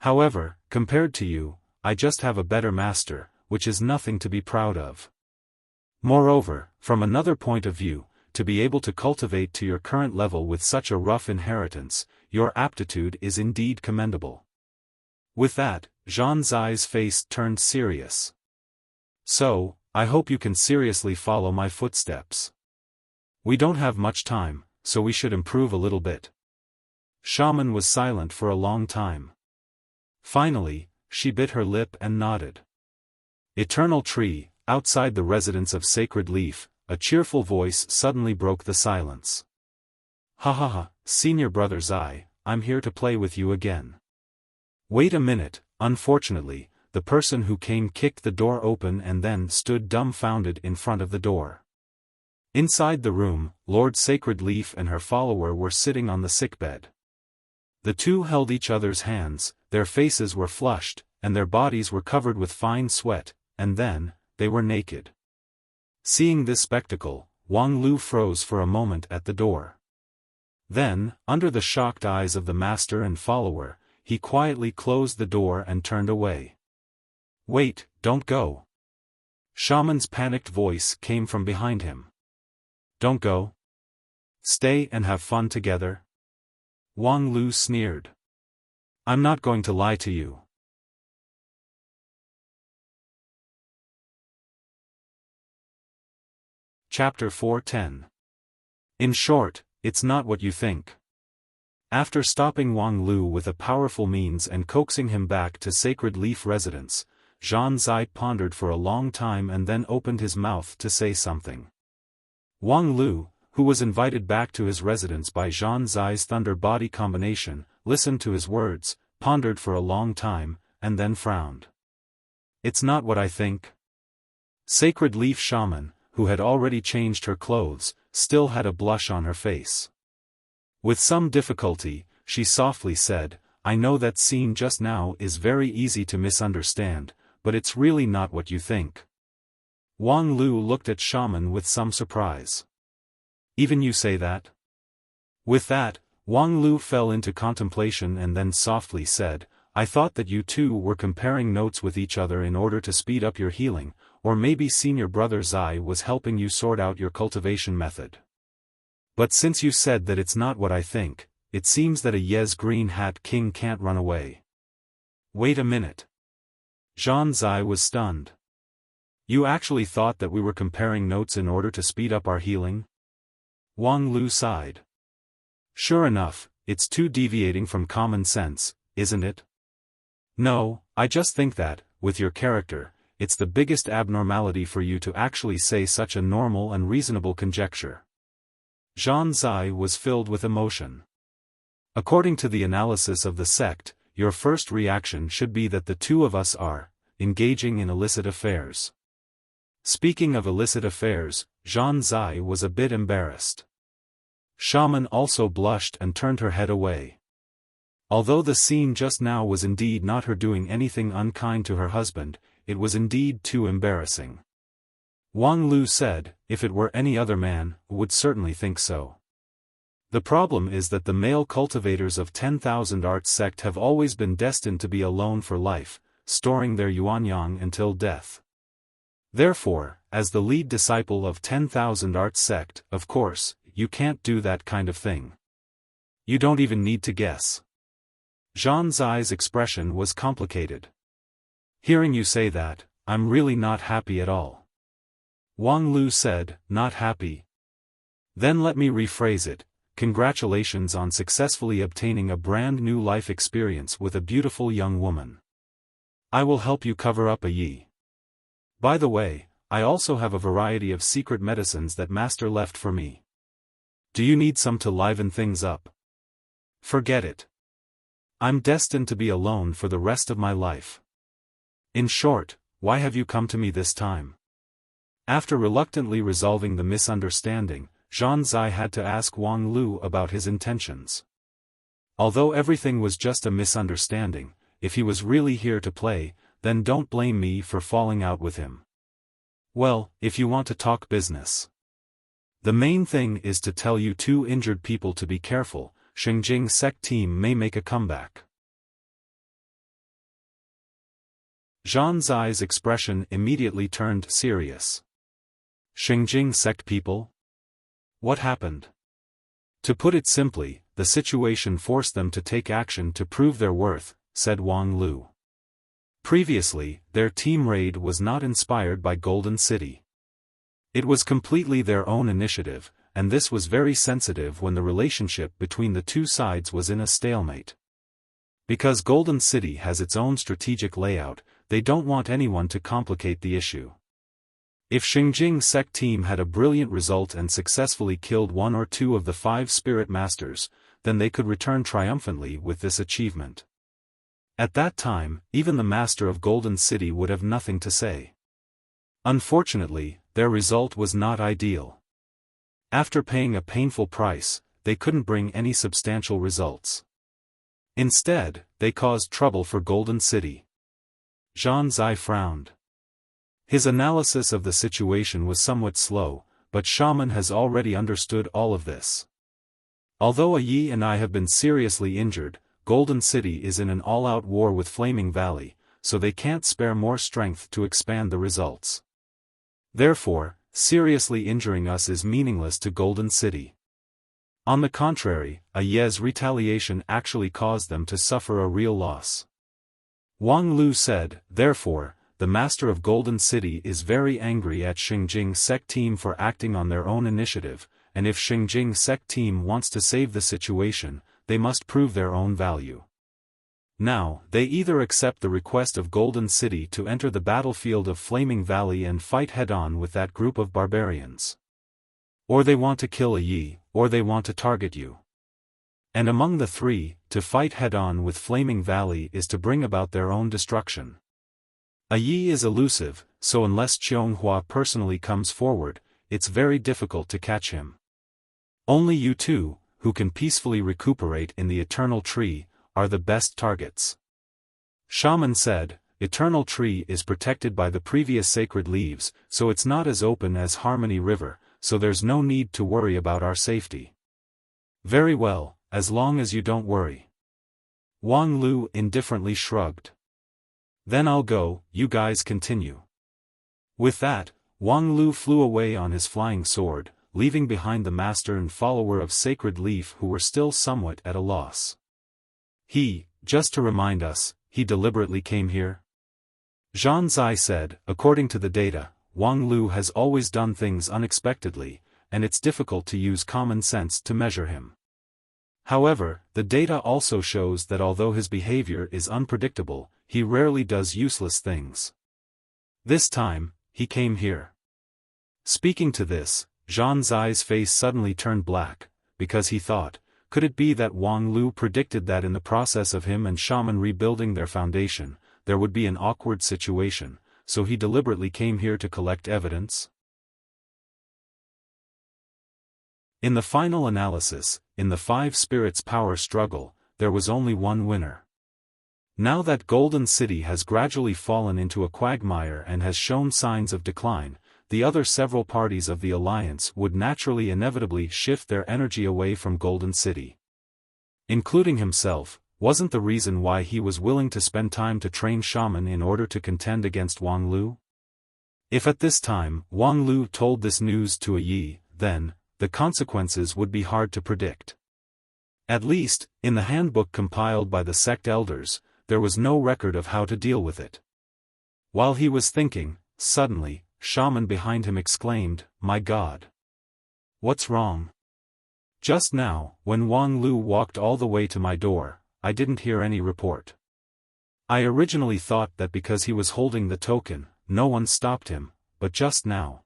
However, compared to you, I just have a better master, which is nothing to be proud of. Moreover, from another point of view, to be able to cultivate to your current level with such a rough inheritance, your aptitude is indeed commendable. With that, Zhan Zai's face turned serious. So, I hope you can seriously follow my footsteps. We don't have much time, so we should improve a little bit. Shaman was silent for a long time. Finally, she bit her lip and nodded. Eternal Tree, outside the residence of Sacred Leaf, a cheerful voice suddenly broke the silence. Ha, Senior Brother Zai, I'm here to play with you again. Wait a minute, unfortunately, the person who came kicked the door open and then stood dumbfounded in front of the door. Inside the room, Lord Sacred Leaf and her follower were sitting on the sickbed. The two held each other's hands, their faces were flushed, and their bodies were covered with fine sweat, and then, they were naked. Seeing this spectacle, Wang Lu froze for a moment at the door. Then, under the shocked eyes of the master and follower, he quietly closed the door and turned away. Wait, don't go. Shaman's panicked voice came from behind him. Don't go. Stay and have fun together. Wang Lu sneered. I'm not going to lie to you. Chapter 410. In short, it's not what you think. After stopping Wang Lu with a powerful means and coaxing him back to Sacred Leaf residence, Zhan Zai pondered for a long time and then opened his mouth to say something. Wang Lu, who was invited back to his residence by Zhan Zai's thunder body combination, listened to his words, pondered for a long time, and then frowned. It's not what I think. Sacred Leaf Shaman, who had already changed her clothes, still had a blush on her face. With some difficulty, she softly said, I know that scene just now is very easy to misunderstand, but it's really not what you think. Wang Lu looked at Shaman with some surprise. Even you say that? With that, Wang Lu fell into contemplation and then softly said, I thought that you two were comparing notes with each other in order to speed up your healing, or maybe senior brother Zai was helping you sort out your cultivation method. But since you said that it's not what I think, it seems that a Yes Green Hat King can't run away. Wait a minute. Zhan Zai was stunned. You actually thought that we were comparing notes in order to speed up our healing? Wang Lu sighed. Sure enough, it's too deviating from common sense, isn't it? No, I just think that, with your character, it's the biggest abnormality for you to actually say such a normal and reasonable conjecture. Zhan Zai was filled with emotion. According to the analysis of the sect, your first reaction should be that the two of us are engaging in illicit affairs. Speaking of illicit affairs, Zhan Zai was a bit embarrassed. Shaman also blushed and turned her head away. Although the scene just now was indeed not her doing anything unkind to her husband, it was indeed too embarrassing. Wang Lu said, if it were any other man, would certainly think so. The problem is that the male cultivators of 10,000 Arts sect have always been destined to be alone for life, storing their yuanyang until death. Therefore, as the lead disciple of 10,000 Arts sect, of course, you can't do that kind of thing. You don't even need to guess. Zhan Zai's expression was complicated. Hearing you say that, I'm really not happy at all. Wang Lu said, not happy? Then let me rephrase it, congratulations on successfully obtaining a brand new life experience with a beautiful young woman. I will help you cover up a yi. By the way, I also have a variety of secret medicines that Master left for me. Do you need some to liven things up? Forget it. I'm destined to be alone for the rest of my life. In short, why have you come to me this time? After reluctantly resolving the misunderstanding, Zhan Zai had to ask Wang Lu about his intentions. Although everything was just a misunderstanding, if he was really here to play, then don't blame me for falling out with him. Well, if you want to talk business. The main thing is to tell you two injured people to be careful, Xingjing sect team may make a comeback. Zhan Zai's expression immediately turned serious. Xingjing sect people? What happened? To put it simply, the situation forced them to take action to prove their worth, said Wang Lu. Previously, their team raid was not inspired by Golden City. It was completely their own initiative, and this was very sensitive when the relationship between the two sides was in a stalemate. Because Golden City has its own strategic layout, they don't want anyone to complicate the issue. If Xingjing sect team had a brilliant result and successfully killed one or two of the 5 spirit masters, then they could return triumphantly with this achievement. At that time, even the master of Golden City would have nothing to say. Unfortunately, their result was not ideal. After paying a painful price, they couldn't bring any substantial results. Instead, they caused trouble for Golden City. Zhan Zai frowned. His analysis of the situation was somewhat slow, but Shaman has already understood all of this. Although Yi and I have been seriously injured, Golden City is in an all-out war with Flaming Valley, so they can't spare more strength to expand the results. Therefore, seriously injuring us is meaningless to Golden City. On the contrary, a Ye's retaliation actually caused them to suffer a real loss. Wang Lu said, therefore, the master of Golden City is very angry at Xingjing sect team for acting on their own initiative, and if Xingjing sect team wants to save the situation, they must prove their own value. Now, they either accept the request of Golden City to enter the battlefield of Flaming Valley and fight head-on with that group of barbarians. Or they want to kill a Yi, or they want to target you. And among the three, to fight head-on with Flaming Valley is to bring about their own destruction. A Yi is elusive, so unless Qianghua personally comes forward, it's very difficult to catch him. Only you two, who can peacefully recuperate in the Eternal Tree, are the best targets. Shaman said, Eternal Tree is protected by the previous sacred leaves, so it's not as open as Harmony River, so there's no need to worry about our safety. Very well, as long as you don't worry. Wang Lu indifferently shrugged. Then I'll go, you guys continue. With that, Wang Lu flew away on his flying sword, leaving behind the master and follower of Sacred Leaf who were still somewhat at a loss. Just to remind us, he deliberately came here? Zhan Zai said, according to the data, Wang Lu has always done things unexpectedly, and it's difficult to use common sense to measure him. However, the data also shows that although his behavior is unpredictable, he rarely does useless things. This time, he came here. Speaking to this, Zhan Zai's face suddenly turned black, because he thought, could it be that Wang Lu predicted that in the process of him and Shaman rebuilding their foundation, there would be an awkward situation, so he deliberately came here to collect evidence? In the final analysis, in the Five Spirits power struggle, there was only one winner. Now that Golden City has gradually fallen into a quagmire and has shown signs of decline, the other several parties of the alliance would naturally inevitably shift their energy away from Golden City. Including himself, wasn't the reason why he was willing to spend time to train Shaman in order to contend against Wang Lu? If at this time Wang Lu told this news to a Yi, then, the consequences would be hard to predict. At least, in the handbook compiled by the sect elders, there was no record of how to deal with it. While he was thinking, suddenly, Shaman behind him exclaimed, "My God! What's wrong?" Just now, when Wang Lu walked all the way to my door, I didn't hear any report. I originally thought that because he was holding the token, no one stopped him, but just now.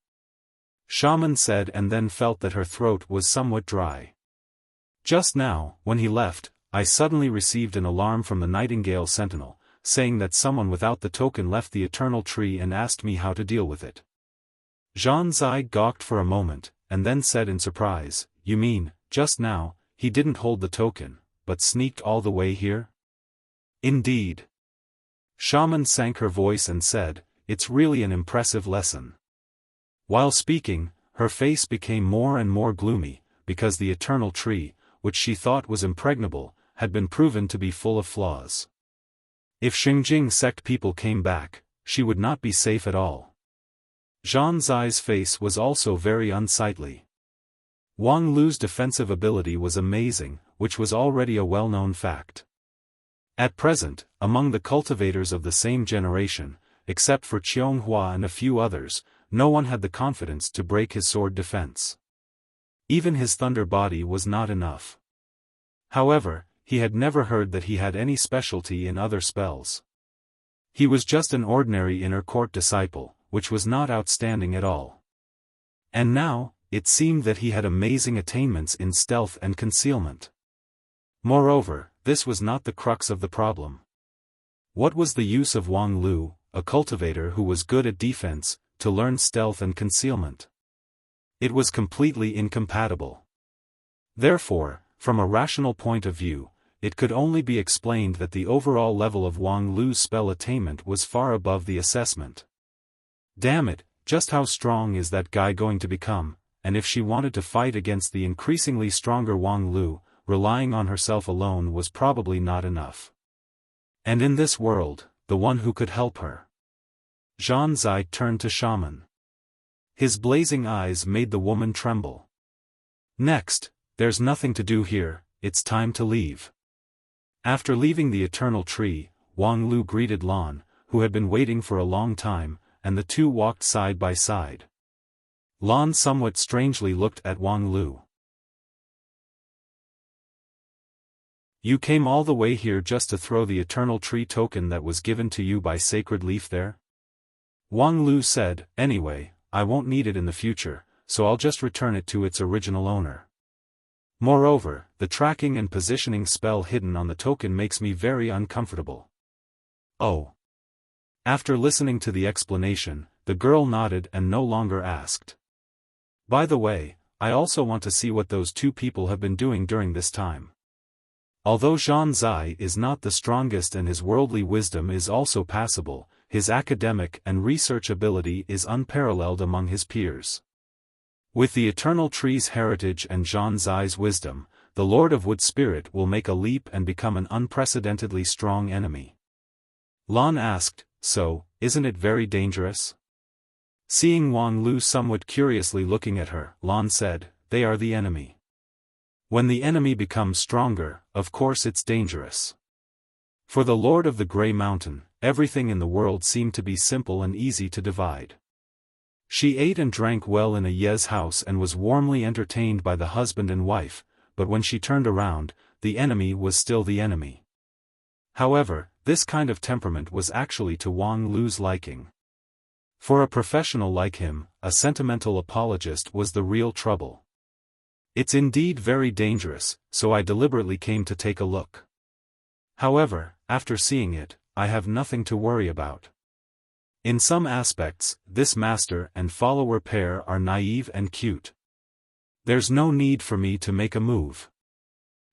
Shaman said and then felt that her throat was somewhat dry. Just now, when he left, I suddenly received an alarm from the Nightingale Sentinel, saying that someone without the token left the Eternal Tree and asked me how to deal with it. Zhan Zai gawked for a moment, and then said in surprise, "You mean, just now, he didn't hold the token, but sneaked all the way here?" "Indeed." Shaman sank her voice and said, "It's really an impressive lesson." While speaking, her face became more and more gloomy, because the Eternal Tree, which she thought was impregnable, had been proven to be full of flaws. If Xingjing sect people came back, she would not be safe at all. Zhan Zai's face was also very unsightly. Wang Lu's defensive ability was amazing, which was already a well-known fact. At present, among the cultivators of the same generation, except for Qianghua and a few others, no one had the confidence to break his sword defense. Even his thunder body was not enough. However, he had never heard that he had any specialty in other spells. He was just an ordinary inner court disciple, which was not outstanding at all. And now, it seemed that he had amazing attainments in stealth and concealment. Moreover, this was not the crux of the problem. What was the use of Wang Lu, a cultivator who was good at defense, to learn stealth and concealment? It was completely incompatible. Therefore, from a rational point of view, it could only be explained that the overall level of Wang Lu's spell attainment was far above the assessment. Damn it, just how strong is that guy going to become? And if she wanted to fight against the increasingly stronger Wang Lu, relying on herself alone was probably not enough. And in this world, the one who could help her. Zhan Zai turned to Shaman. His blazing eyes made the woman tremble. Next, there's nothing to do here, it's time to leave. After leaving the eternal tree, Wang Lu greeted Lan, who had been waiting for a long time, and the two walked side by side. Lan somewhat strangely looked at Wang Lu. You came all the way here just to throw the eternal tree token that was given to you by Sacred Leaf there? Wang Lu said, anyway, I won't need it in the future, so I'll just return it to its original owner. Moreover, the tracking and positioning spell hidden on the token makes me very uncomfortable. Oh. After listening to the explanation, the girl nodded and no longer asked. By the way, I also want to see what those two people have been doing during this time. Although Zhan Zai is not the strongest and his worldly wisdom is also passable, his academic and research ability is unparalleled among his peers. With the Eternal Tree's heritage and Zhan Zai's wisdom, the Lord of Wood Spirit will make a leap and become an unprecedentedly strong enemy. Lan asked, so, isn't it very dangerous? Seeing Wang Lu somewhat curiously looking at her, Lan said, they are the enemy. When the enemy becomes stronger, of course it's dangerous. For the Lord of the Grey Mountain, everything in the world seemed to be simple and easy to divide. She ate and drank well in a Ye's house and was warmly entertained by the husband and wife, but when she turned around, the enemy was still the enemy. However, this kind of temperament was actually to Wang Lu's liking. For a professional like him, a sentimental apologist was the real trouble. It's indeed very dangerous, so I deliberately came to take a look. However, after seeing it, I have nothing to worry about. In some aspects, this master and follower pair are naive and cute. There's no need for me to make a move.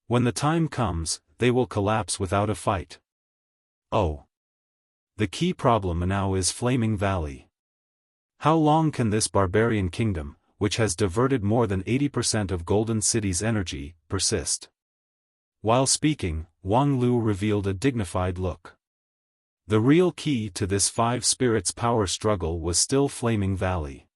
When the time comes, they will collapse without a fight. Oh. The key problem now is Flaming Valley. How long can this barbarian kingdom, which has diverted more than 80% of Golden City's energy, persist? While speaking, Wang Lu revealed a dignified look. The real key to this five spirits power struggle was still Flaming Valley.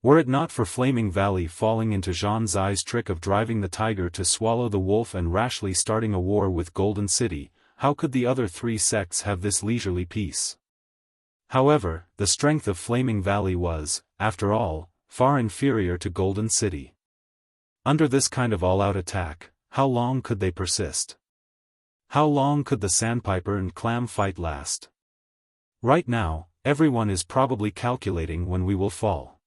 Were it not for Flaming Valley falling into Zhan Zai's trick of driving the tiger to swallow the wolf and rashly starting a war with Golden City, how could the other three sects have this leisurely peace? However, the strength of Flaming Valley was, after all, far inferior to Golden City. Under this kind of all-out attack, how long could they persist? How long could the Sandpiper and Clam fight last? Right now, everyone is probably calculating when we will fall.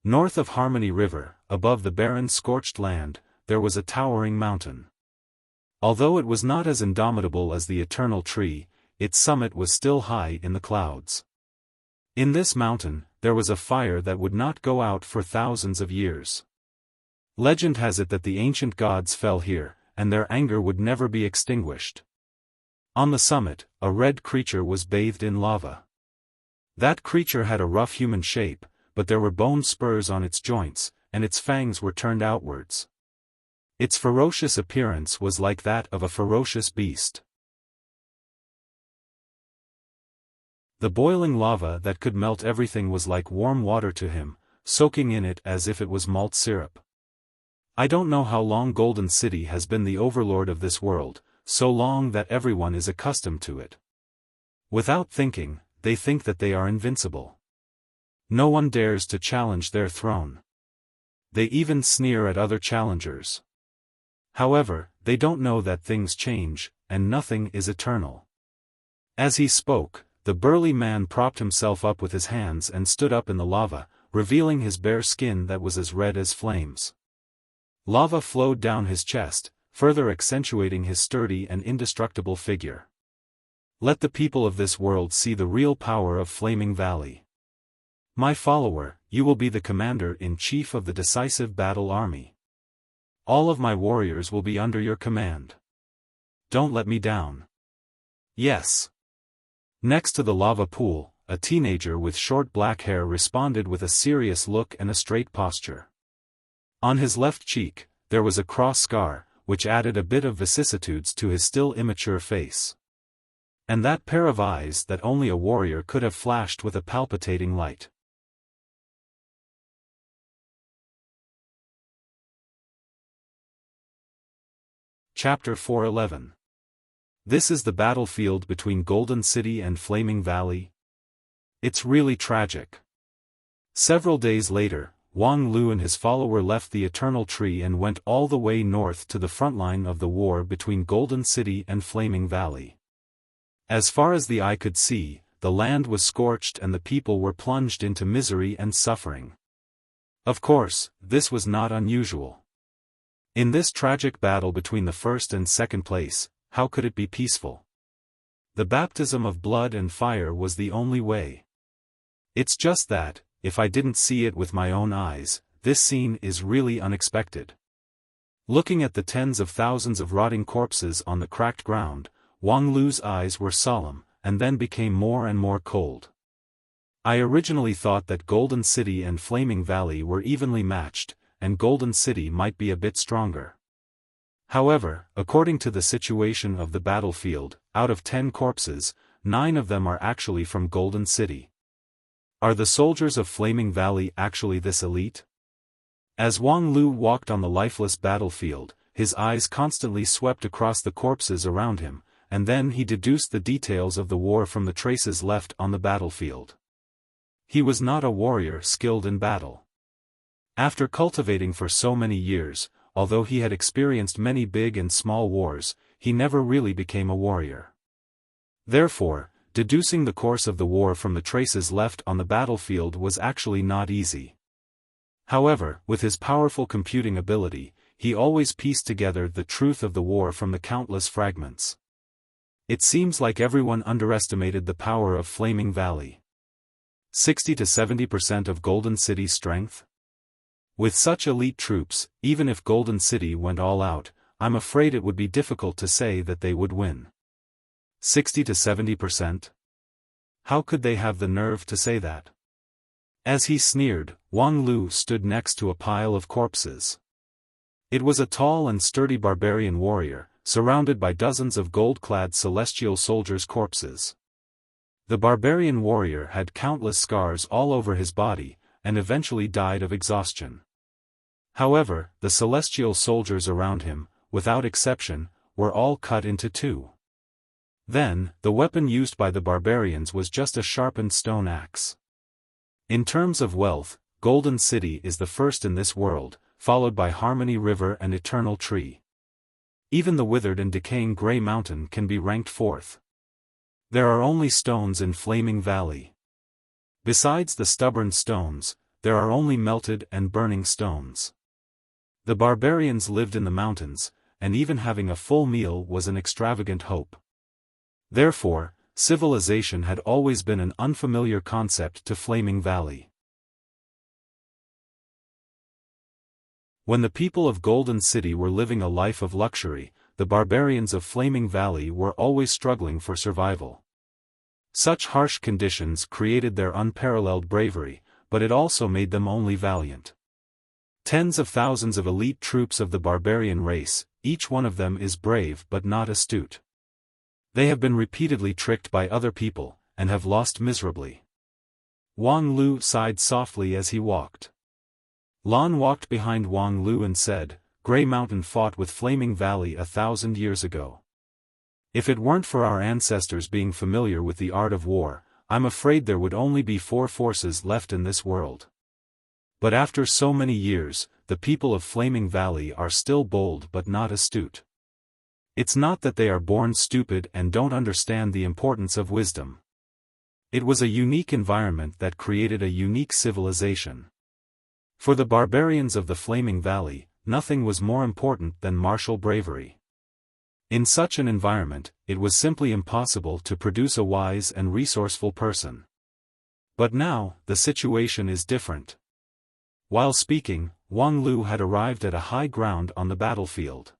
North of Harmony River, above the barren scorched land, there was a towering mountain. Although it was not as indomitable as the Eternal Tree, its summit was still high in the clouds. In this mountain, there was a fire that would not go out for thousands of years. Legend has it that the ancient gods fell here, and their anger would never be extinguished. On the summit, a red creature was bathed in lava. That creature had a rough human shape, but there were bone spurs on its joints, and its fangs were turned outwards. Its ferocious appearance was like that of a ferocious beast. The boiling lava that could melt everything was like warm water to him, soaking in it as if it was malt syrup. I don't know how long Golden City has been the overlord of this world, so long that everyone is accustomed to it. Without thinking, they think that they are invincible. No one dares to challenge their throne. They even sneer at other challengers. However, they don't know that things change, and nothing is eternal. As he spoke, the burly man propped himself up with his hands and stood up in the lava, revealing his bare skin that was as red as flames. Lava flowed down his chest, further accentuating his sturdy and indestructible figure. Let the people of this world see the real power of Flaming Valley. My follower, you will be the commander-in-chief of the decisive battle army. All of my warriors will be under your command. Don't let me down. Yes. Next to the lava pool, a teenager with short black hair responded with a serious look and a straight posture. On his left cheek, there was a cross scar, which added a bit of vicissitudes to his still immature face. And that pair of eyes that only a warrior could have flashed with a palpitating light. Chapter 411. This is the battlefield between Golden City and Flaming Valley? It's really tragic. Several days later, Wang Lu and his follower left the Eternal Tree and went all the way north to the front line of the war between Golden City and Flaming Valley. As far as the eye could see, the land was scorched and the people were plunged into misery and suffering. Of course, this was not unusual. In this tragic battle between the first and second place, how could it be peaceful? The baptism of blood and fire was the only way. It's just that, if I didn't see it with my own eyes, this scene is really unexpected. Looking at the tens of thousands of rotting corpses on the cracked ground, Wang Lu's eyes were solemn, and then became more and more cold. I originally thought that Golden City and Flaming Valley were evenly matched, and Golden City might be a bit stronger. However, according to the situation of the battlefield, out of 10 corpses, 9 of them are actually from Golden City. Are the soldiers of Flaming Valley actually this elite? As Wang Lu walked on the lifeless battlefield, his eyes constantly swept across the corpses around him, and then he deduced the details of the war from the traces left on the battlefield. He was not a warrior skilled in battle. After cultivating for so many years, although he had experienced many big and small wars, he never really became a warrior. Therefore, deducing the course of the war from the traces left on the battlefield was actually not easy. However, with his powerful computing ability, he always pieced together the truth of the war from the countless fragments. It seems like everyone underestimated the power of Flaming Valley. 60 to 70% of Golden City's strength? With such elite troops, even if Golden City went all out, I'm afraid it would be difficult to say that they would win. 60 to 70%? How could they have the nerve to say that? As he sneered, Wang Lu stood next to a pile of corpses. It was a tall and sturdy barbarian warrior, surrounded by dozens of gold-clad celestial soldiers' corpses. The barbarian warrior had countless scars all over his body, and eventually died of exhaustion. However, the celestial soldiers around him, without exception, were all cut into two. Then, the weapon used by the barbarians was just a sharpened stone axe. In terms of wealth, Golden City is the first in this world, followed by Harmony River and Eternal Tree. Even the withered and decaying Grey Mountain can be ranked fourth. There are only stones in Flaming Valley. Besides the stubborn stones, there are only melted and burning stones. The barbarians lived in the mountains, and even having a full meal was an extravagant hope. Therefore, civilization had always been an unfamiliar concept to Flaming Valley. When the people of Golden City were living a life of luxury, the barbarians of Flaming Valley were always struggling for survival. Such harsh conditions created their unparalleled bravery, but it also made them only valiant. Tens of thousands of elite troops of the barbarian race, each one of them is brave but not astute. They have been repeatedly tricked by other people, and have lost miserably. Wang Lu sighed softly as he walked. Lan walked behind Wang Lu and said, "Grey Mountain fought with Flaming Valley 1,000 years ago. If it weren't for our ancestors being familiar with the art of war, I'm afraid there would only be 4 forces left in this world. But after so many years, the people of Flaming Valley are still bold but not astute. It's not that they are born stupid and don't understand the importance of wisdom. It was a unique environment that created a unique civilization. For the barbarians of the Flaming Valley, nothing was more important than martial bravery. In such an environment, it was simply impossible to produce a wise and resourceful person. But now, the situation is different." While speaking, Wang Lu had arrived at a high ground on the battlefield.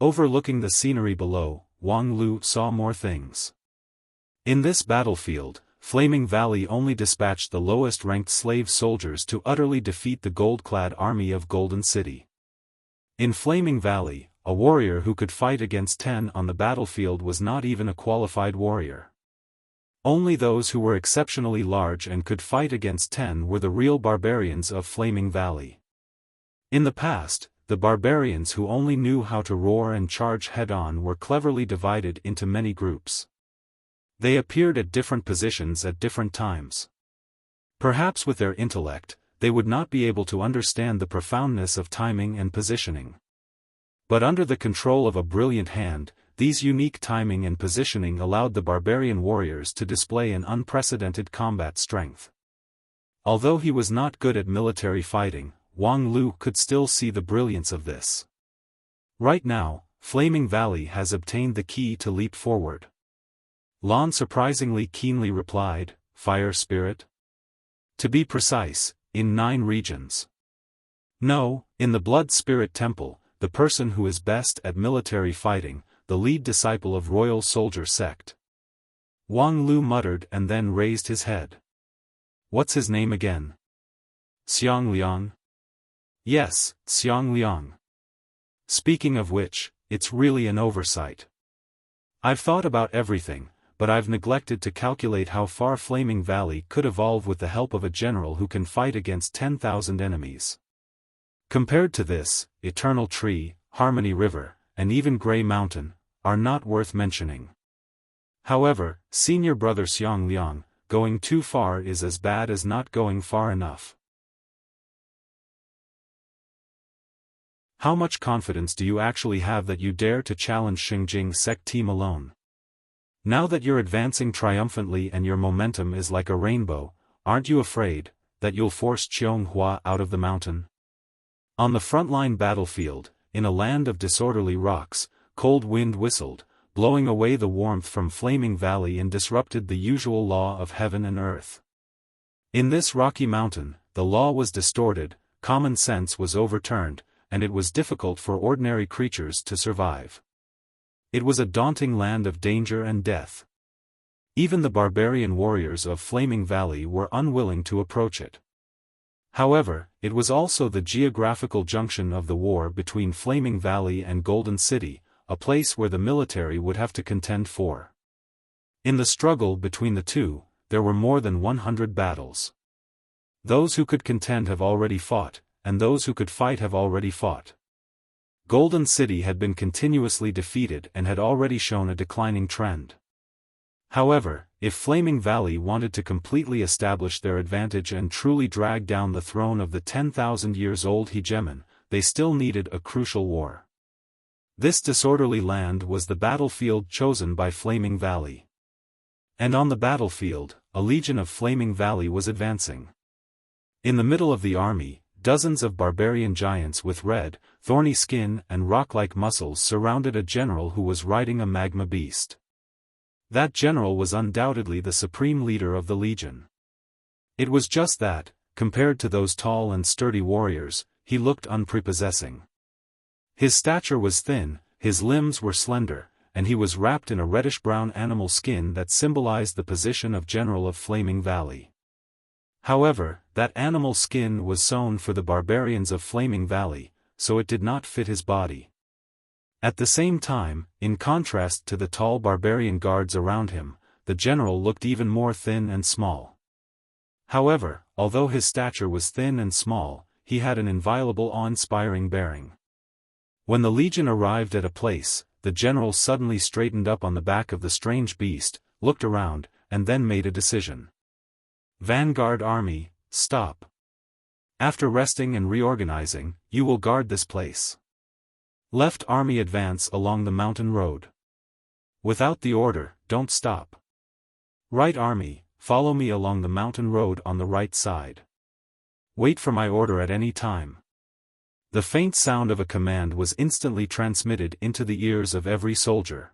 Overlooking the scenery below, Wang Lu saw more things. In this battlefield, Flaming Valley only dispatched the lowest-ranked slave soldiers to utterly defeat the gold-clad army of Golden City. In Flaming Valley, a warrior who could fight against 10 on the battlefield was not even a qualified warrior. Only those who were exceptionally large and could fight against 10 were the real barbarians of Flaming Valley. In the past, the barbarians who only knew how to roar and charge head-on were cleverly divided into many groups. They appeared at different positions at different times. Perhaps with their intellect, they would not be able to understand the profoundness of timing and positioning. But under the control of a brilliant hand, these unique timing and positioning allowed the barbarian warriors to display an unprecedented combat strength. Although he was not good at military fighting, Wang Lu could still see the brilliance of this. Right now, Flaming Valley has obtained the key to leap forward. Lan surprisingly keenly replied, Fire Spirit? To be precise, in 9 regions. No, in the Blood Spirit Temple, the person who is best at military fighting, the lead disciple of Royal Soldier Sect. Wang Lu muttered and then raised his head. What's his name again? Xiang Liang? Yes, Xiang Liang. Speaking of which, it's really an oversight. I've thought about everything, but I've neglected to calculate how far Flaming Valley could evolve with the help of a general who can fight against 10,000 enemies. Compared to this, Eternal Tree, Harmony River, and even Grey Mountain, are not worth mentioning. However, senior brother Xiang Liang, going too far is as bad as not going far enough. How much confidence do you actually have that you dare to challenge Xingjing Sect team alone? Now that you're advancing triumphantly and your momentum is like a rainbow, aren't you afraid that you'll force Qianghua out of the mountain? On the frontline battlefield, in a land of disorderly rocks, cold wind whistled, blowing away the warmth from Flaming Valley and disrupted the usual law of heaven and earth. In this rocky mountain, the law was distorted, common sense was overturned, and it was difficult for ordinary creatures to survive. It was a daunting land of danger and death. Even the barbarian warriors of Flaming Valley were unwilling to approach it. However, it was also the geographical junction of the war between Flaming Valley and Golden City, a place where the military would have to contend for. In the struggle between the two, there were more than 100 battles. Those who could contend have already fought, and those who could fight have already fought. Golden City had been continuously defeated and had already shown a declining trend. However, if Flaming Valley wanted to completely establish their advantage and truly drag down the throne of the 10,000 years old hegemon, they still needed a crucial war. This disorderly land was the battlefield chosen by Flaming Valley. And on the battlefield, a legion of Flaming Valley was advancing. In the middle of the army, dozens of barbarian giants with red, thorny skin and rock-like muscles surrounded a general who was riding a magma beast. That general was undoubtedly the supreme leader of the legion. It was just that, compared to those tall and sturdy warriors, he looked unprepossessing. His stature was thin, his limbs were slender, and he was wrapped in a reddish-brown animal skin that symbolized the position of general of Flaming Valley. However, that animal skin was sewn for the barbarians of Flaming Valley, so it did not fit his body. At the same time, in contrast to the tall barbarian guards around him, the general looked even more thin and small. However, although his stature was thin and small, he had an inviolable awe-inspiring bearing. When the legion arrived at a place, the general suddenly straightened up on the back of the strange beast, looked around, and then made a decision. Vanguard Army, stop. After resting and reorganizing, you will guard this place. Left Army advance along the mountain road. Without the order, don't stop. Right Army, follow me along the mountain road on the right side. Wait for my order at any time. The faint sound of a command was instantly transmitted into the ears of every soldier.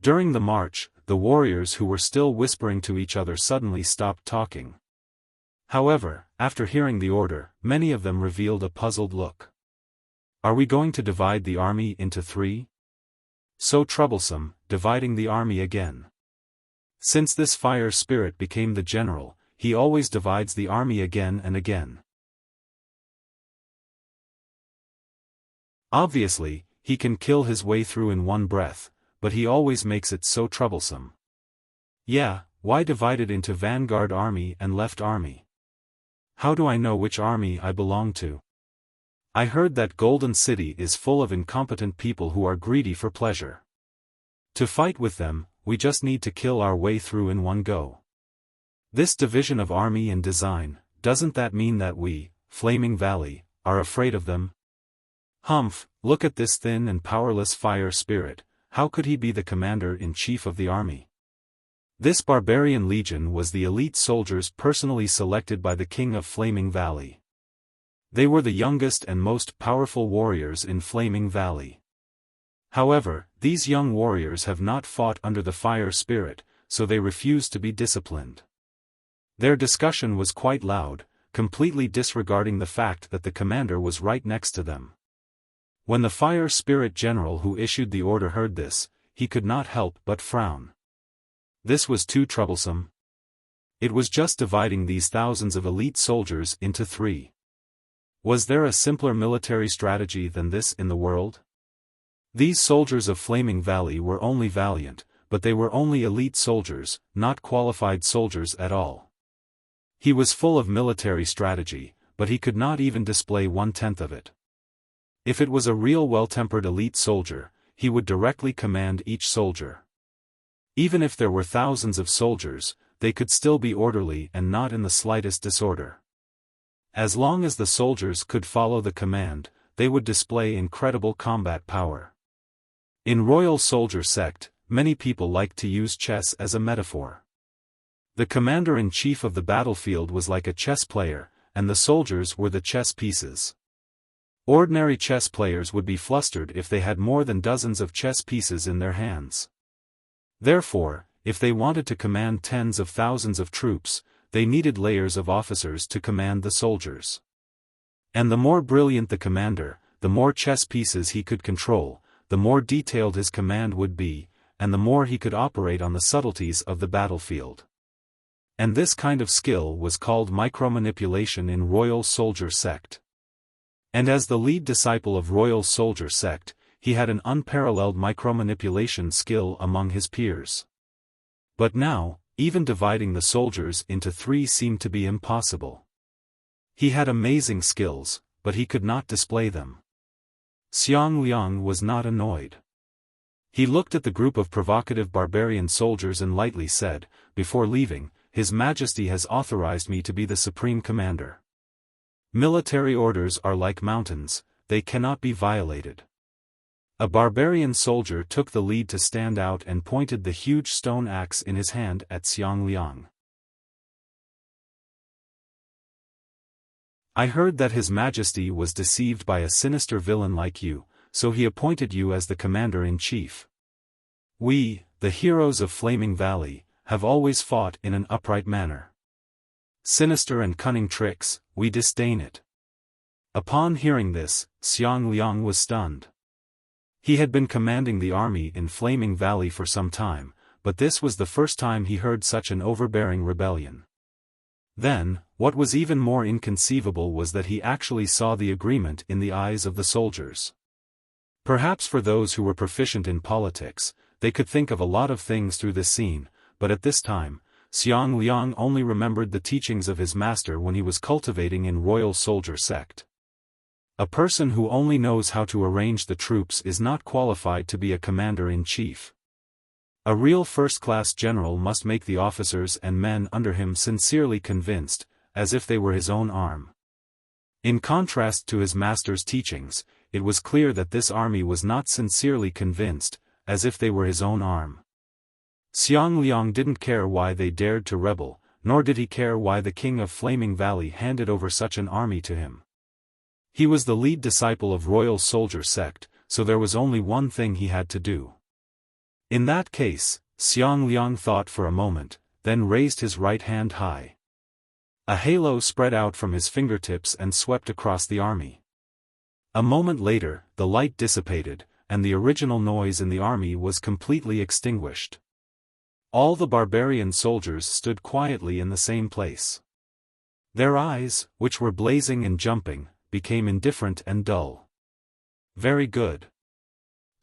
During the march, the warriors who were still whispering to each other suddenly stopped talking. However, after hearing the order, many of them revealed a puzzled look. Are we going to divide the army into 3? So troublesome, dividing the army again. Since this fire spirit became the general, he always divides the army again and again. Obviously, he can kill his way through in one breath, but he always makes it so troublesome. Yeah, why divide it into Vanguard Army and Left Army? How do I know which army I belong to? I heard that Golden City is full of incompetent people who are greedy for pleasure. To fight with them, we just need to kill our way through in one go. This division of army and design, doesn't that mean that we, Flaming Valley, are afraid of them? Humph, look at this thin and powerless fire spirit, how could he be the commander-in-chief of the army? This barbarian legion was the elite soldiers personally selected by the king of Flaming Valley. They were the youngest and most powerful warriors in Flaming Valley. However, these young warriors have not fought under the fire spirit, so they refuse to be disciplined. Their discussion was quite loud, completely disregarding the fact that the commander was right next to them. When the fire spirit general who issued the order heard this, he could not help but frown. This was too troublesome. It was just dividing these thousands of elite soldiers into three. Was there a simpler military strategy than this in the world? These soldiers of Flaming Valley were only valiant, but they were only elite soldiers, not qualified soldiers at all. He was full of military strategy, but he could not even display 1/10 of it. If it was a real well-tempered elite soldier, he would directly command each soldier. Even if there were thousands of soldiers, they could still be orderly and not in the slightest disorder. As long as the soldiers could follow the command, they would display incredible combat power. In Royal Soldier Sect, many people like to use chess as a metaphor. The commander-in-chief of the battlefield was like a chess player, and the soldiers were the chess pieces. Ordinary chess players would be flustered if they had more than dozens of chess pieces in their hands. Therefore, if they wanted to command tens of thousands of troops, they needed layers of officers to command the soldiers. And the more brilliant the commander, the more chess pieces he could control, the more detailed his command would be, and the more he could operate on the subtleties of the battlefield. And this kind of skill was called micromanipulation in Royal Soldier Sect. And as the lead disciple of Royal Soldier Sect, he had an unparalleled micromanipulation skill among his peers. But now, even dividing the soldiers into three seemed to be impossible. He had amazing skills, but he could not display them. Xiang Liang was not annoyed. He looked at the group of provocative barbarian soldiers and lightly said, before leaving, His Majesty has authorized me to be the supreme commander. Military orders are like mountains, they cannot be violated. A barbarian soldier took the lead to stand out and pointed the huge stone axe in his hand at Xiang Liang. I heard that His Majesty was deceived by a sinister villain like you, so he appointed you as the commander-in-chief. We, the heroes of Flaming Valley, have always fought in an upright manner. Sinister and cunning tricks, we disdain it. Upon hearing this, Xiang Liang was stunned. He had been commanding the army in Flaming Valley for some time, but this was the first time he heard such an overbearing rebellion. Then, what was even more inconceivable was that he actually saw the agreement in the eyes of the soldiers. Perhaps for those who were proficient in politics, they could think of a lot of things through this scene, but at this time, Xiang Liang only remembered the teachings of his master when he was cultivating in Royal Soldier Sect. A person who only knows how to arrange the troops is not qualified to be a commander-in-chief. A real first-class general must make the officers and men under him sincerely convinced, as if they were his own arm. In contrast to his master's teachings, it was clear that this army was not sincerely convinced, as if they were his own arm. Xiang Liang didn't care why they dared to rebel, nor did he care why the king of Flaming Valley handed over such an army to him. He was the lead disciple of Royal Soldier Sect, so there was only one thing he had to do. In that case, Xiang Liang thought for a moment, then raised his right hand high. A halo spread out from his fingertips and swept across the army. A moment later, the light dissipated, and the original noise in the army was completely extinguished. All the barbarian soldiers stood quietly in the same place. Their eyes, which were blazing and jumping, became indifferent and dull. Very good.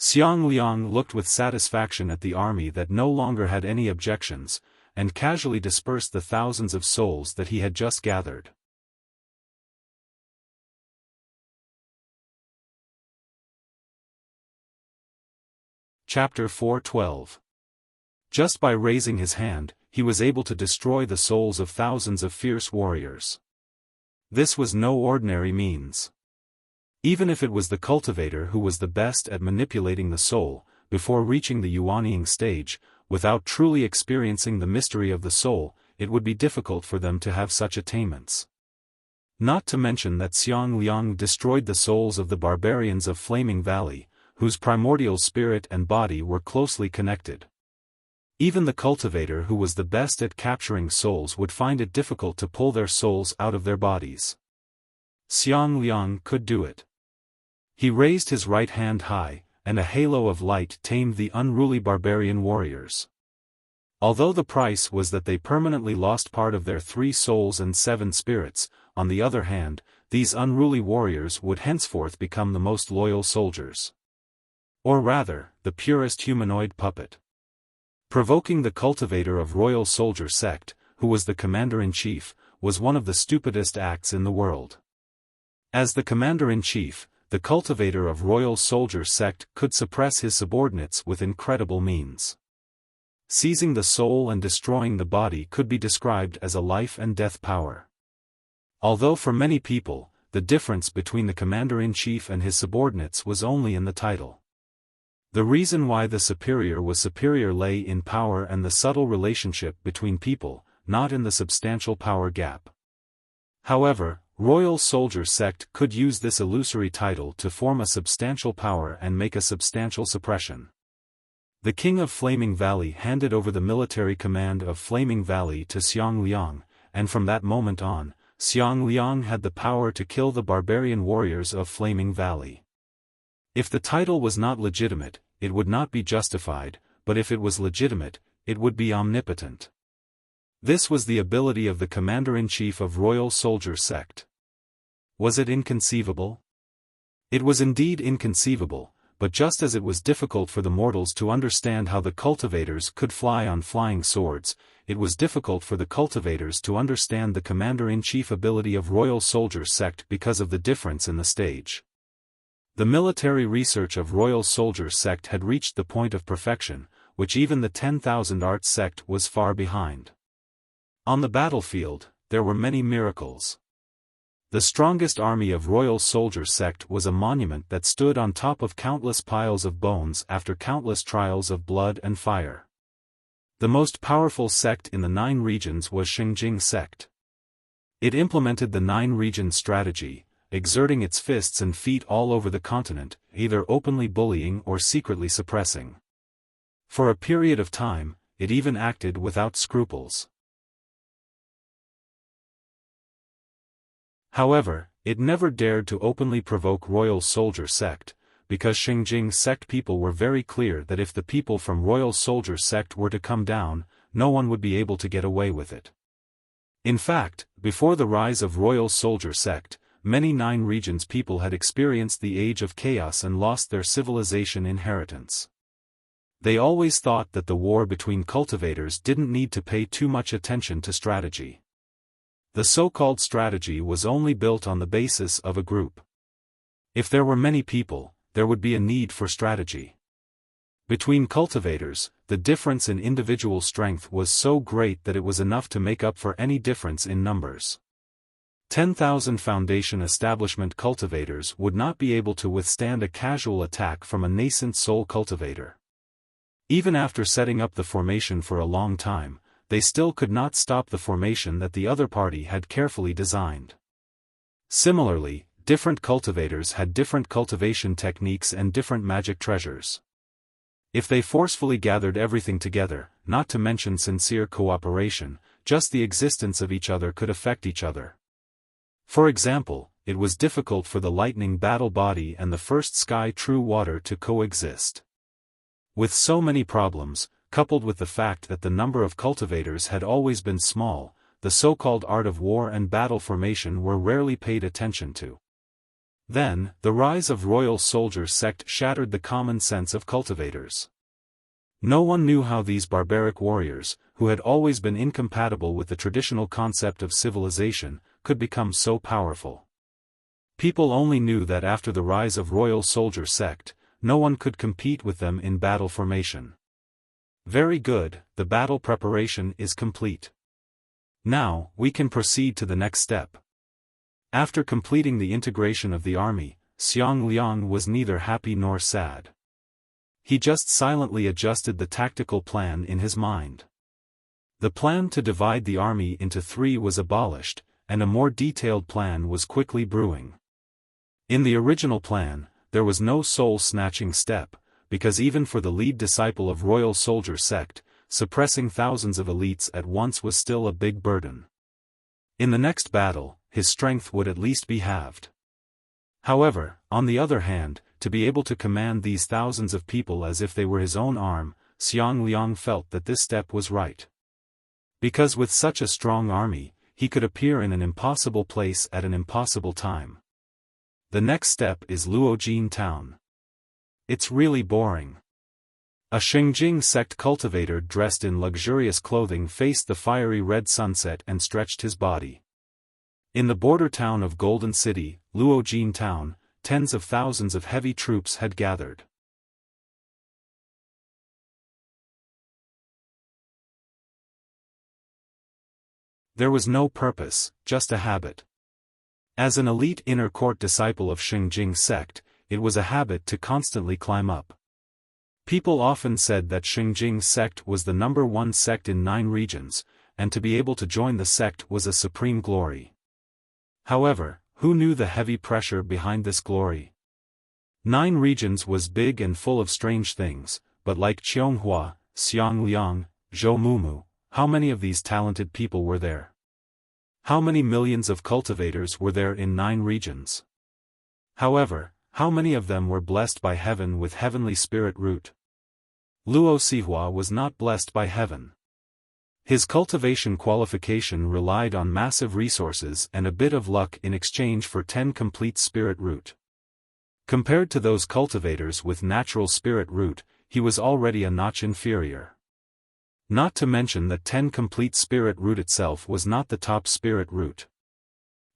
Xiang Liang looked with satisfaction at the army that no longer had any objections, and casually dispersed the thousands of souls that he had just gathered. Chapter 4:12. Just by raising his hand, he was able to destroy the souls of thousands of fierce warriors. This was no ordinary means. Even if it was the cultivator who was the best at manipulating the soul, before reaching the Yuanying stage, without truly experiencing the mystery of the soul, it would be difficult for them to have such attainments. Not to mention that Xiang Liang destroyed the souls of the barbarians of Flaming Valley, whose primordial spirit and body were closely connected. Even the cultivator who was the best at capturing souls would find it difficult to pull their souls out of their bodies. Xiang Liang could do it. He raised his right hand high, and a halo of light tamed the unruly barbarian warriors. Although the price was that they permanently lost part of their 3 souls and 7 spirits, on the other hand, these unruly warriors would henceforth become the most loyal soldiers. Or rather, the purest humanoid puppet. Provoking the cultivator of Royal Soldier Sect, who was the commander-in-chief, was one of the stupidest acts in the world. As the commander-in-chief, the cultivator of Royal Soldier Sect could suppress his subordinates with incredible means. Seizing the soul and destroying the body could be described as a life-and-death power. Although for many people, the difference between the commander-in-chief and his subordinates was only in the title. The reason why the superior was superior lay in power and the subtle relationship between people, not in the substantial power gap. However, Royal Soldier Sect could use this illusory title to form a substantial power and make a substantial suppression. The king of Flaming Valley handed over the military command of Flaming Valley to Xiang Liang, and from that moment on, Xiang Liang had the power to kill the barbarian warriors of Flaming Valley. If the title was not legitimate, it would not be justified, but if it was legitimate, it would be omnipotent. This was the ability of the commander-in-chief of Royal Soldier Sect. Was it inconceivable? It was indeed inconceivable, but just as it was difficult for the mortals to understand how the cultivators could fly on flying swords, it was difficult for the cultivators to understand the commander-in-chief ability of Royal Soldier Sect because of the difference in the stage. The military research of Royal Soldier Sect had reached the point of perfection, which even the 10,000 Arts Sect was far behind. On the battlefield, there were many miracles. The strongest army of Royal Soldier Sect was a monument that stood on top of countless piles of bones after countless trials of blood and fire. The most powerful sect in the 9 regions was Xingjing Sect. It implemented the 9-region strategy, exerting its fists and feet all over the continent, either openly bullying or secretly suppressing. For a period of time, it even acted without scruples. However, it never dared to openly provoke Royal Soldier Sect, because Xingjing Sect people were very clear that if the people from Royal Soldier Sect were to come down, no one would be able to get away with it. In fact, before the rise of Royal Soldier Sect, many 9 regions people had experienced the age of chaos and lost their civilization inheritance. They always thought that the war between cultivators didn't need to pay too much attention to strategy. The so-called strategy was only built on the basis of a group. If there were many people, there would be a need for strategy. Between cultivators, the difference in individual strength was so great that it was enough to make up for any difference in numbers. 10,000 Foundation establishment cultivators would not be able to withstand a casual attack from a nascent soul cultivator. Even after setting up the formation for a long time, they still could not stop the formation that the other party had carefully designed. Similarly, different cultivators had different cultivation techniques and different magic treasures. If they forcefully gathered everything together, not to mention sincere cooperation, just the existence of each other could affect each other. For example, it was difficult for the lightning battle body and the first sky true water to coexist. With so many problems, coupled with the fact that the number of cultivators had always been small, the so-called art of war and battle formation were rarely paid attention to. Then, the rise of Royal Soldier Sect shattered the common sense of cultivators. No one knew how these barbaric warriors, who had always been incompatible with the traditional concept of civilization, could become so powerful. People only knew that after the rise of Royal Soldier Sect, no one could compete with them in battle formation. Very good, the battle preparation is complete. Now, we can proceed to the next step. After completing the integration of the army, Xiang Liang was neither happy nor sad. He just silently adjusted the tactical plan in his mind. The plan to divide the army into 3 was abolished, and a more detailed plan was quickly brewing. In the original plan, there was no soul-snatching step, because even for the lead disciple of Royal Soldier sect, suppressing thousands of elites at once was still a big burden. In the next battle, his strength would at least be halved. However, on the other hand, to be able to command these thousands of people as if they were his own arm, Xiang Liang felt that this step was right. Because with such a strong army, he could appear in an impossible place at an impossible time. The next step is Luojin town. It's really boring. A Xingjing sect cultivator dressed in luxurious clothing faced the fiery red sunset and stretched his body. In the border town of Golden City, Luojin town, tens of thousands of heavy troops had gathered. There was no purpose, just a habit. As an elite inner court disciple of Xingjing sect, it was a habit to constantly climb up. People often said that Xingjing sect was the #1 sect in 9 regions, and to be able to join the sect was a supreme glory. However, who knew the heavy pressure behind this glory? 9 regions was big and full of strange things, but like Qianghua, Xiang Liang, Zhou Mumu, how many of these talented people were there? How many millions of cultivators were there in 9 regions? However, how many of them were blessed by heaven with heavenly spirit root? Luo Sihua was not blessed by heaven. His cultivation qualification relied on massive resources and a bit of luck in exchange for 10 complete spirit root. Compared to those cultivators with natural spirit root, he was already a notch inferior. Not to mention that 10 complete spirit root itself was not the top spirit root.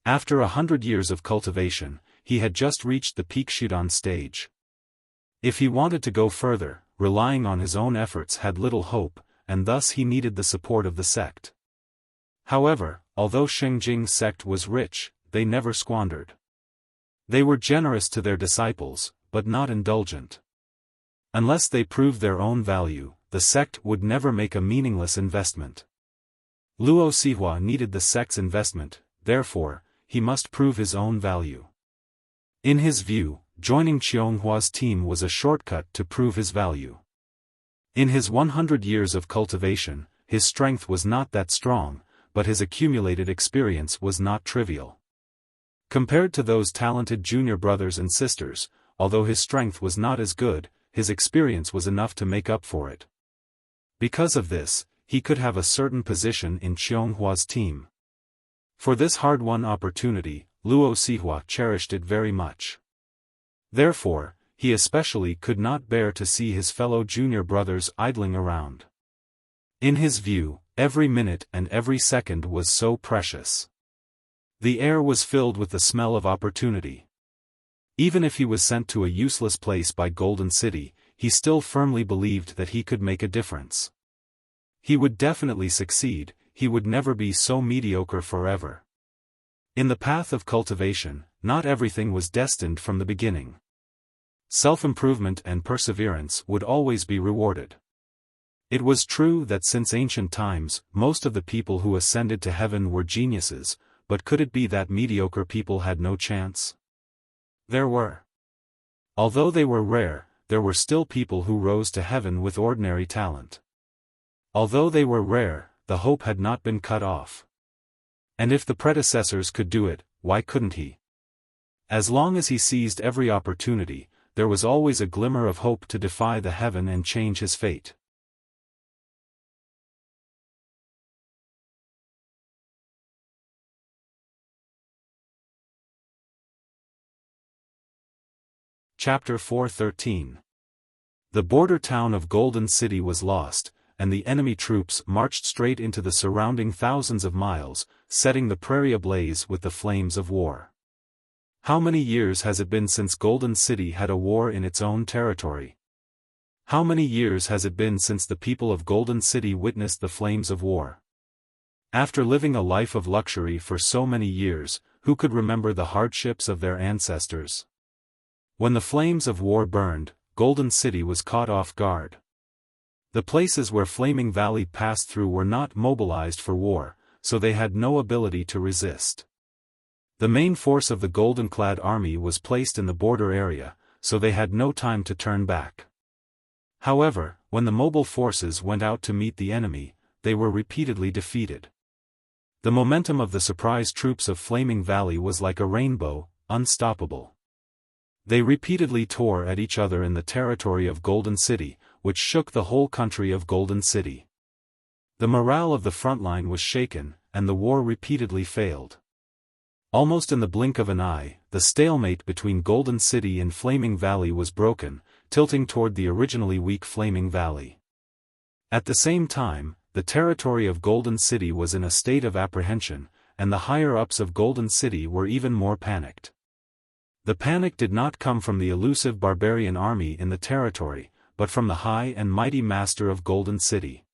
After 100 years of cultivation, he had just reached the peak Shudan stage. If he wanted to go further, relying on his own efforts had little hope, and thus he needed the support of the sect. However, although Xingjing sect was rich, they never squandered. They were generous to their disciples, but not indulgent. Unless they proved their own value, the sect would never make a meaningless investment. Luo Sihua needed the sect's investment, therefore, he must prove his own value. In his view, joining Qionghua's team was a shortcut to prove his value. In his 100 years of cultivation, his strength was not that strong, but his accumulated experience was not trivial. Compared to those talented junior brothers and sisters, although his strength was not as good, his experience was enough to make up for it. Because of this, he could have a certain position in Qionghua's team. For this hard-won opportunity, Luo Sihua cherished it very much. Therefore, he especially could not bear to see his fellow junior brothers idling around. In his view, every minute and every second was so precious. The air was filled with the smell of opportunity. Even if he was sent to a useless place by Golden City, he still firmly believed that he could make a difference. He would definitely succeed, he would never be so mediocre forever. In the path of cultivation, not everything was destined from the beginning. Self-improvement and perseverance would always be rewarded. It was true that since ancient times, most of the people who ascended to heaven were geniuses, but could it be that mediocre people had no chance? There were. Although they were rare, there were still people who rose to heaven with ordinary talent. Although they were rare, the hope had not been cut off. And if the predecessors could do it, why couldn't he? As long as he seized every opportunity, there was always a glimmer of hope to defy the heaven and change his fate. Chapter 4:13. The border town of Golden City was lost, and the enemy troops marched straight into the surrounding thousands of miles, setting the prairie ablaze with the flames of war. How many years has it been since Golden City had a war in its own territory? How many years has it been since the people of Golden City witnessed the flames of war? After living a life of luxury for so many years, who could remember the hardships of their ancestors? When the flames of war burned, Golden City was caught off guard. The places where Flaming Valley passed through were not mobilized for war, so they had no ability to resist. The main force of the golden-clad army was placed in the border area, so they had no time to turn back. However, when the mobile forces went out to meet the enemy, they were repeatedly defeated. The momentum of the surprise troops of Flaming Valley was like a rainbow, unstoppable. They repeatedly tore at each other in the territory of Golden City, which shook the whole country of Golden City. The morale of the front line was shaken, and the war repeatedly failed. Almost in the blink of an eye, the stalemate between Golden City and Flaming Valley was broken, tilting toward the originally weak Flaming Valley. At the same time, the territory of Golden City was in a state of apprehension, and the higher-ups of Golden City were even more panicked. The panic did not come from the elusive barbarian army in the territory, but from the high and mighty master of Golden City.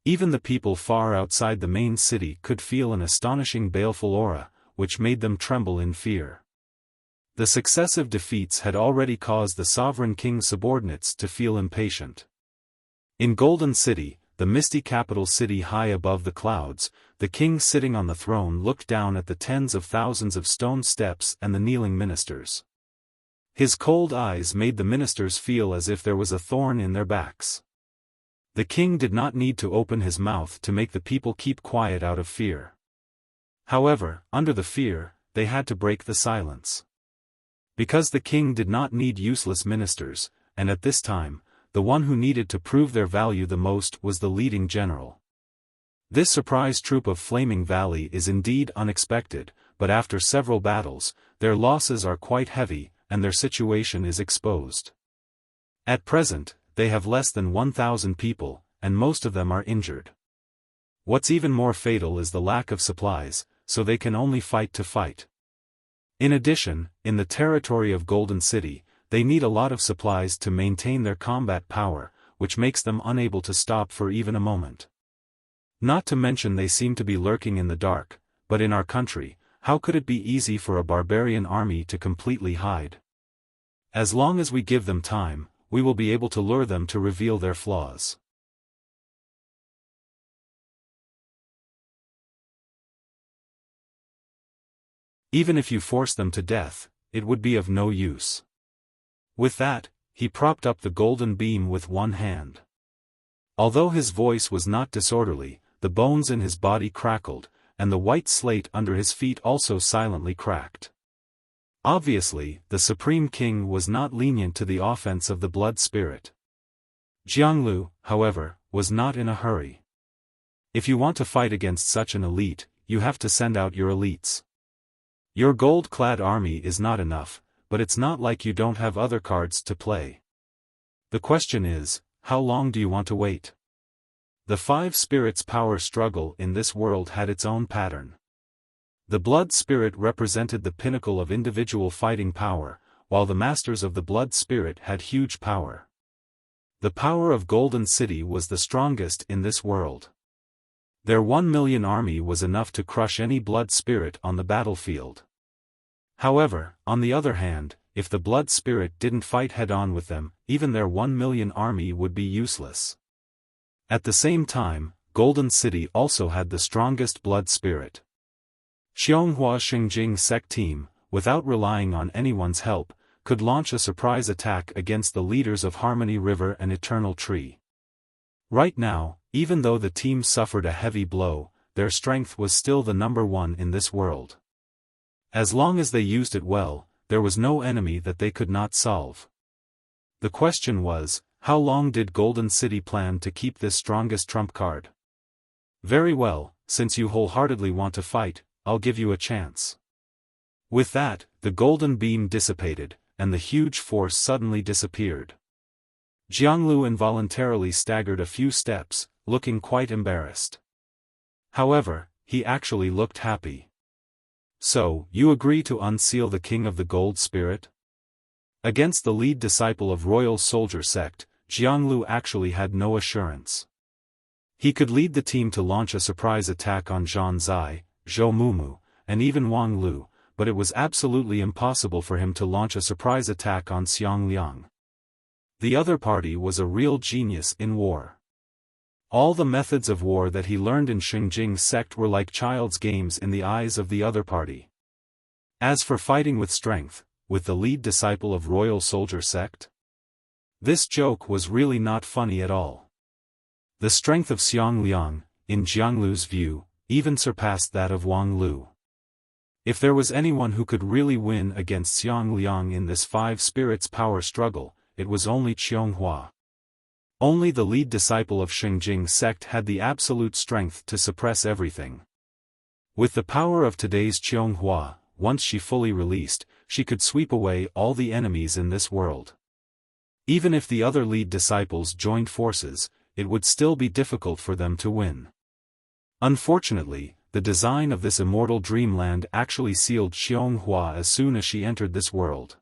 Even the people far outside the main city could feel an astonishing baleful aura, which made them tremble in fear. The successive defeats had already caused the sovereign king's subordinates to feel impatient. In Golden City, the misty capital city high above the clouds, the king sitting on the throne looked down at the tens of thousands of stone steps and the kneeling ministers. His cold eyes made the ministers feel as if there was a thorn in their backs. The king did not need to open his mouth to make the people keep quiet out of fear. However, under the fear, they had to break the silence. Because the king did not need useless ministers, and at this time, the one who needed to prove their value the most was the leading general. This surprise troop of Flaming Valley is indeed unexpected, but after several battles, their losses are quite heavy, and their situation is exposed. At present, they have less than 1,000 people, and most of them are injured. What's even more fatal is the lack of supplies, so they can only fight to fight. In addition, in the territory of Golden City, they need a lot of supplies to maintain their combat power, which makes them unable to stop for even a moment. Not to mention they seem to be lurking in the dark, but in our country, how could it be easy for a barbarian army to completely hide? As long as we give them time, we will be able to lure them to reveal their flaws. Even if you force them to death, it would be of no use. With that, he propped up the golden beam with one hand. Although his voice was not disorderly, the bones in his body crackled, and the white slate under his feet also silently cracked. Obviously, the Supreme King was not lenient to the offense of the blood spirit. Jianglu, however, was not in a hurry. If you want to fight against such an elite, you have to send out your elites. Your gold-clad army is not enough, but it's not like you don't have other cards to play. The question is, how long do you want to wait? The five spirits' power struggle in this world had its own pattern. The blood spirit represented the pinnacle of individual fighting power, while the masters of the blood spirit had huge power. The power of Golden City was the strongest in this world. Their 1 million army was enough to crush any blood spirit on the battlefield. However, on the other hand, if the blood spirit didn't fight head-on with them, even their 1 million army would be useless. At the same time, Golden City also had the strongest blood spirit. Xianghua Xingjing Sect team, without relying on anyone's help, could launch a surprise attack against the leaders of Harmony River and Eternal Tree. Right now, even though the team suffered a heavy blow, their strength was still the number one in this world. As long as they used it well, there was no enemy that they could not solve. The question was, how long did Golden City plan to keep this strongest trump card? Very well, since you wholeheartedly want to fight, I'll give you a chance. With that, the golden beam dissipated, and the huge force suddenly disappeared. Jianglu involuntarily staggered a few steps, looking quite embarrassed. However, he actually looked happy. So, you agree to unseal the king of the gold spirit? Against the lead disciple of royal soldier sect, Jianglu actually had no assurance. He could lead the team to launch a surprise attack on Zhan Zai, Zhou Mumu, and even Wang Lu, but it was absolutely impossible for him to launch a surprise attack on Xiang Liang. The other party was a real genius in war. All the methods of war that he learned in Xingjing's sect were like child's games in the eyes of the other party. As for fighting with strength, with the lead disciple of royal soldier sect? This joke was really not funny at all. The strength of Xiang Liang, in Jianglu's view, even surpassed that of Wang Lu. If there was anyone who could really win against Xiang Liang in this five spirits power struggle, it was only Qianghua. Only the lead disciple of Xingjing's sect had the absolute strength to suppress everything. With the power of today's Qianghua, once she fully released, she could sweep away all the enemies in this world. Even if the other lead disciples joined forces, it would still be difficult for them to win. Unfortunately, the design of this immortal dreamland actually sealed Qianghua as soon as she entered this world.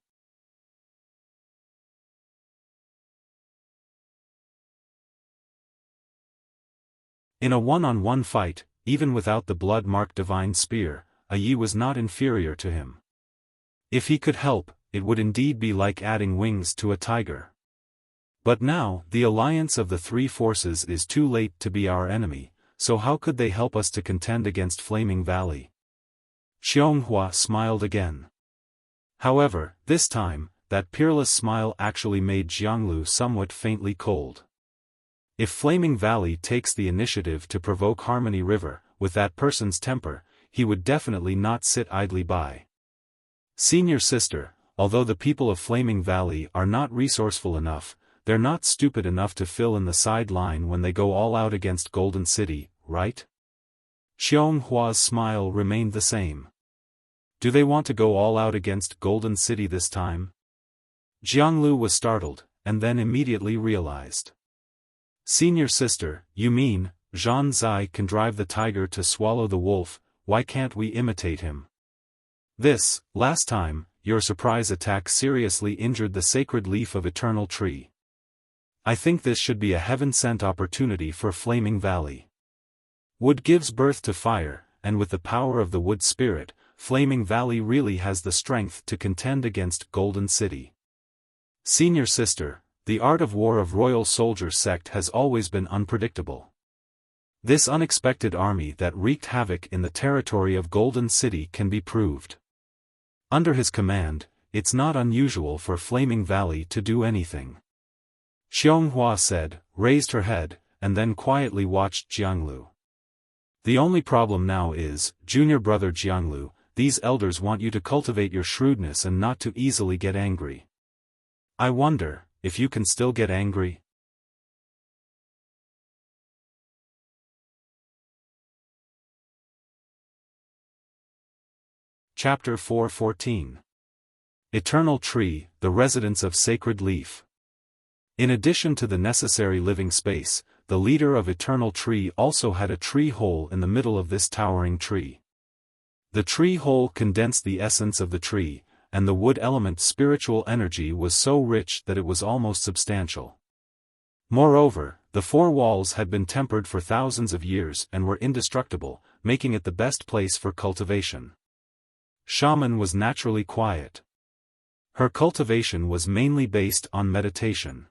In a one-on-one fight, even without the blood-marked divine spear, Yi was not inferior to him. If he could help, it would indeed be like adding wings to a tiger. But now, the alliance of the three forces is too late to be our enemy, so how could they help us to contend against Flaming Valley? Qianghua smiled again. However, this time, that peerless smile actually made Jianglu somewhat faintly cold. If Flaming Valley takes the initiative to provoke Harmony River, with that person's temper, he would definitely not sit idly by. Senior sister, although the people of Flaming Valley are not resourceful enough, they're not stupid enough to fill in the sideline when they go all out against Golden City, right? Qianghua's smile remained the same. Do they want to go all out against Golden City this time? Jianglu was startled, and then immediately realized. Senior sister, you mean, Zhan Zai can drive the tiger to swallow the wolf, why can't we imitate him? Last time, your surprise attack seriously injured the sacred leaf of Eternal Tree. I think this should be a heaven-sent opportunity for Flaming Valley. Wood gives birth to fire, and with the power of the wood spirit, Flaming Valley really has the strength to contend against Golden City. Senior sister, the art of war of royal soldier sect has always been unpredictable. This unexpected army that wreaked havoc in the territory of Golden City can be proved. Under his command, it's not unusual for Flaming Valley to do anything. Qianghua said, raised her head, and then quietly watched Jianglu. The only problem now is, junior brother Jianglu, these elders want you to cultivate your shrewdness and not to easily get angry. I wonder, if you can still get angry? Chapter 4:14. Eternal Tree, the Residence of Sacred Leaf. In addition to the necessary living space, the leader of Eternal Tree also had a tree hole in the middle of this towering tree. The tree hole condensed the essence of the tree, and the wood element's spiritual energy was so rich that it was almost substantial. Moreover, the four walls had been tempered for thousands of years and were indestructible, making it the best place for cultivation. Shaman was naturally quiet. Her cultivation was mainly based on meditation.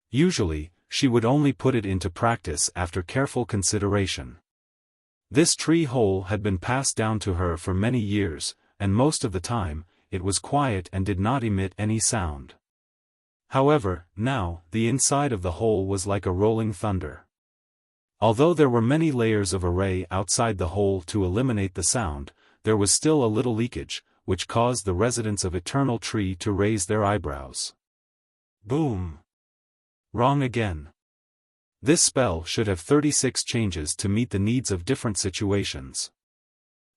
Usually, she would only put it into practice after careful consideration. This tree hole had been passed down to her for many years, and most of the time, it was quiet and did not emit any sound. However, now, the inside of the hole was like a rolling thunder. Although there were many layers of array outside the hole to eliminate the sound, there was still a little leakage, which caused the residents of Eternal Tree to raise their eyebrows. Boom! Wrong again. This spell should have 36 changes to meet the needs of different situations.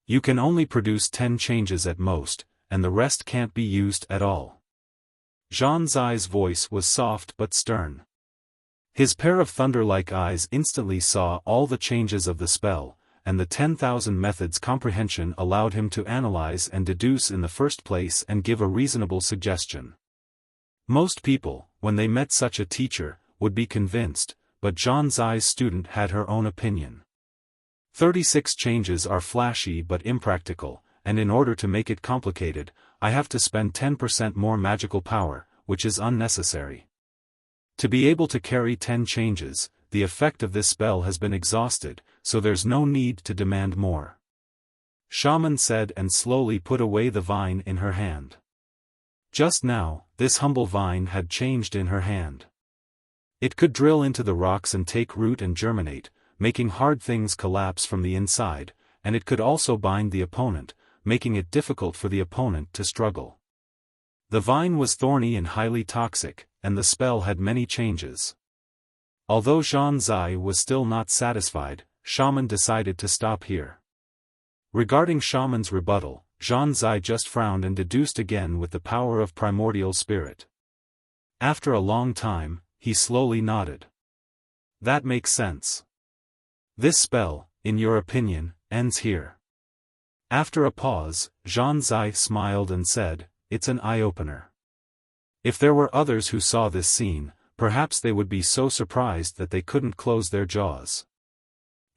You can only produce 10 changes at most, and the rest can't be used at all. Zhan Zai's voice was soft but stern. His pair of thunder-like eyes instantly saw all the changes of the spell, and the 10,000 methods comprehension allowed him to analyze and deduce in the first place and give a reasonable suggestion. Most people, when they met such a teacher, would be convinced, but Zhang Zai's student had her own opinion. 36 changes are flashy but impractical, and in order to make it complicated, I have to spend 10% more magical power, which is unnecessary. To be able to carry 10 changes, the effect of this spell has been exhausted, so there's no need to demand more. Shaman said and slowly put away the vine in her hand. Just now, this humble vine had changed in her hand. It could drill into the rocks and take root and germinate, making hard things collapse from the inside, and it could also bind the opponent, making it difficult for the opponent to struggle. The vine was thorny and highly toxic, and the spell had many changes. Although Zhang Zai was still not satisfied, Shaman decided to stop here. Regarding Shaman's rebuttal, Zhang Zai just frowned and deduced again with the power of primordial spirit. After a long time, he slowly nodded. That makes sense. This spell, in your opinion, ends here. After a pause, Zhang Zai smiled and said, "It's an eye-opener." If there were others who saw this scene, perhaps they would be so surprised that they couldn't close their jaws.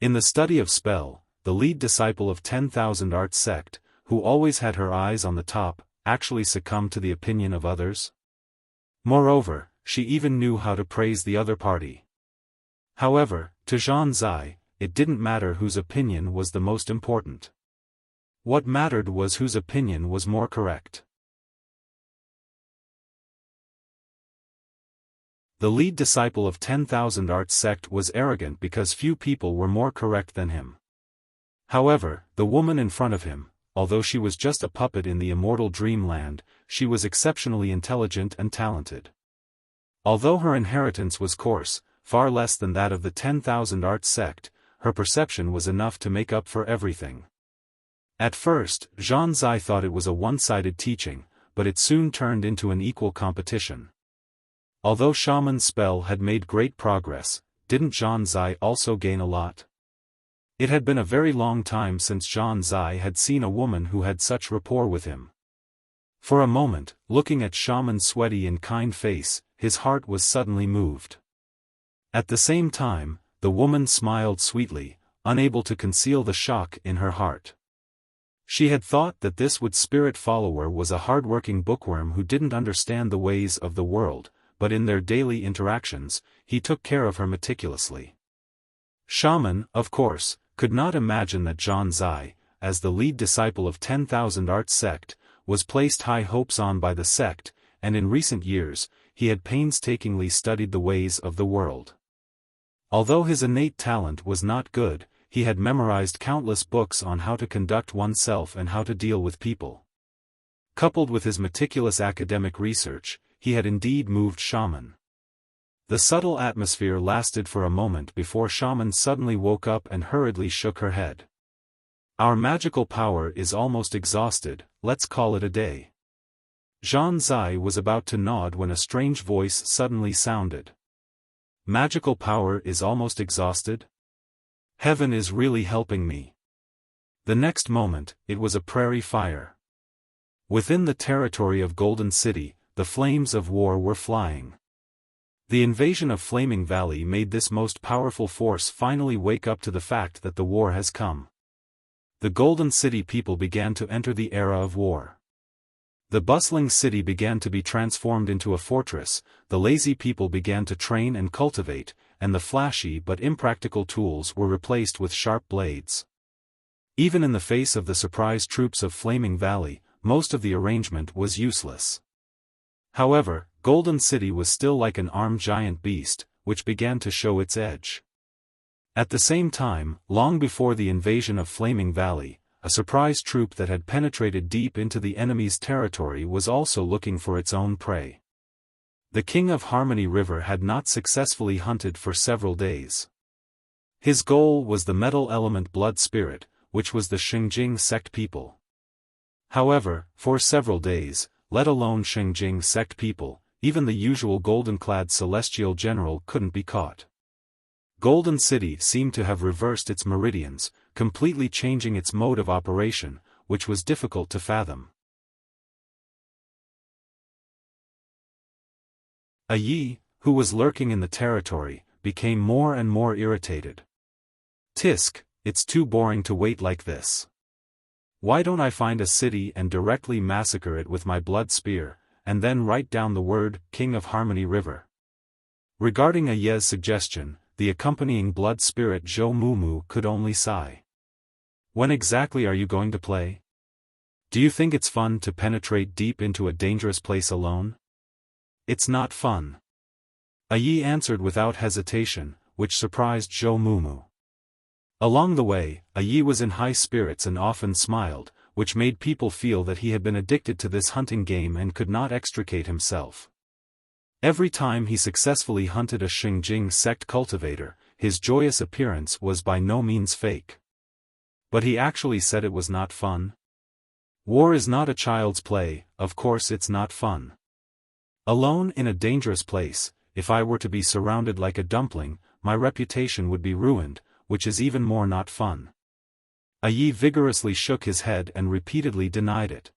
In the study of spell, the lead disciple of 10,000 Art sect, who always had her eyes on the top, actually succumbed to the opinion of others. Moreover, she even knew how to praise the other party. However, to Zhang Zai, it didn't matter whose opinion was the most important. What mattered was whose opinion was more correct. The lead disciple of 10,000 Art sect was arrogant because few people were more correct than him. However, the woman in front of him, although she was just a puppet in the immortal dreamland, she was exceptionally intelligent and talented. Although her inheritance was coarse, far less than that of the 10,000 Art sect, her perception was enough to make up for everything. At first, Zhang Zai thought it was a one-sided teaching, but it soon turned into an equal competition. Although Shaman's spell had made great progress, didn't Zhang Zai also gain a lot? It had been a very long time since Zhang Zai had seen a woman who had such rapport with him. For a moment, looking at Shaman's sweaty and kind face, his heart was suddenly moved. At the same time, the woman smiled sweetly, unable to conceal the shock in her heart. She had thought that this would spirit follower was a hard-working bookworm who didn't understand the ways of the world, but in their daily interactions, he took care of her meticulously. Shaman, of course, could not imagine that Zhang Zai, as the lead disciple of 10,000 Art sect, was placed high hopes on by the sect, and in recent years, he had painstakingly studied the ways of the world. Although his innate talent was not good, he had memorized countless books on how to conduct oneself and how to deal with people. Coupled with his meticulous academic research, he had indeed moved Shaman. The subtle atmosphere lasted for a moment before Shaman suddenly woke up and hurriedly shook her head. "Our magical power is almost exhausted, let's call it a day." Zhang Zai was about to nod when a strange voice suddenly sounded. "Magical power is almost exhausted? Heaven is really helping me." The next moment, it was a prairie fire. Within the territory of Golden City, the flames of war were flying. The invasion of Flaming Valley made this most powerful force finally wake up to the fact that the war has come. The Golden City people began to enter the era of war. The bustling city began to be transformed into a fortress, the lazy people began to train and cultivate, and the flashy but impractical tools were replaced with sharp blades. Even in the face of the surprise troops of Flaming Valley, most of the arrangement was useless. However, Golden City was still like an armed giant beast, which began to show its edge. At the same time, long before the invasion of Flaming Valley, a surprise troop that had penetrated deep into the enemy's territory was also looking for its own prey. The King of Harmony River had not successfully hunted for several days. His goal was the metal element blood spirit, which was the Xingjing sect people. However, for several days, let alone Xingjing sect people, even the usual golden-clad celestial general couldn't be caught. Golden City seemed to have reversed its meridians, completely changing its mode of operation, which was difficult to fathom. A Yi, who was lurking in the territory, became more and more irritated. Tisk, it's too boring to wait like this. Why don't I find a city and directly massacre it with my blood spear, and then write down the word, King of Harmony River? Regarding a Ye's suggestion, the accompanying blood spirit Zhou Mumu could only sigh. When exactly are you going to play? Do you think it's fun to penetrate deep into a dangerous place alone? It's not fun. A Yi answered without hesitation, which surprised Zhou Mumu. Along the way, A Yi was in high spirits and often smiled, which made people feel that he had been addicted to this hunting game and could not extricate himself. Every time he successfully hunted a Xingjing sect cultivator, his joyous appearance was by no means fake. But he actually said it was not fun. War is not a child's play, of course it's not fun. Alone in a dangerous place, if I were to be surrounded like a dumpling, my reputation would be ruined, which is even more not fun. A Yi vigorously shook his head and repeatedly denied it.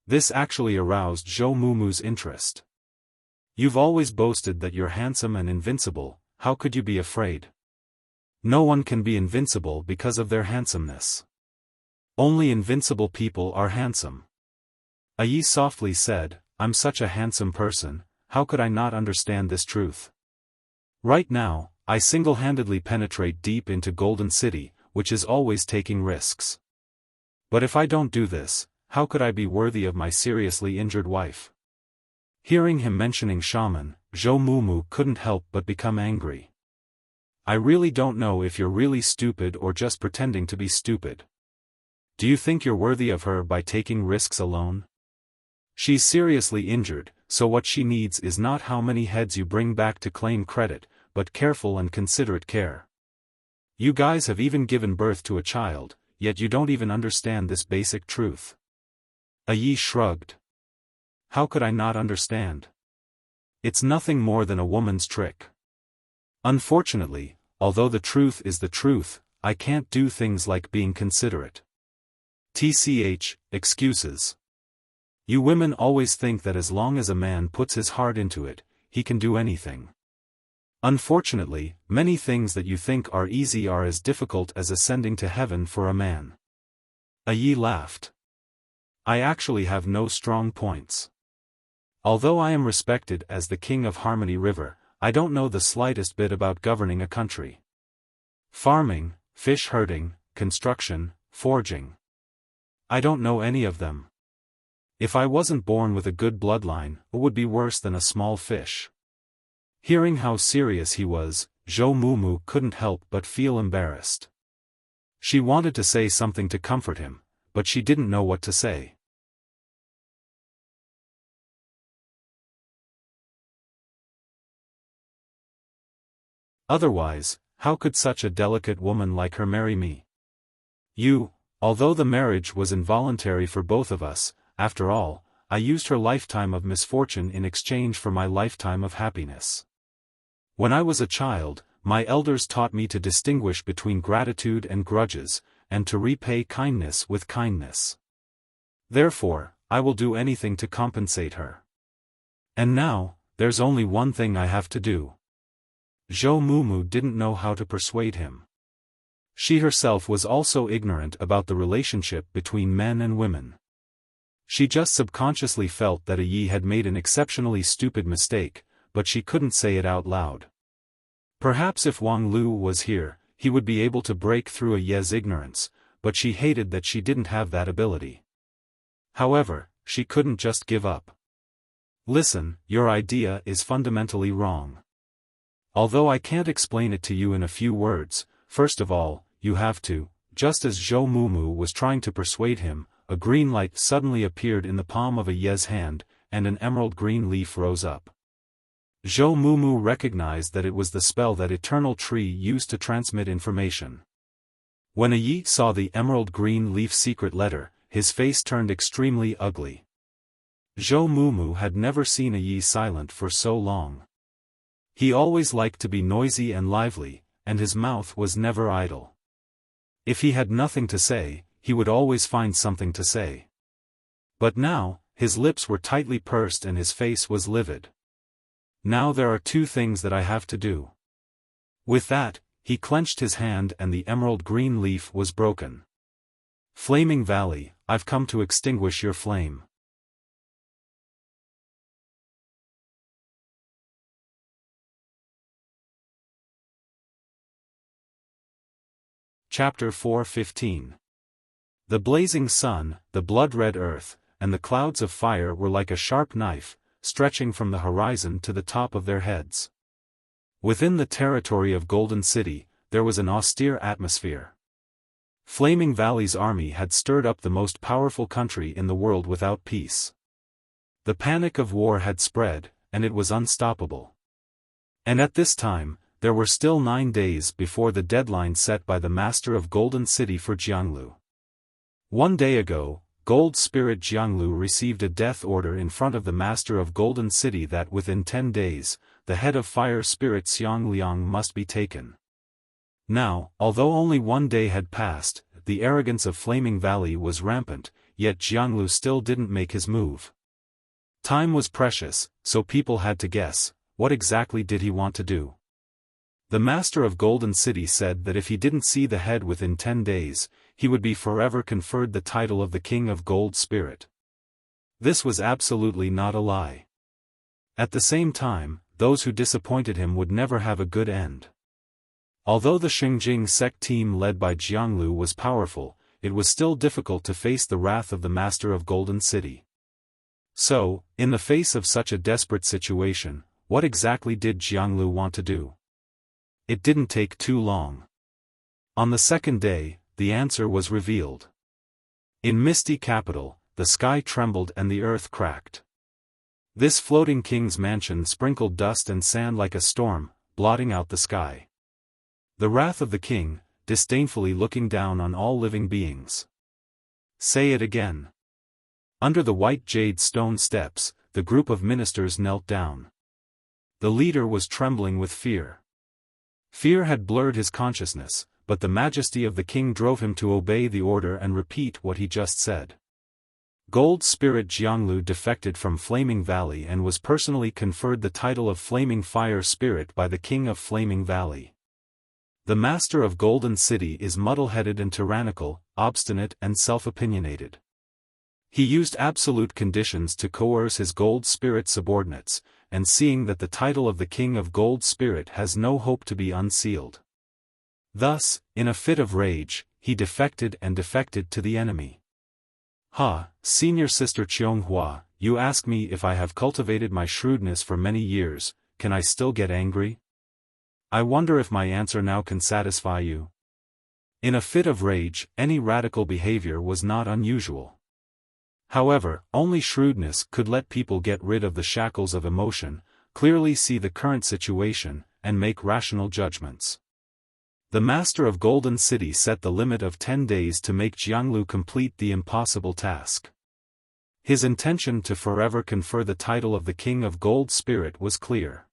This actually aroused Zhou Mumu's interest. You've always boasted that you're handsome and invincible, how could you be afraid? No one can be invincible because of their handsomeness. Only invincible people are handsome. A Yi softly said, I'm such a handsome person, how could I not understand this truth? Right now, I single-handedly penetrate deep into Golden City, which is always taking risks. But if I don't do this, how could I be worthy of my seriously injured wife? Hearing him mentioning shaman, Zhou Mumu couldn't help but become angry. I really don't know if you're really stupid or just pretending to be stupid. Do you think you're worthy of her by taking risks alone? She's seriously injured, so what she needs is not how many heads you bring back to claim credit, but careful and considerate care. You guys have even given birth to a child, yet you don't even understand this basic truth. A Yi shrugged. How could I not understand? It's nothing more than a woman's trick. Unfortunately, although the truth is the truth, I can't do things like being considerate. TCH, excuses. You women always think that as long as a man puts his heart into it, he can do anything. Unfortunately, many things that you think are easy are as difficult as ascending to heaven for a man. A Yi laughed. I actually have no strong points. Although I am respected as the King of Harmony River, I don't know the slightest bit about governing a country. Farming, fish herding, construction, forging. I don't know any of them. If I wasn't born with a good bloodline, it would be worse than a small fish. Hearing how serious he was, Zhou Mumu couldn't help but feel embarrassed. She wanted to say something to comfort him, but she didn't know what to say. Otherwise, how could such a delicate woman like her marry me? Although the marriage was involuntary for both of us, after all, I used her lifetime of misfortune in exchange for my lifetime of happiness. When I was a child, my elders taught me to distinguish between gratitude and grudges, and to repay kindness with kindness. Therefore, I will do anything to compensate her. And now, there's only one thing I have to do. Zhou Mumu didn't know how to persuade him. She herself was also ignorant about the relationship between men and women. She just subconsciously felt that A Yi had made an exceptionally stupid mistake, but she couldn't say it out loud. Perhaps if Wang Lu was here, he would be able to break through A Ye's ignorance, but she hated that she didn't have that ability. However, she couldn't just give up. Listen, your idea is fundamentally wrong. Although I can't explain it to you in a few words, first of all, you have to. Just as Zhou Mumu was trying to persuade him, a green light suddenly appeared in the palm of A Ye's hand, and an emerald green leaf rose up. Zhou Mumu recognized that it was the spell that Eternal Tree used to transmit information. When A Yi saw the emerald green leaf secret letter, his face turned extremely ugly. Zhou Mumu had never seen A Yi silent for so long. He always liked to be noisy and lively, and his mouth was never idle. If he had nothing to say, he would always find something to say. But now, his lips were tightly pursed and his face was livid. Now there are two things that I have to do. With that, he clenched his hand and the emerald green leaf was broken. Flaming Valley, I've come to extinguish your flame. Chapter 4:15. The blazing sun, the blood-red earth, and the clouds of fire were like a sharp knife, stretching from the horizon to the top of their heads. Within the territory of Golden City, there was an austere atmosphere. Flaming Valley's army had stirred up the most powerful country in the world without peace. The panic of war had spread, and it was unstoppable. And at this time, there were still 9 days before the deadline set by the Master of Golden City for Jianglu. 1 day ago, Gold Spirit Jianglu received a death order in front of the Master of Golden City that within 10 days, the head of Fire Spirit Xiang Liang must be taken. Now, although only 1 day had passed, the arrogance of Flaming Valley was rampant, yet Jianglu still didn't make his move. Time was precious, so people had to guess, what exactly did he want to do? The Master of Golden City said that if he didn't see the head within 10 days, he would be forever conferred the title of the King of Gold Spirit. This was absolutely not a lie. At the same time, those who disappointed him would never have a good end. Although the Xingjing sect team led by Jianglu was powerful, it was still difficult to face the wrath of the Master of Golden City. So, in the face of such a desperate situation, what exactly did Jianglu want to do? It didn't take too long. On the second day, the answer was revealed. In misty capital, the sky trembled and the earth cracked. This floating king's mansion sprinkled dust and sand like a storm, blotting out the sky. The wrath of the king, disdainfully looking down on all living beings. Say it again. Under the white jade stone steps, the group of ministers knelt down. The leader was trembling with fear. Fear had blurred his consciousness, but the majesty of the king drove him to obey the order and repeat what he just said. Gold Spirit Jianglu defected from Flaming Valley and was personally conferred the title of Flaming Fire Spirit by the King of Flaming Valley. The Master of Golden City is muddle-headed and tyrannical, obstinate and self-opinionated. He used absolute conditions to coerce his Gold Spirit subordinates, and seeing that the title of the King of Gold Spirit has no hope to be unsealed. Thus, in a fit of rage, he defected to the enemy. Ha, Senior Sister Qianghua, you ask me if I have cultivated my shrewdness for many years, can I still get angry? I wonder if my answer now can satisfy you. In a fit of rage, any radical behavior was not unusual. However, only shrewdness could let people get rid of the shackles of emotion, clearly see the current situation, and make rational judgments. The Master of Golden City set the limit of 10 days to make Jianglu complete the impossible task. His intention to forever confer the title of the King of Gold Spirit was clear.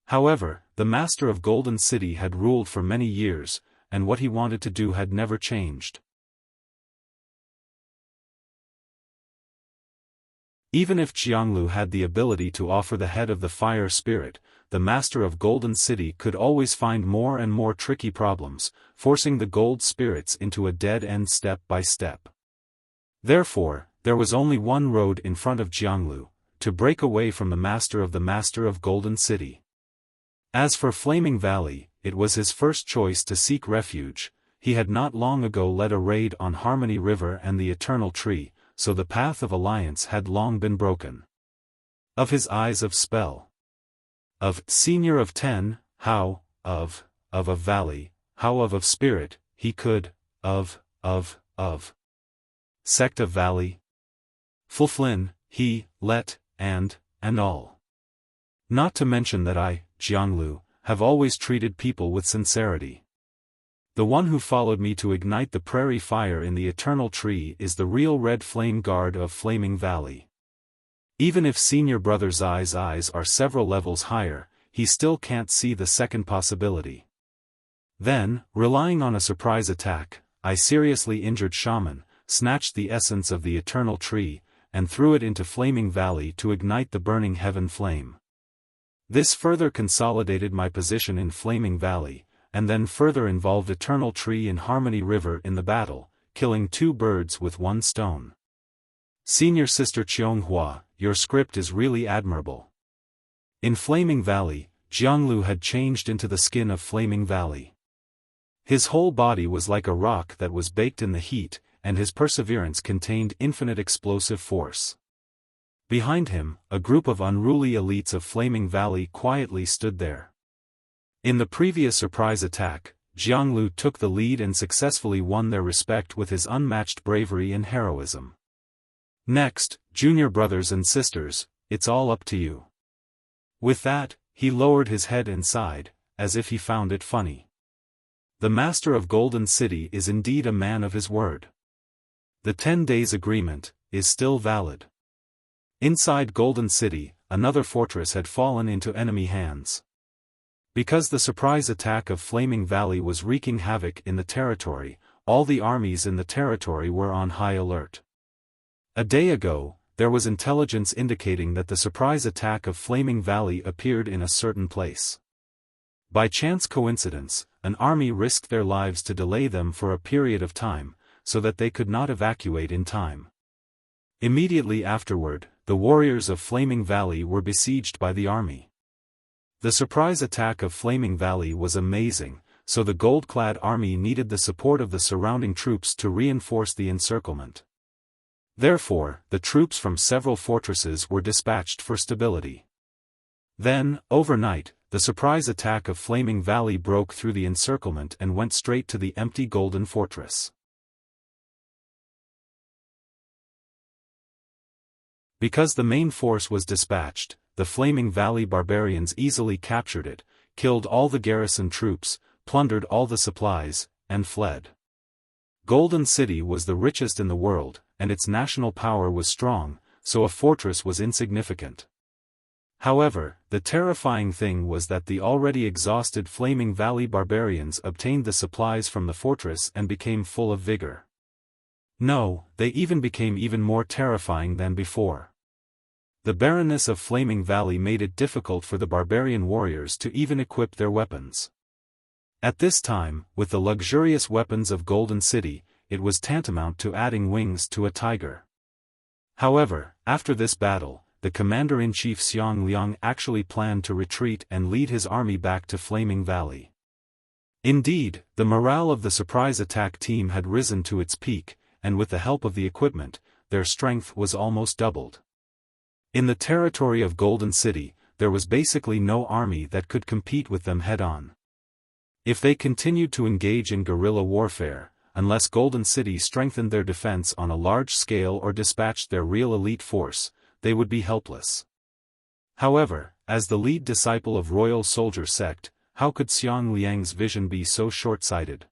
However, the Master of Golden City had ruled for many years, and what he wanted to do had never changed. Even if Jianglu had the ability to offer the head of the fire spirit, the Master of Golden City could always find more and more tricky problems, forcing the gold spirits into a dead end step by step. Therefore, there was only one road in front of Jianglu, to break away from the Master of Golden City. As for Flaming Valley, it was his first choice to seek refuge. He had not long ago led a raid on Harmony River and the Eternal Tree, so the path of alliance had long been broken. Of his eyes of spell. Of Senior of 10, how, of Valley, how of Spirit, he could, of Sect of Valley. Fulflin, he, let, and all. Not to mention that I, Jianglu, have always treated people with sincerity. The one who followed me to ignite the prairie fire in the Eternal Tree is the real Red Flame Guard of Flaming Valley. Even if Senior Brother's eyes are several levels higher, he still can't see the second possibility. Then, relying on a surprise attack, I seriously injured Shaman, snatched the essence of the eternal tree, and threw it into Flaming Valley to ignite the burning heaven flame. This further consolidated my position in Flaming Valley, and then further involved Eternal Tree and Harmony River in the battle, killing 2 birds with 1 stone. Senior Sister Qianghua, your script is really admirable. In Flaming Valley, Jianglu had changed into the skin of Flaming Valley. His whole body was like a rock that was baked in the heat, and his perseverance contained infinite explosive force. Behind him, a group of unruly elites of Flaming Valley quietly stood there. In the previous surprise attack, Jianglu took the lead and successfully won their respect with his unmatched bravery and heroism. Next, junior brothers and sisters, it's all up to you. With that, he lowered his head and sighed, as if he found it funny. The master of Golden City is indeed a man of his word. The 10 days agreement is still valid. Inside Golden City, another fortress had fallen into enemy hands. Because the surprise attack of Flaming Valley was wreaking havoc in the territory, all the armies in the territory were on high alert. A day ago, there was intelligence indicating that the surprise attack of Flaming Valley appeared in a certain place. By chance coincidence, an army risked their lives to delay them for a period of time, so that they could not evacuate in time. Immediately afterward, the warriors of Flaming Valley were besieged by the army. The surprise attack of Flaming Valley was amazing, so the gold-clad army needed the support of the surrounding troops to reinforce the encirclement. Therefore, the troops from several fortresses were dispatched for stability. Then, overnight, the surprise attack of Flaming Valley broke through the encirclement and went straight to the empty golden fortress. Because the main force was dispatched, the Flaming Valley barbarians easily captured it, killed all the garrison troops, plundered all the supplies, and fled. Golden City was the richest in the world, and its national power was strong, so a fortress was insignificant. However, the terrifying thing was that the already exhausted Flaming Valley barbarians obtained the supplies from the fortress and became full of vigor. No, they even became even more terrifying than before. The barrenness of Flaming Valley made it difficult for the barbarian warriors to even equip their weapons. At this time, with the luxurious weapons of Golden City, it was tantamount to adding wings to a tiger. However, after this battle, the commander-in-chief Xiang Liang actually planned to retreat and lead his army back to Flaming Valley. Indeed, the morale of the surprise attack team had risen to its peak, and with the help of the equipment, their strength was almost doubled. In the territory of Golden City, there was basically no army that could compete with them head-on. If they continued to engage in guerrilla warfare, unless Golden City strengthened their defense on a large scale or dispatched their real elite force, they would be helpless. However, as the lead disciple of Royal Soldier Sect, how could Xiang Liang's vision be so short-sighted?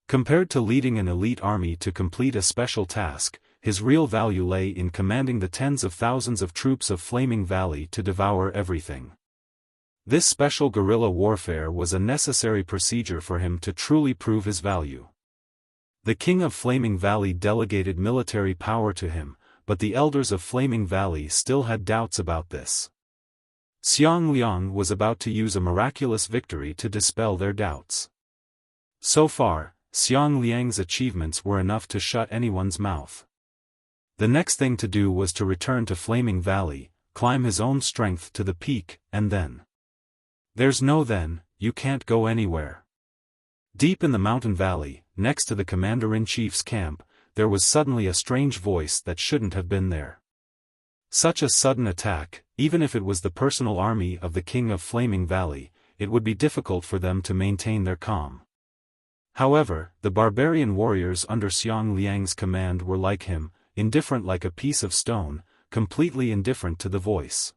Compared to leading an elite army to complete a special task, his real value lay in commanding the tens of thousands of troops of Flaming Valley to devour everything. This special guerrilla warfare was a necessary procedure for him to truly prove his value. The king of Flaming Valley delegated military power to him, but the elders of Flaming Valley still had doubts about this. Xiang Liang was about to use a miraculous victory to dispel their doubts. So far, Xiang Liang's achievements were enough to shut anyone's mouth. The next thing to do was to return to Flaming Valley, climb his own strength to the peak, and then. There's no then, you can't go anywhere. Deep in the mountain valley, next to the commander-in-chief's camp, there was suddenly a strange voice that shouldn't have been there. Such a sudden attack, even if it was the personal army of the king of Flaming Valley, it would be difficult for them to maintain their calm. However, the barbarian warriors under Xiang Liang's command were like him, indifferent like a piece of stone, completely indifferent to the voice.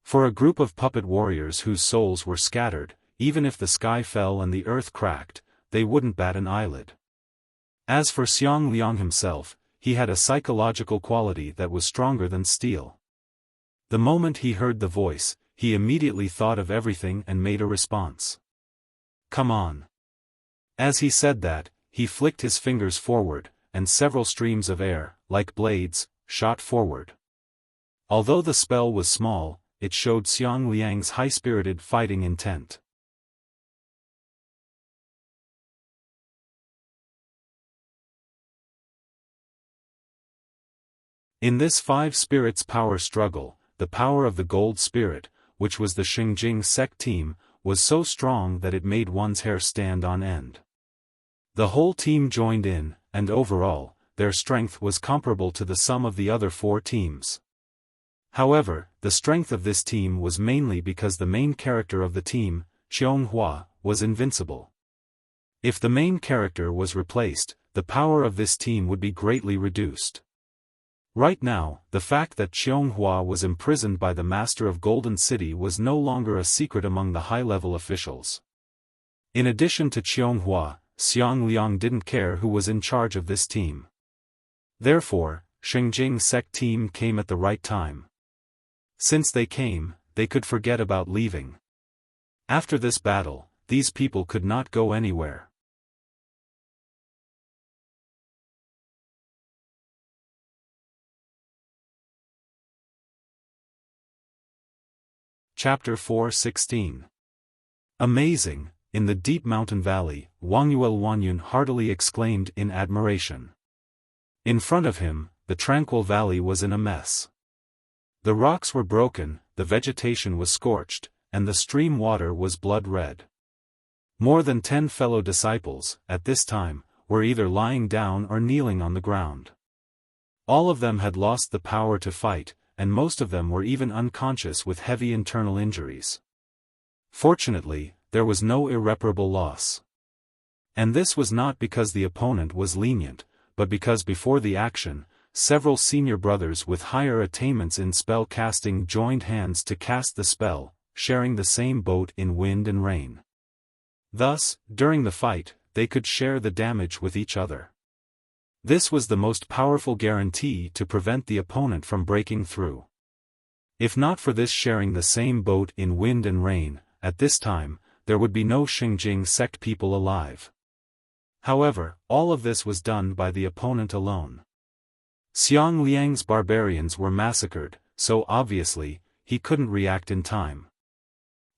For a group of puppet warriors whose souls were scattered, even if the sky fell and the earth cracked, they wouldn't bat an eyelid. As for Xiang Liang himself, he had a psychological quality that was stronger than steel. The moment he heard the voice, he immediately thought of everything and made a response. Come on. As he said that, he flicked his fingers forward, and several streams of air, like blades, shot forward. Although the spell was small, it showed Xiang Liang's high-spirited fighting intent. In this five spirits power struggle, the power of the gold spirit, which was the Xingjing sect team, was so strong that it made one's hair stand on end. The whole team joined in, and overall, their strength was comparable to the sum of the other four teams. However, the strength of this team was mainly because the main character of the team, Qianghua, was invincible. If the main character was replaced, the power of this team would be greatly reduced. Right now, the fact that Qianghua was imprisoned by the Master of Golden City was no longer a secret among the high-level officials. In addition to Qianghua, Xiang Liang didn't care who was in charge of this team. Therefore, Xingjing sect team came at the right time. Since they came, they could forget about leaving. After this battle, these people could not go anywhere. Chapter 4:16. Amazing! In the deep mountain valley, Wangyuel Wanyun heartily exclaimed in admiration. In front of him, the tranquil valley was in a mess. The rocks were broken, the vegetation was scorched, and the stream water was blood red. More than 10 fellow disciples, at this time, were either lying down or kneeling on the ground. All of them had lost the power to fight, and most of them were even unconscious with heavy internal injuries. Fortunately, there was no irreparable loss. And this was not because the opponent was lenient, but because before the action, several senior brothers with higher attainments in spell casting joined hands to cast the spell, sharing the same boat in wind and rain. Thus, during the fight, they could share the damage with each other. This was the most powerful guarantee to prevent the opponent from breaking through. If not for this sharing the same boat in wind and rain, at this time, there would be no Xingjing sect people alive. However, all of this was done by the opponent alone. Xiang Liang's barbarians were massacred, so obviously, he couldn't react in time.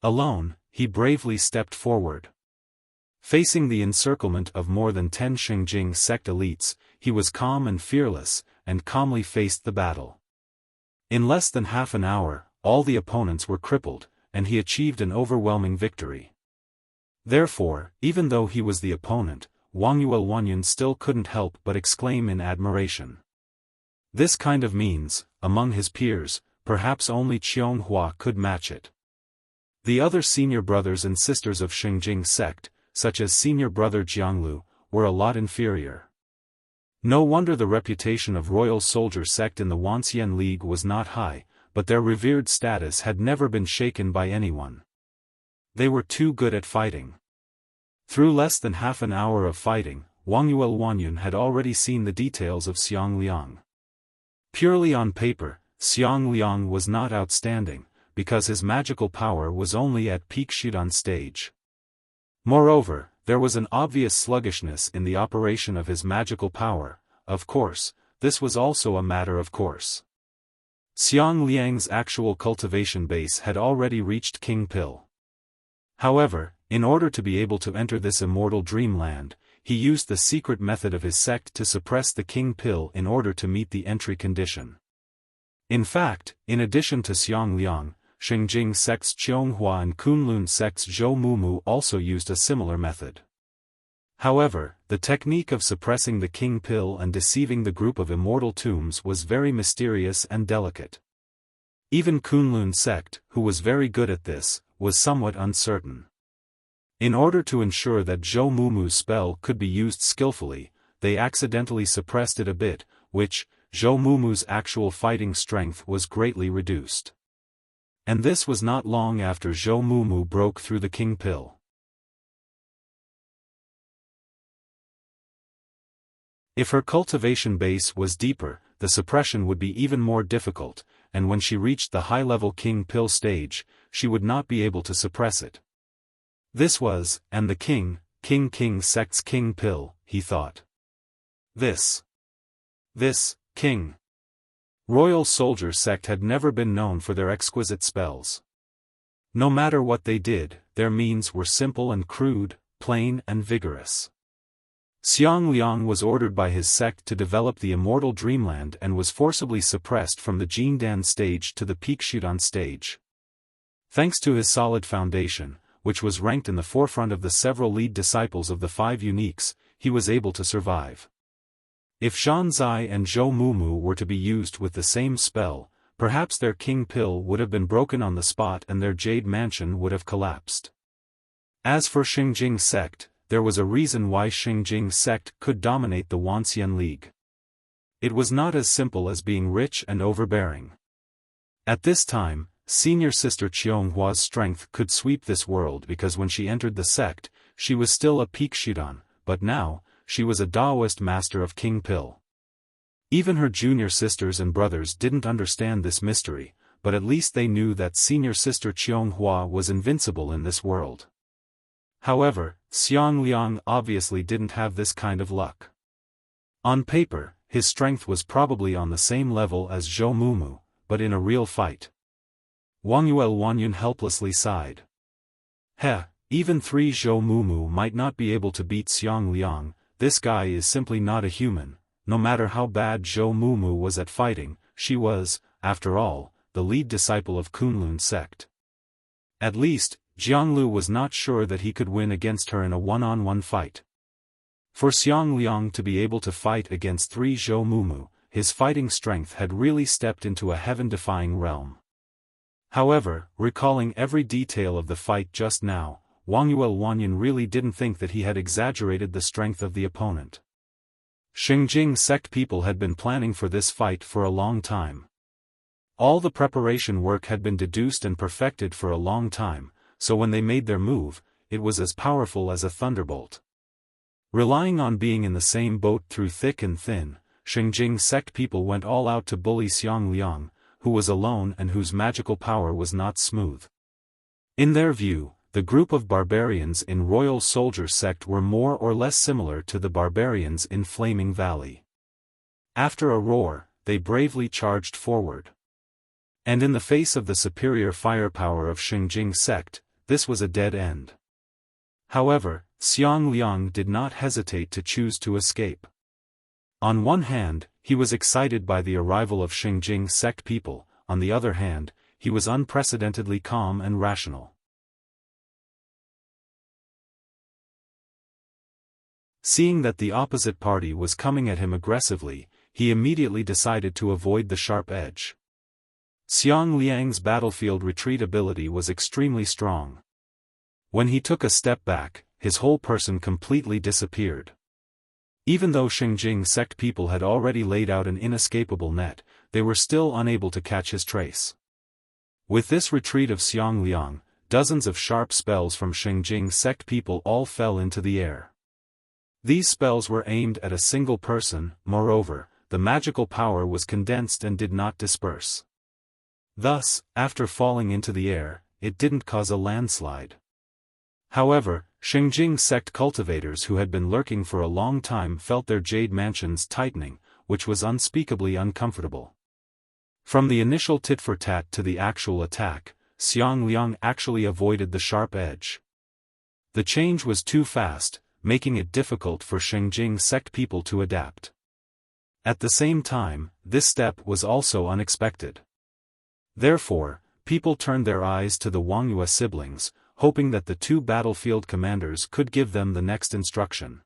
Alone, he bravely stepped forward. Facing the encirclement of more than 10 Xingjing sect elites, he was calm and fearless, and calmly faced the battle. In less than half an hour, all the opponents were crippled, and he achieved an overwhelming victory. Therefore, even though he was the opponent, Wangyuel Wanyun still couldn't help but exclaim in admiration. This kind of means, among his peers, perhaps only Qianghua could match it. The other senior brothers and sisters of Xingjing sect, such as senior brother Jianglu, were a lot inferior. No wonder the reputation of Royal Soldier sect in the Wanxian League was not high, but their revered status had never been shaken by anyone. They were too good at fighting. Through less than half an hour of fighting, Wangyuel Wanyun had already seen the details of Xiang Liang. Purely on paper, Xiang Liang was not outstanding, because his magical power was only at peak Shudan stage. Moreover, there was an obvious sluggishness in the operation of his magical power. Of course, this was also a matter of course. Xiang Liang's actual cultivation base had already reached King Pill. However, in order to be able to enter this immortal dreamland, he used the secret method of his sect to suppress the King Pill in order to meet the entry condition. In fact, in addition to Xiang Liang, Xingjing sect's Qianghua and Kunlun sect's Zhou Mumu also used a similar method. However, the technique of suppressing the King Pill and deceiving the group of immortal tombs was very mysterious and delicate. Even Kunlun sect, who was very good at this, was somewhat uncertain. In order to ensure that Zhou Mumu's spell could be used skillfully, they accidentally suppressed it a bit, which, Zhou Mumu's actual fighting strength was greatly reduced. And this was not long after Zhou Mumu broke through the King Pill. If her cultivation base was deeper, the suppression would be even more difficult, and when she reached the high-level King Pill stage, she would not be able to suppress it. This was, and the king, King sect's king pill, he thought. This king royal soldier sect had never been known for their exquisite spells. No matter what they did, their means were simple and crude, plain and vigorous. Xiang Liang was ordered by his sect to develop the immortal dreamland and was forcibly suppressed from the Jindan stage to the peak Shudan stage. Thanks to his solid foundation, which was ranked in the forefront of the several lead disciples of the five uniques, he was able to survive. If Shan Zai and Zhou Mumu were to be used with the same spell, perhaps their king pill would have been broken on the spot and their jade mansion would have collapsed. As for Xingjing sect, there was a reason why Xingjing sect could dominate the Wanxian League. It was not as simple as being rich and overbearing. At this time, senior sister Qionghua's strength could sweep this world because when she entered the sect, she was still a peak Shudan, but now, she was a Daoist master of King Pill. Even her junior sisters and brothers didn't understand this mystery, but at least they knew that senior sister Qionghua was invincible in this world. However, Xiang Liang obviously didn't have this kind of luck. On paper, his strength was probably on the same level as Zhou Mumu, but in a real fight. Wang Yuanyun helplessly sighed. Even 3 Zhou Mumu might not be able to beat Xiang Liang. This guy is simply not a human. No matter how bad Zhou Mumu was at fighting, she was, after all, the lead disciple of Kunlun sect. At least, Jianglu was not sure that he could win against her in a one-on-one fight. For Xiang Liang to be able to fight against 3 Zhou Mumu, his fighting strength had really stepped into a heaven-defying realm. However, recalling every detail of the fight just now, Wang Yuanyun really didn't think that he had exaggerated the strength of the opponent. Xingjing sect people had been planning for this fight for a long time. All the preparation work had been deduced and perfected for a long time, so when they made their move, it was as powerful as a thunderbolt. Relying on being in the same boat through thick and thin, Xingjing sect people went all out to bully Xiang Liang, who was alone and whose magical power was not smooth. In their view, the group of barbarians in Royal Soldier sect were more or less similar to the barbarians in Flaming Valley. After a roar, they bravely charged forward. And in the face of the superior firepower of Xingjing sect, this was a dead end. However, Xiang Liang did not hesitate to choose to escape. On one hand, he was excited by the arrival of Xingjing sect people, on the other hand, he was unprecedentedly calm and rational. Seeing that the opposite party was coming at him aggressively, he immediately decided to avoid the sharp edge. Xiang Liang's battlefield retreat ability was extremely strong. When he took a step back, his whole person completely disappeared. Even though Xingjing sect people had already laid out an inescapable net, they were still unable to catch his trace. With this retreat of Xiang Liang, dozens of sharp spells from Xingjing sect people all fell into the air. These spells were aimed at a single person, moreover, the magical power was condensed and did not disperse. Thus, after falling into the air, it didn't cause a landslide. However, Xingjing sect cultivators who had been lurking for a long time felt their jade mansions tightening, which was unspeakably uncomfortable. From the initial tit-for-tat to the actual attack, Xiang Liang actually avoided the sharp edge. The change was too fast, making it difficult for Xingjing sect people to adapt. At the same time, this step was also unexpected. Therefore, people turned their eyes to the Wangyue siblings, hoping that the 2 battlefield commanders could give them the next instruction.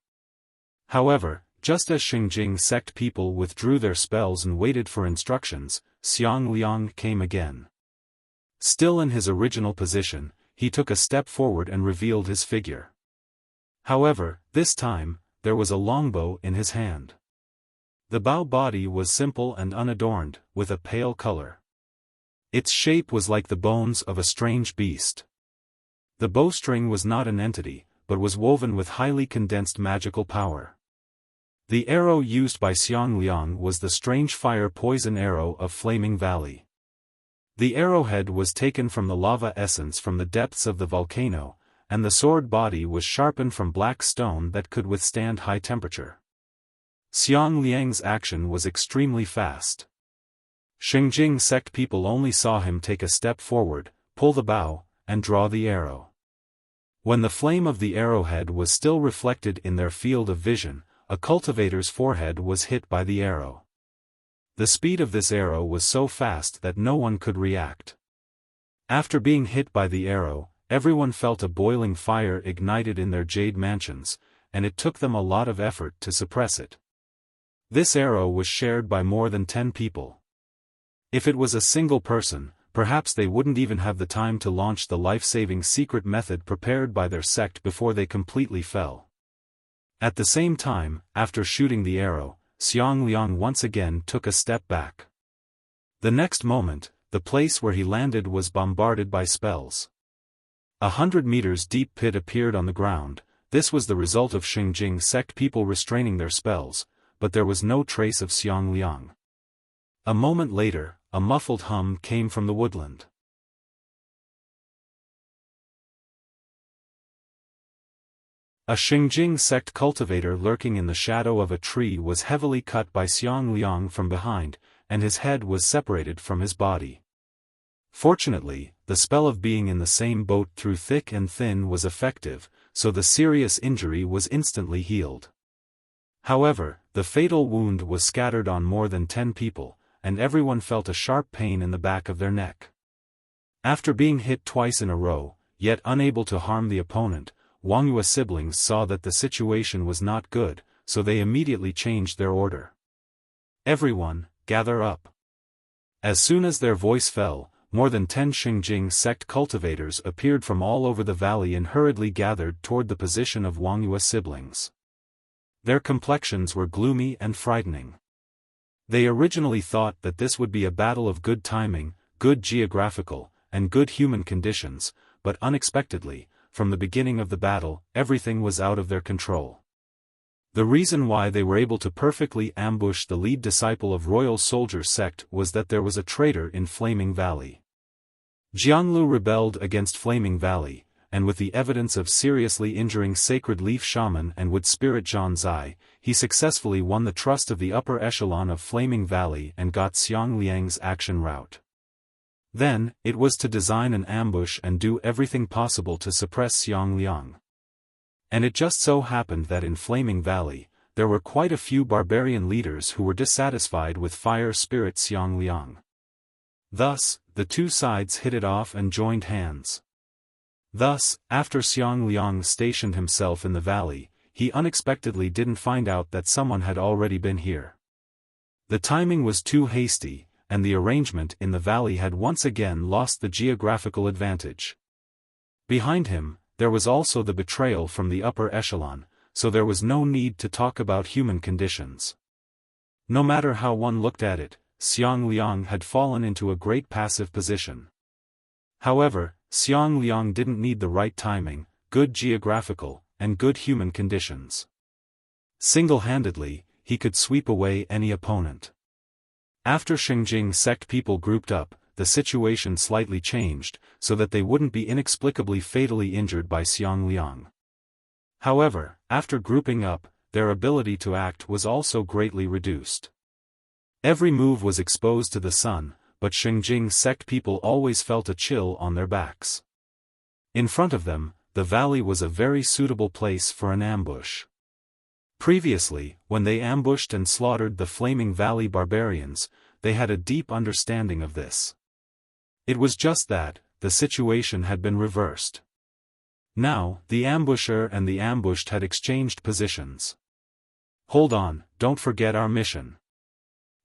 However, just as Xingjing sect people withdrew their spells and waited for instructions, Xiang Liang came again. Still in his original position, he took a step forward and revealed his figure. However, this time, there was a longbow in his hand. The bow body was simple and unadorned, with a pale color. Its shape was like the bones of a strange beast. The bowstring was not an entity, but was woven with highly condensed magical power. The arrow used by Xiang Liang was the strange fire-poison arrow of Flaming Valley. The arrowhead was taken from the lava essence from the depths of the volcano, and the sword body was sharpened from black stone that could withstand high temperature. Xiang Liang's action was extremely fast. Xingjing sect people only saw him take a step forward, pull the bow, and draw the arrow. When the flame of the arrowhead was still reflected in their field of vision, a cultivator's forehead was hit by the arrow. The speed of this arrow was so fast that no one could react. After being hit by the arrow, everyone felt a boiling fire ignited in their jade mansions, and it took them a lot of effort to suppress it. This arrow was shared by more than 10 people. If it was a single person, perhaps they wouldn't even have the time to launch the life-saving secret method prepared by their sect before they completely fell. At the same time, after shooting the arrow, Xiang Liang once again took a step back. The next moment, the place where he landed was bombarded by spells. 100 meters deep pit appeared on the ground. This was the result of Xingjing sect people restraining their spells, but there was no trace of Xiang Liang. A moment later, a muffled hum came from the woodland. A Xingjing sect cultivator lurking in the shadow of a tree was heavily cut by Xiang Liang from behind, and his head was separated from his body. Fortunately, the spell of being in the same boat through thick and thin was effective, so the serious injury was instantly healed. However, the fatal wound was scattered on more than 10 people, and everyone felt a sharp pain in the back of their neck. After being hit twice in a row, yet unable to harm the opponent, Wuxia siblings saw that the situation was not good, so they immediately changed their order. Everyone, gather up. As soon as their voice fell, more than 10 Xingjing sect cultivators appeared from all over the valley and hurriedly gathered toward the position of Wuxia siblings. Their complexions were gloomy and frightening. They originally thought that this would be a battle of good timing, good geographical, and good human conditions, but unexpectedly, from the beginning of the battle, everything was out of their control. The reason why they were able to perfectly ambush the lead disciple of Royal Soldier sect was that there was a traitor in Flaming Valley. Jianglu rebelled against Flaming Valley, and with the evidence of seriously injuring Sacred Leaf Shaman and Wood Spirit Zhan Zai, he successfully won the trust of the upper echelon of Flaming Valley and got Xiang Liang's action route. Then, it was to design an ambush and do everything possible to suppress Xiang Liang. And it just so happened that in Flaming Valley, there were quite a few barbarian leaders who were dissatisfied with Fire Spirit Xiang Liang. Thus, the two sides hit it off and joined hands. Thus, after Xiang Liang stationed himself in the valley, he unexpectedly didn't find out that someone had already been here. The timing was too hasty, and the arrangement in the valley had once again lost the geographical advantage. Behind him, there was also the betrayal from the upper echelon, so there was no need to talk about human conditions. No matter how one looked at it, Xiang Liang had fallen into a great passive position. However, Xiang Liang didn't need the right timing, good geographical, and good human conditions. Single-handedly, he could sweep away any opponent. After Xingjing sect people grouped up, the situation slightly changed, so that they wouldn't be inexplicably fatally injured by Xiang Liang. However, after grouping up, their ability to act was also greatly reduced. Every move was exposed to the sun, but Xingjing sect people always felt a chill on their backs. In front of them, the valley was a very suitable place for an ambush. Previously, when they ambushed and slaughtered the Flaming Valley barbarians, they had a deep understanding of this. It was just that, the situation had been reversed. Now, the ambusher and the ambushed had exchanged positions. "Hold on, don't forget our mission,"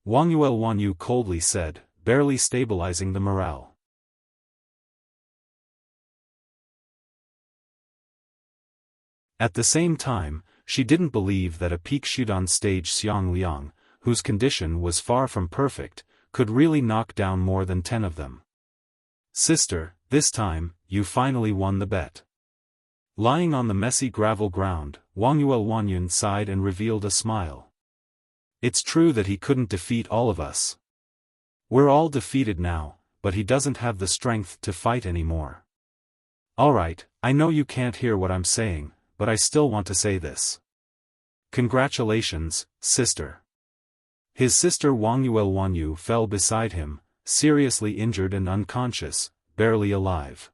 Wuxia coldly said, barely stabilizing the morale. At the same time, she didn't believe that a peak shoot on stage Xiang Liang, whose condition was far from perfect, could really knock down more than 10 of them. "Sister, this time, you finally won the bet." Lying on the messy gravel ground, Wuxia sighed and revealed a smile. "It's true that he couldn't defeat all of us. We're all defeated now, but he doesn't have the strength to fight anymore. Alright, I know you can't hear what I'm saying, but I still want to say this. Congratulations, sister. His sister Wanyu fell beside him, seriously injured and unconscious, barely alive.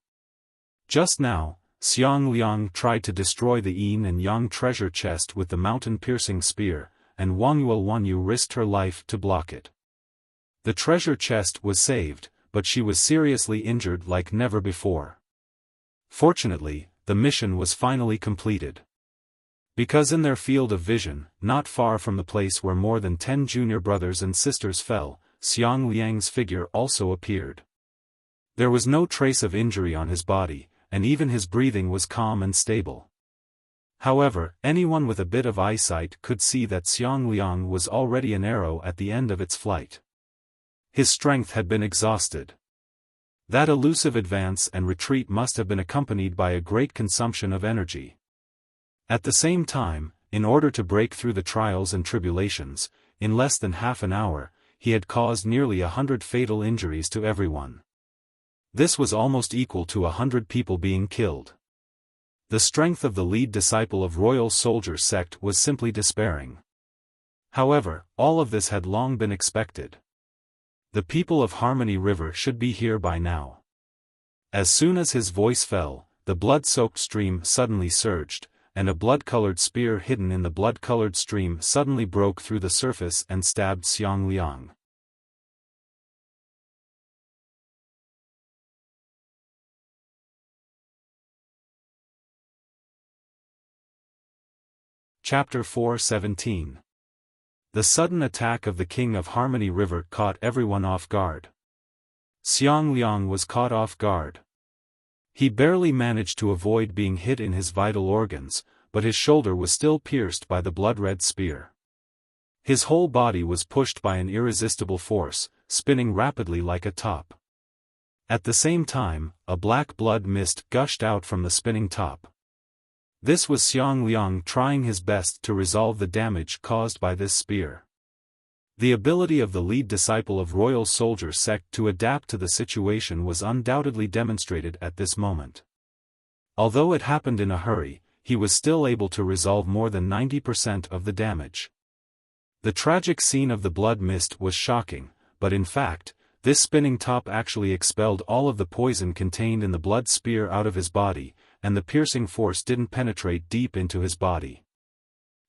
Just now, Xiang Liang tried to destroy the yin and yang treasure chest with the mountain-piercing spear, and Wanyu risked her life to block it. The treasure chest was saved, but she was seriously injured like never before. Fortunately, the mission was finally completed. Because in their field of vision, not far from the place where more than 10 junior brothers and sisters fell, Xiang Liang's figure also appeared. There was no trace of injury on his body, and even his breathing was calm and stable. However, anyone with a bit of eyesight could see that Xiang Liang was already an arrow at the end of its flight. His strength had been exhausted. That elusive advance and retreat must have been accompanied by a great consumption of energy. At the same time, in order to break through the trials and tribulations, in less than half an hour, he had caused nearly 100 fatal injuries to everyone. This was almost equal to 100 people being killed. The strength of the lead disciple of Royal Soldier sect was simply despairing. However, all of this had long been expected. The people of Harmony River should be here by now. As soon as his voice fell, the blood-soaked stream suddenly surged, and a blood-colored spear hidden in the blood-colored stream suddenly broke through the surface and stabbed Xiang Liang. Chapter 4:17. The sudden attack of the King of Harmony River caught everyone off guard. Xiang Liang was caught off guard. He barely managed to avoid being hit in his vital organs, but his shoulder was still pierced by the blood-red spear. His whole body was pushed by an irresistible force, spinning rapidly like a top. At the same time, a black blood mist gushed out from the spinning top. This was Xiang Liang trying his best to resolve the damage caused by this spear. The ability of the lead disciple of Royal Soldier sect to adapt to the situation was undoubtedly demonstrated at this moment. Although it happened in a hurry, he was still able to resolve more than 90% of the damage. The tragic scene of the blood mist was shocking, but in fact, this spinning top actually expelled all of the poison contained in the blood spear out of his body, and the piercing force didn't penetrate deep into his body.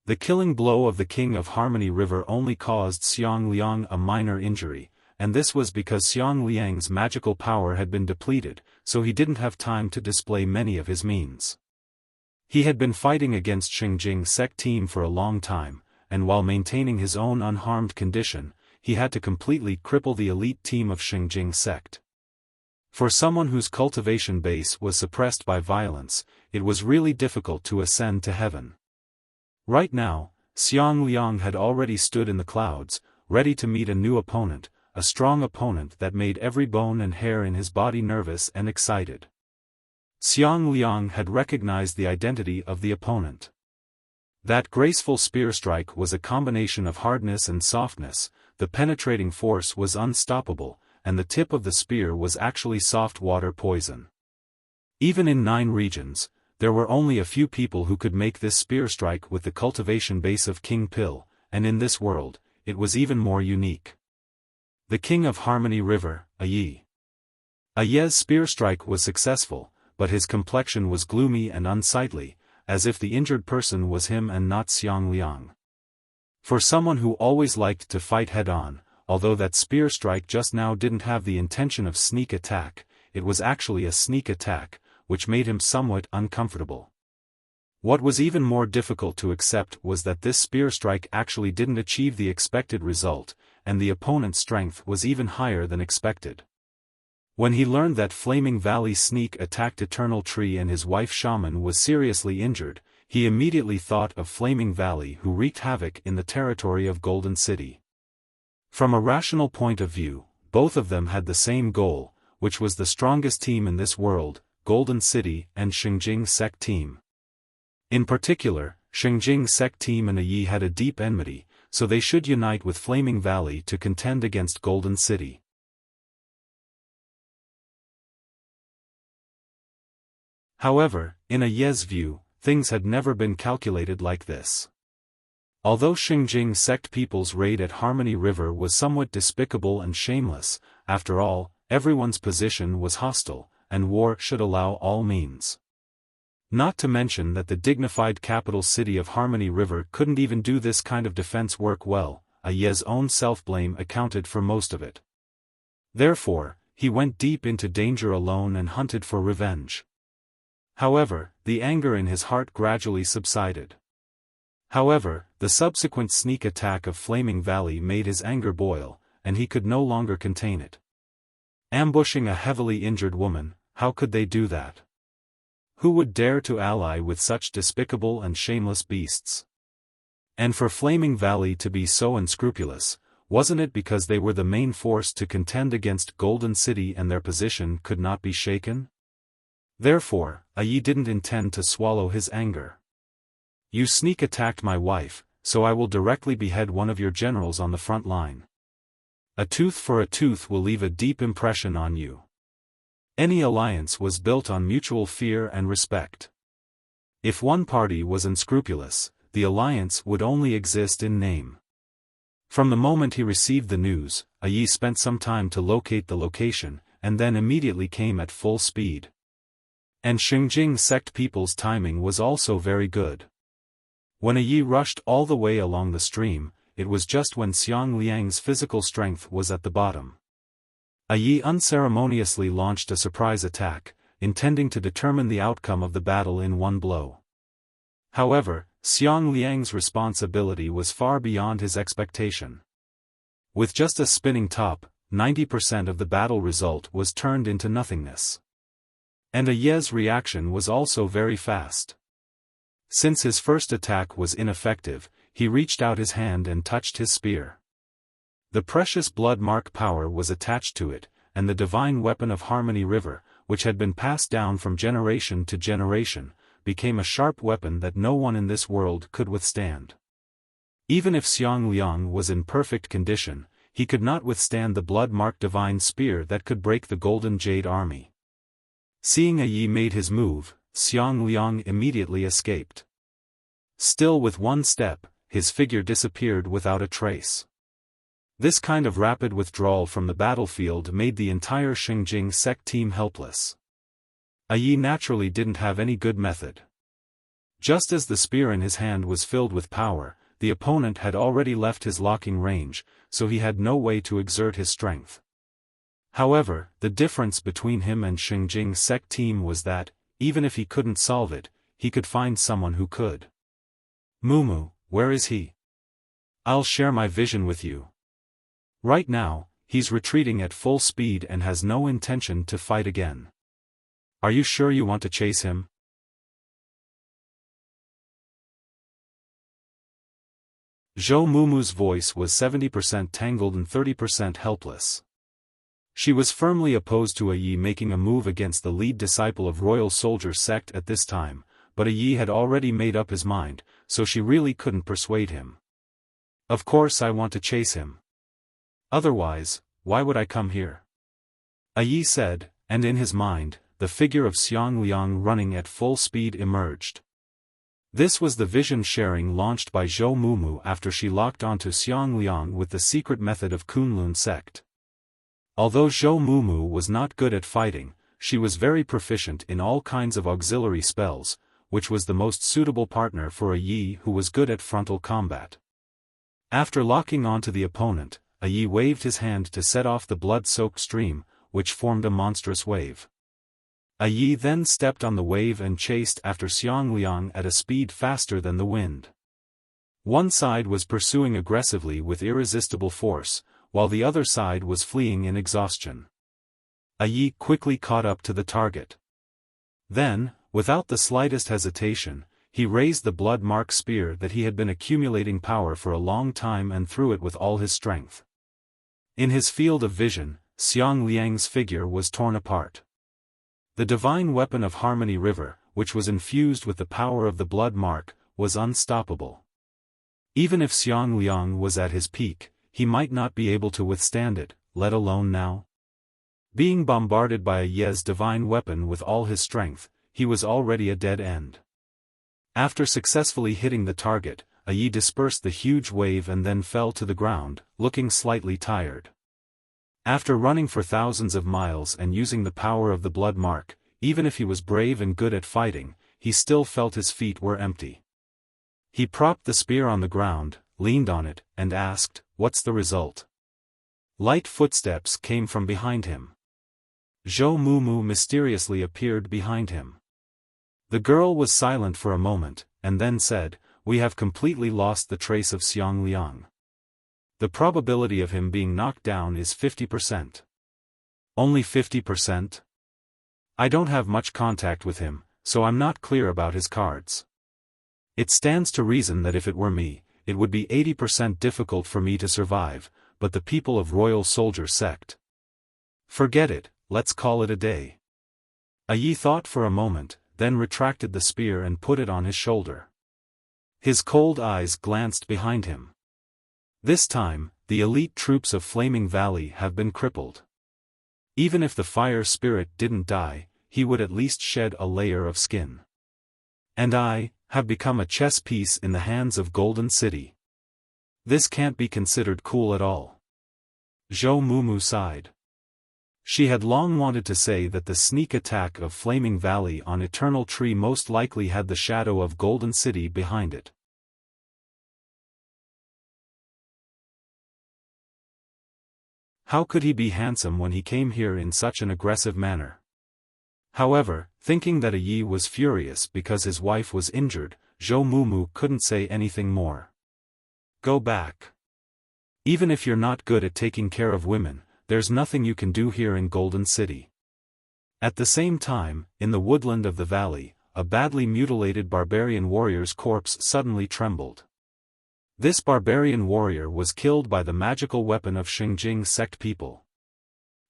The killing blow of the King of Harmony River only caused Xiang Liang a minor injury, and this was because Xiang Liang's magical power had been depleted, so he didn't have time to display many of his means. He had been fighting against Xingjing sect team for a long time, and while maintaining his own unharmed condition, he had to completely cripple the elite team of Xingjing sect. For someone whose cultivation base was suppressed by violence, it was really difficult to ascend to heaven. Right now, Xiang Liang had already stood in the clouds, ready to meet a new opponent, a strong opponent that made every bone and hair in his body nervous and excited. Xiang Liang had recognized the identity of the opponent. That graceful spear strike was a combination of hardness and softness, the penetrating force was unstoppable, and the tip of the spear was actually soft water poison. Even in 9 regions, there were only a few people who could make this spear strike with the cultivation base of King Pill, and in this world, it was even more unique. The King of Harmony River, Aye. Aye's spear strike was successful, but his complexion was gloomy and unsightly, as if the injured person was him and not Xiang Liang. For someone who always liked to fight head-on, although that spear strike just now didn't have the intention of sneak attack, it was actually a sneak attack, which made him somewhat uncomfortable. What was even more difficult to accept was that this spear strike actually didn't achieve the expected result, and the opponent's strength was even higher than expected. When he learned that Flaming Valley Sneak attacked Eternal Tree and his wife Shaman was seriously injured, he immediately thought of Flaming Valley who wreaked havoc in the territory of Golden City. From a rational point of view, both of them had the same goal, which was the strongest team in this world, Golden City and Xingjing sect team. In particular, Xingjing sect team and Yi had a deep enmity, so they should unite with Flaming Valley to contend against Golden City. However, in a Ye's view, things had never been calculated like this. Although Xinjing sect people's raid at Harmony River was somewhat despicable and shameless, after all, everyone's position was hostile, and war should allow all means. Not to mention that the dignified capital city of Harmony River couldn't even do this kind of defense work well. A Ye's own self-blame accounted for most of it. Therefore, he went deep into danger alone and hunted for revenge. However, the anger in his heart gradually subsided. However, the subsequent sneak attack of Flaming Valley made his anger boil, and he could no longer contain it. Ambushing a heavily injured woman, how could they do that? Who would dare to ally with such despicable and shameless beasts? And for Flaming Valley to be so unscrupulous, wasn't it because they were the main force to contend against Golden City and their position could not be shaken? Therefore, Yi didn't intend to swallow his anger. You sneak attacked my wife, so I will directly behead one of your generals on the front line. A tooth for a tooth will leave a deep impression on you. Any alliance was built on mutual fear and respect. If one party was unscrupulous, the alliance would only exist in name. From the moment he received the news, Yi spent some time to locate the location, and then immediately came at full speed. And Xinjing sect people's timing was also very good. When Yi rushed all the way along the stream, it was just when Xiang Liang's physical strength was at the bottom. Yi unceremoniously launched a surprise attack, intending to determine the outcome of the battle in one blow. However, Xiang Liang's responsibility was far beyond his expectation. With just a spinning top, 90% of the battle result was turned into nothingness. And Ye's reaction was also very fast. Since his first attack was ineffective, he reached out his hand and touched his spear. The precious blood mark power was attached to it, and the divine weapon of Harmony River, which had been passed down from generation to generation, became a sharp weapon that no one in this world could withstand. Even if Xiang Liang was in perfect condition, he could not withstand the blood-marked divine spear that could break the Golden Jade army. Seeing Yi made his move, Xiang Liang immediately escaped. Still with one step, his figure disappeared without a trace. This kind of rapid withdrawal from the battlefield made the entire Xinjing sect team helpless. Yi naturally didn't have any good method. Just as the spear in his hand was filled with power, the opponent had already left his locking range, so he had no way to exert his strength. However, the difference between him and Xinjing sect team was that, even if he couldn't solve it, he could find someone who could. Mumu, where is he? I'll share my vision with you. Right now, he's retreating at full speed and has no intention to fight again. Are you sure you want to chase him? Zhou Mumu's voice was 70% tangled and 30% helpless. She was firmly opposed to Yi making a move against the lead disciple of Royal Soldier sect at this time, but Yi had already made up his mind, so she really couldn't persuade him. Of course I want to chase him. Otherwise, why would I come here? Yi said, and in his mind, the figure of Xiang Liang running at full speed emerged. This was the vision sharing launched by Zhou Mumu after she locked onto Xiang Liang with the secret method of Kunlun sect. Although Zhou Mumu was not good at fighting, she was very proficient in all kinds of auxiliary spells, which was the most suitable partner for Yi who was good at frontal combat. After locking onto the opponent, Yi waved his hand to set off the blood-soaked stream, which formed a monstrous wave. Yi then stepped on the wave and chased after Xiang Liang at a speed faster than the wind. One side was pursuing aggressively with irresistible force, while the other side was fleeing in exhaustion. Yi quickly caught up to the target. Then, without the slightest hesitation, he raised the blood-mark spear that he had been accumulating power for a long time and threw it with all his strength. In his field of vision, Xiang Liang's figure was torn apart. The divine weapon of Harmony River, which was infused with the power of the blood mark, was unstoppable. Even if Xiang Liang was at his peak, he might not be able to withstand it, let alone now. Being bombarded by Yi's divine weapon with all his strength, he was already a dead end. After successfully hitting the target, Yi dispersed the huge wave and then fell to the ground, looking slightly tired. After running for thousands of miles and using the power of the blood mark, even if he was brave and good at fighting, he still felt his feet were empty. He propped the spear on the ground, leaned on it, and asked, "What's the result?" Light footsteps came from behind him. Zhou Mumu mysteriously appeared behind him. The girl was silent for a moment, and then said, "We have completely lost the trace of Xiang Liang. The probability of him being knocked down is 50%. Only 50%? I don't have much contact with him, so I'm not clear about his cards. It stands to reason that if it were me, it would be 80% difficult for me to survive, but the people of Royal Soldier Sect. Forget it, let's call it a day." Yi thought for a moment, then retracted the spear and put it on his shoulder. His cold eyes glanced behind him. This time, the elite troops of Flaming Valley have been crippled. Even if the fire spirit didn't die, he would at least shed a layer of skin. And I have become a chess piece in the hands of Golden City. This can't be considered cool at all. Zhou Mumu sighed. She had long wanted to say that the sneak attack of Flaming Valley on Eternal Tree most likely had the shadow of Golden City behind it. How could he be handsome when he came here in such an aggressive manner? However, thinking that Yi was furious because his wife was injured, Zhou Mumu couldn't say anything more. Go back. Even if you're not good at taking care of women, there's nothing you can do here in Golden City. At the same time, in the woodland of the valley, a badly mutilated barbarian warrior's corpse suddenly trembled. This barbarian warrior was killed by the magical weapon of Xingjing sect people.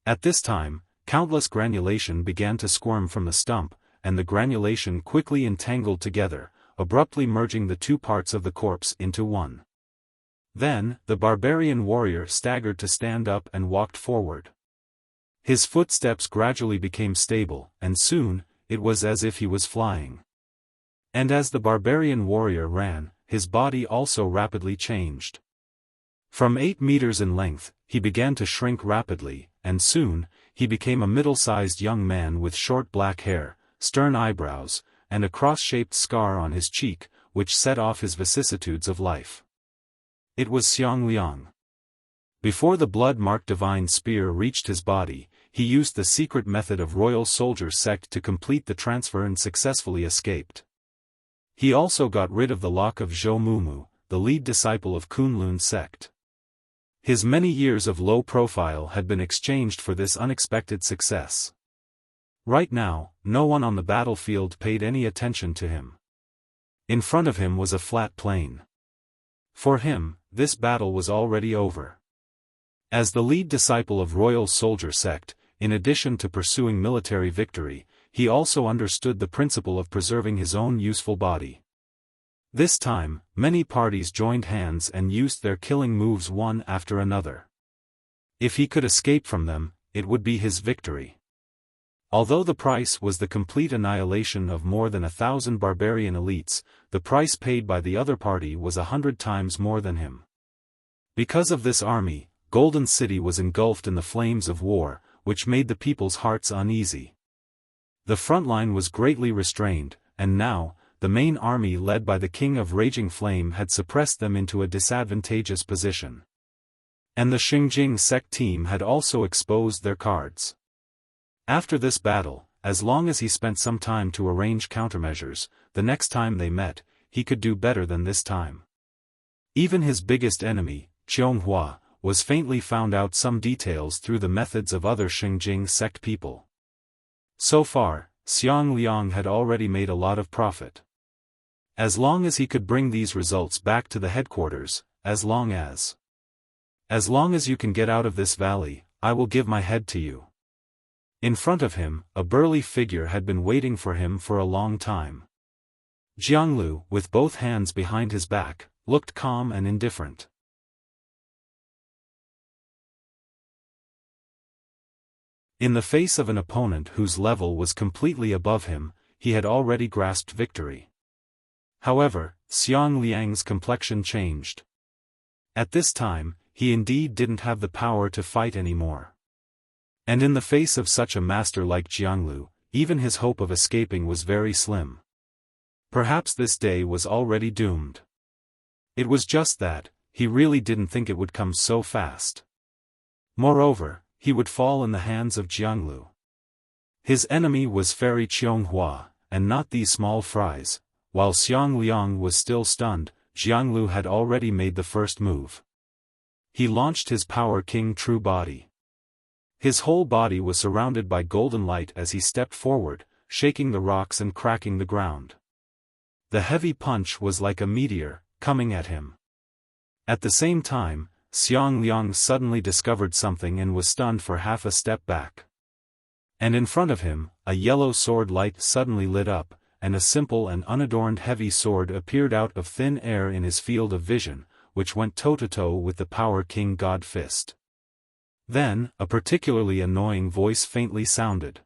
At this time, countless granulation began to squirm from the stump, and the granulation quickly entangled together, abruptly merging the two parts of the corpse into one. Then, the barbarian warrior staggered to stand up and walked forward. His footsteps gradually became stable, and soon, it was as if he was flying. And as the barbarian warrior ran, his body also rapidly changed. From 8 meters in length, he began to shrink rapidly, and soon, he became a middle-sized young man with short black hair, stern eyebrows, and a cross-shaped scar on his cheek, which set off his vicissitudes of life. It was Xiang Liang. Before the blood-marked divine spear reached his body, he used the secret method of Royal Soldier Sect to complete the transfer and successfully escaped. He also got rid of the lock of Zhou Mumu, the lead disciple of Kunlun sect. His many years of low profile had been exchanged for this unexpected success. Right now, no one on the battlefield paid any attention to him. In front of him was a flat plain. For him, this battle was already over. As the lead disciple of Royal Soldier Sect, in addition to pursuing military victory, he also understood the principle of preserving his own useful body. This time, many parties joined hands and used their killing moves one after another. If he could escape from them, it would be his victory. Although the price was the complete annihilation of more than 1,000 barbarian elites, the price paid by the other party was 100 times more than him. Because of this army, Golden City was engulfed in the flames of war, which made the people's hearts uneasy. The front line was greatly restrained, and now, the main army led by the King of Raging Flame had suppressed them into a disadvantageous position. And the Xingjing sect team had also exposed their cards. After this battle, as long as he spent some time to arrange countermeasures, the next time they met, he could do better than this time. Even his biggest enemy, Qianghua, was faintly found out some details through the methods of other Xingjing sect people. So far, Xiang Liang had already made a lot of profit. As long as he could bring these results back to the headquarters, as long as you can get out of this valley, I will give my head to you. In front of him, a burly figure had been waiting for him for a long time. Jianglu, with both hands behind his back, looked calm and indifferent. In the face of an opponent whose level was completely above him, he had already grasped victory. However, Xiang Liang's complexion changed. At this time, he indeed didn't have the power to fight anymore. And in the face of such a master like Jianglu, even his hope of escaping was very slim. Perhaps this day was already doomed. It was just that, he really didn't think it would come so fast. Moreover, he would fall in the hands of Jianglu. His enemy was Fairy Qianghua, and not these small fries. While Xiang Liang was still stunned, Jianglu had already made the first move. He launched his Power King True Body. His whole body was surrounded by golden light as he stepped forward, shaking the rocks and cracking the ground. The heavy punch was like a meteor, coming at him. At the same time, Xiang Liang suddenly discovered something and was stunned for half a step back. And in front of him, a yellow sword light suddenly lit up, and a simple and unadorned heavy sword appeared out of thin air in his field of vision, which went toe-to-toe with the Power King God Fist. Then, a particularly annoying voice faintly sounded.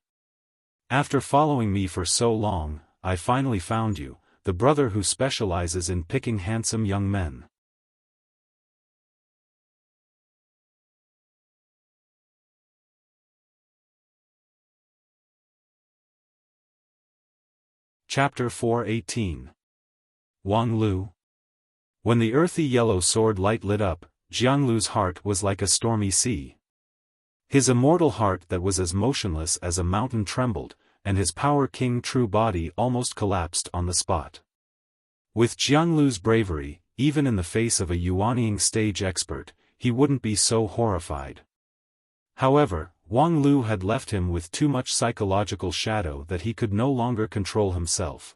"After following me for so long, I finally found you, the brother who specializes in picking handsome young men." Chapter 418. Wang Lu. When the earthy yellow sword light lit up, Jianglu's heart was like a stormy sea. His immortal heart that was as motionless as a mountain trembled, and his Power King True Body almost collapsed on the spot. With Jianglu's bravery, even in the face of a Yuanying stage expert, he wouldn't be so horrified. However, Wang Lu had left him with too much psychological shadow that he could no longer control himself.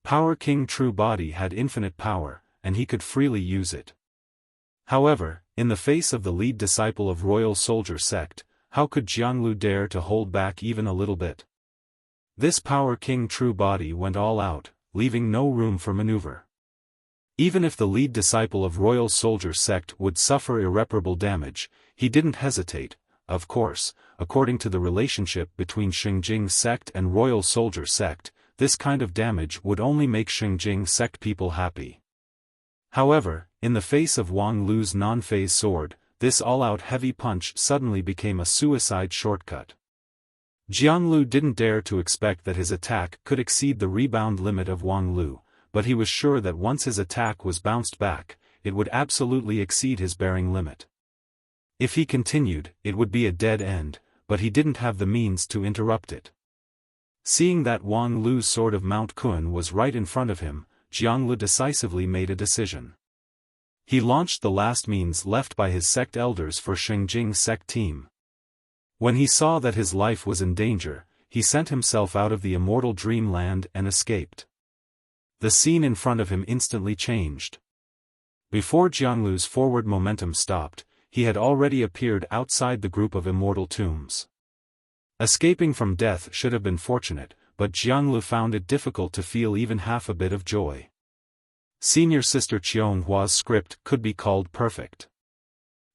Power King True Body had infinite power, and he could freely use it. However, in the face of the lead disciple of Royal Soldier Sect, how could Jianglu dare to hold back even a little bit? This Power King True Body went all out, leaving no room for maneuver. Even if the lead disciple of Royal Soldier Sect would suffer irreparable damage, he didn't hesitate. Of course, according to the relationship between Xingjing Sect and Royal Soldier Sect, this kind of damage would only make Xingjing Sect people happy. However, in the face of Wang Lu's non-phase sword, this all-out heavy punch suddenly became a suicide shortcut. Jianglu didn't dare to expect that his attack could exceed the rebound limit of Wang Lu, but he was sure that once his attack was bounced back, it would absolutely exceed his bearing limit. If he continued, it would be a dead end, but he didn't have the means to interrupt it. Seeing that Wang Lu's sword of Mount Kun was right in front of him, Jianglu decisively made a decision. He launched the last means left by his sect elders for Xingjing Sect team. When he saw that his life was in danger, he sent himself out of the immortal dreamland and escaped. The scene in front of him instantly changed. Before Jianglu's forward momentum stopped, he had already appeared outside the group of immortal tombs. Escaping from death should have been fortunate, but Jianglu found it difficult to feel even half a bit of joy. Senior Sister Qionghua's script could be called perfect.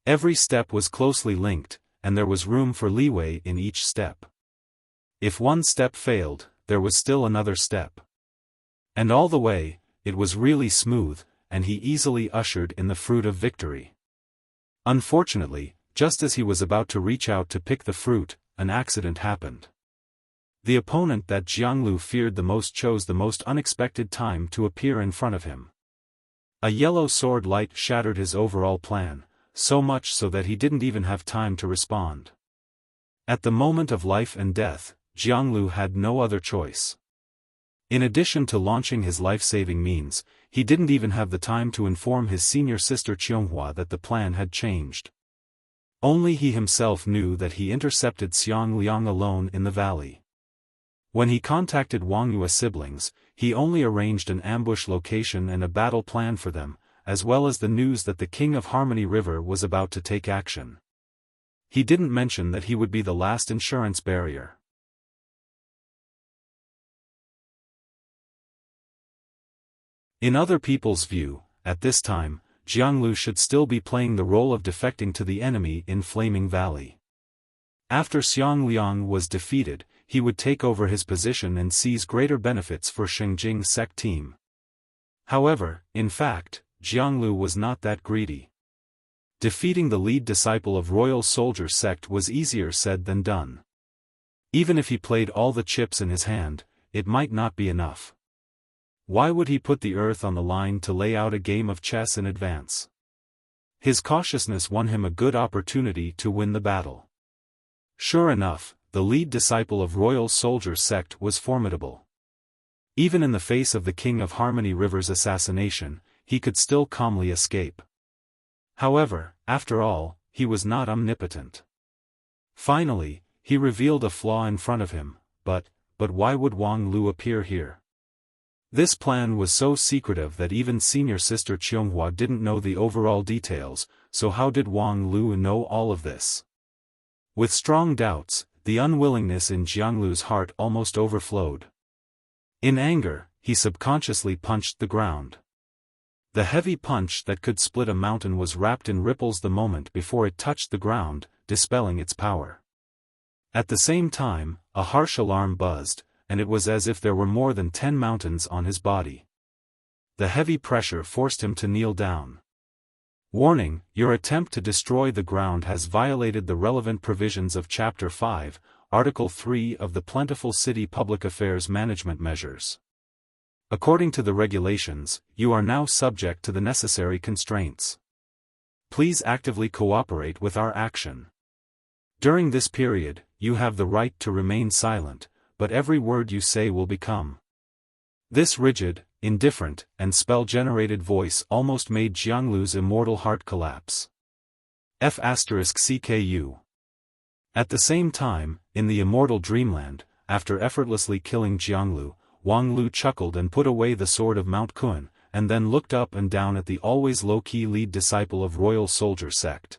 Every step was closely linked, and there was room for leeway in each step. If one step failed, there was still another step. And all the way, it was really smooth, and he easily ushered in the fruit of victory. Unfortunately, just as he was about to reach out to pick the fruit, an accident happened. The opponent that Jianglu feared the most chose the most unexpected time to appear in front of him. A yellow sword light shattered his overall plan, so much so that he didn't even have time to respond. At the moment of life and death, Jianglu had no other choice. In addition to launching his life-saving means, he didn't even have the time to inform his senior sister Qianghua that the plan had changed. Only he himself knew that he intercepted Xiang Liang alone in the valley. When he contacted Wang Yue's siblings, he only arranged an ambush location and a battle plan for them, as well as the news that the King of Harmony River was about to take action. He didn't mention that he would be the last insurance barrier. In other people's view, at this time, Jianglu should still be playing the role of defecting to the enemy in Flaming Valley. After Xiang Liang was defeated, he would take over his position and seize greater benefits for Shengjing sect team. However, in fact, Jianglu was not that greedy. Defeating the lead disciple of Royal Soldier sect was easier said than done. Even if he played all the chips in his hand, it might not be enough. Why would he put the earth on the line to lay out a game of chess in advance? His cautiousness won him a good opportunity to win the battle. Sure enough, the lead disciple of Royal Soldier sect was formidable. Even in the face of the King of Harmony River's assassination, he could still calmly escape. However, after all, he was not omnipotent. Finally, he revealed a flaw in front of him, but why would Wang Lu appear here? This plan was so secretive that even senior sister Qianghua didn't know the overall details, so how did Wang Lu know all of this? With strong doubts, the unwillingness in Jianglu's heart almost overflowed. In anger, he subconsciously punched the ground. The heavy punch that could split a mountain was wrapped in ripples the moment before it touched the ground, dispelling its power. At the same time, a harsh alarm buzzed, and it was as if there were more than 10 mountains on his body. The heavy pressure forced him to kneel down. Warning: your attempt to destroy the ground has violated the relevant provisions of Chapter 5, Article 3 of the Plentiful City Public Affairs Management Measures. According to the regulations, you are now subject to the necessary constraints. Please actively cooperate with our action. During this period, you have the right to remain silent, but every word you say will become. This rigid, indifferent, and spell-generated voice almost made Jianglu's immortal heart collapse. F***CKU. At the same time, in the immortal dreamland, after effortlessly killing Jianglu, Wang Lu chuckled and put away the sword of Mount Kun, and then looked up and down at the always low-key lead disciple of Royal Soldier sect.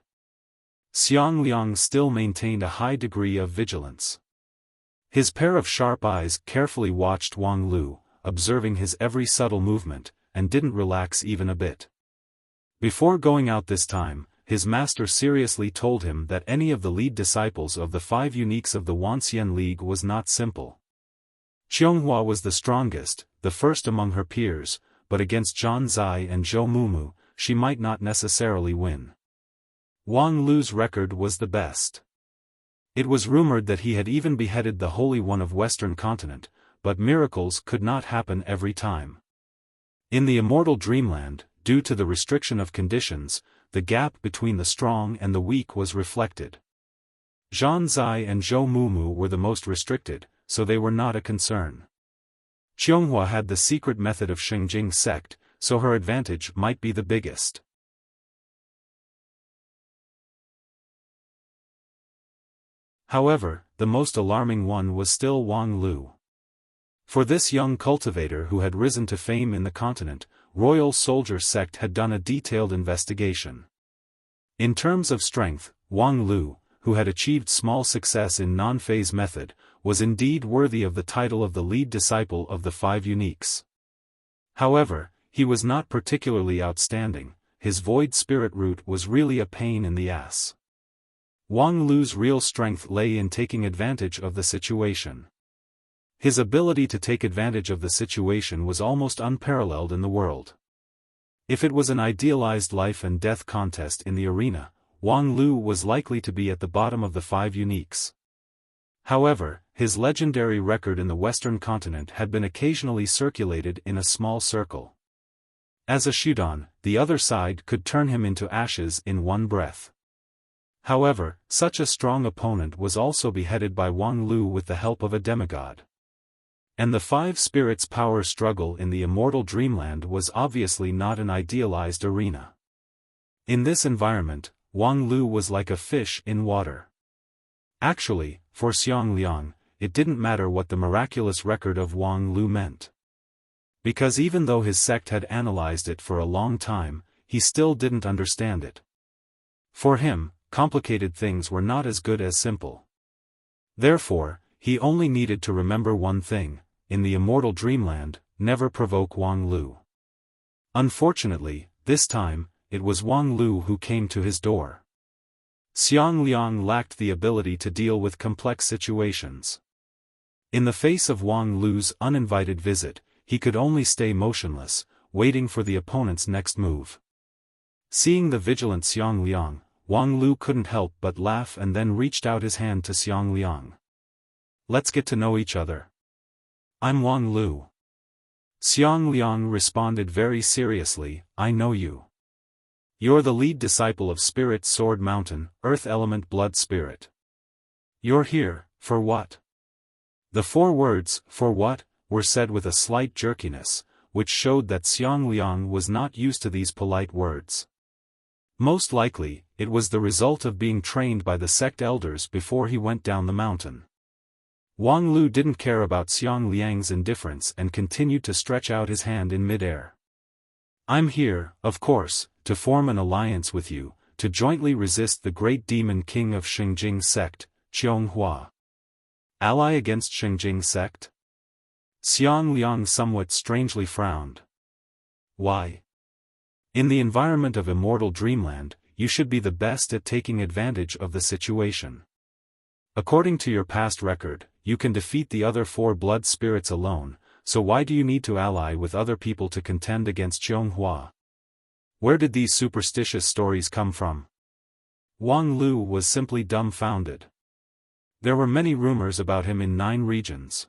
Xiang Liang still maintained a high degree of vigilance. His pair of sharp eyes carefully watched Wang Lu, observing his every subtle movement, and didn't relax even a bit. Before going out this time, his master seriously told him that any of the lead disciples of the 5 uniques of the Wanxian League was not simple. Qianghua was the strongest, the first among her peers, but against Zhan Zai and Zhou Mumu, she might not necessarily win. Wang Lu's record was the best. It was rumored that he had even beheaded the Holy One of Western Continent, but miracles could not happen every time. In the immortal dreamland, due to the restriction of conditions, the gap between the strong and the weak was reflected. Zhan Zai and Zhou Mumu were the most restricted, so they were not a concern. Qianghua had the secret method of Shengjing sect, so her advantage might be the biggest. However, the most alarming one was still Wang Lu. For this young cultivator who had risen to fame in the continent, Royal Soldier sect had done a detailed investigation. In terms of strength, Wang Lu, who had achieved small success in non-phase method, was indeed worthy of the title of the lead disciple of the 5 uniques. However, he was not particularly outstanding. His void spirit root was really a pain in the ass. Wang Lu's real strength lay in taking advantage of the situation. His ability to take advantage of the situation was almost unparalleled in the world. If it was an idealized life and death contest in the arena, Wang Lu was likely to be at the bottom of the 5 uniques. However, his legendary record in the Western continent had been occasionally circulated in a small circle. As a Shudan, the other side could turn him into ashes in one breath. However, such a strong opponent was also beheaded by Wang Lu with the help of a demigod. And the 5 spirits' power struggle in the immortal dreamland was obviously not an idealized arena. In this environment, Wang Lu was like a fish in water. Actually, for Xiang Liang, it didn't matter what the miraculous record of Wang Lu meant. Because even though his sect had analyzed it for a long time, he still didn't understand it. For him, complicated things were not as good as simple. Therefore, he only needed to remember one thing: in the immortal dreamland, never provoke Wang Lu. Unfortunately, this time, it was Wang Lu who came to his door. Xiang Liang lacked the ability to deal with complex situations. In the face of Wang Lu's uninvited visit, he could only stay motionless, waiting for the opponent's next move. Seeing the vigilant Xiang Liang, Wang Lu couldn't help but laugh and then reached out his hand to Xiang Liang. "Let's get to know each other. I'm Wang Lu." Xiang Liang responded very seriously, "I know you. You're the lead disciple of Spirit Sword Mountain, Earth Element Blood Spirit. You're here, for what?" The 4 words, "for what," were said with a slight jerkiness, which showed that Xiang Liang was not used to these polite words. Most likely, it was the result of being trained by the sect elders before he went down the mountain. Wang Lu didn't care about Xiang Liang's indifference and continued to stretch out his hand in midair. "I'm here, of course, to form an alliance with you, to jointly resist the great demon king of Xingjing sect, Qiong. Ally against Xingjing sect?" Xiang Liang somewhat strangely frowned. "Why? In the environment of immortal dreamland, you should be the best at taking advantage of the situation. According to your past record, you can defeat the other 4 blood spirits alone, so why do you need to ally with other people to contend against Qiong? Where did these superstitious stories come from?" Wang Lu was simply dumbfounded. There were many rumors about him in 9 regions.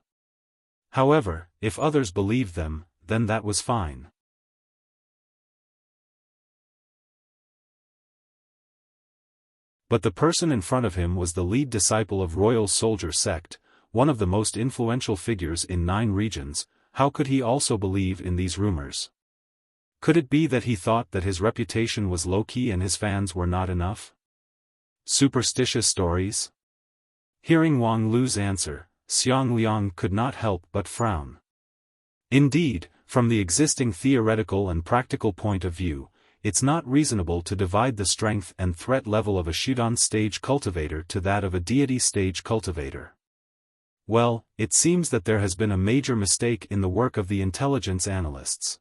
However, if others believed them, then that was fine. But the person in front of him was the lead disciple of Royal Soldier Sect, one of the most influential figures in 9 regions. How could he also believe in these rumors? Could it be that he thought that his reputation was low-key and his fans were not enough? Superstitious stories? Hearing Wang Lu's answer, Xiang Liang could not help but frown. Indeed, from the existing theoretical and practical point of view, it's not reasonable to divide the strength and threat level of a Shudan stage cultivator to that of a deity stage cultivator. Well, it seems that there has been a major mistake in the work of the intelligence analysts.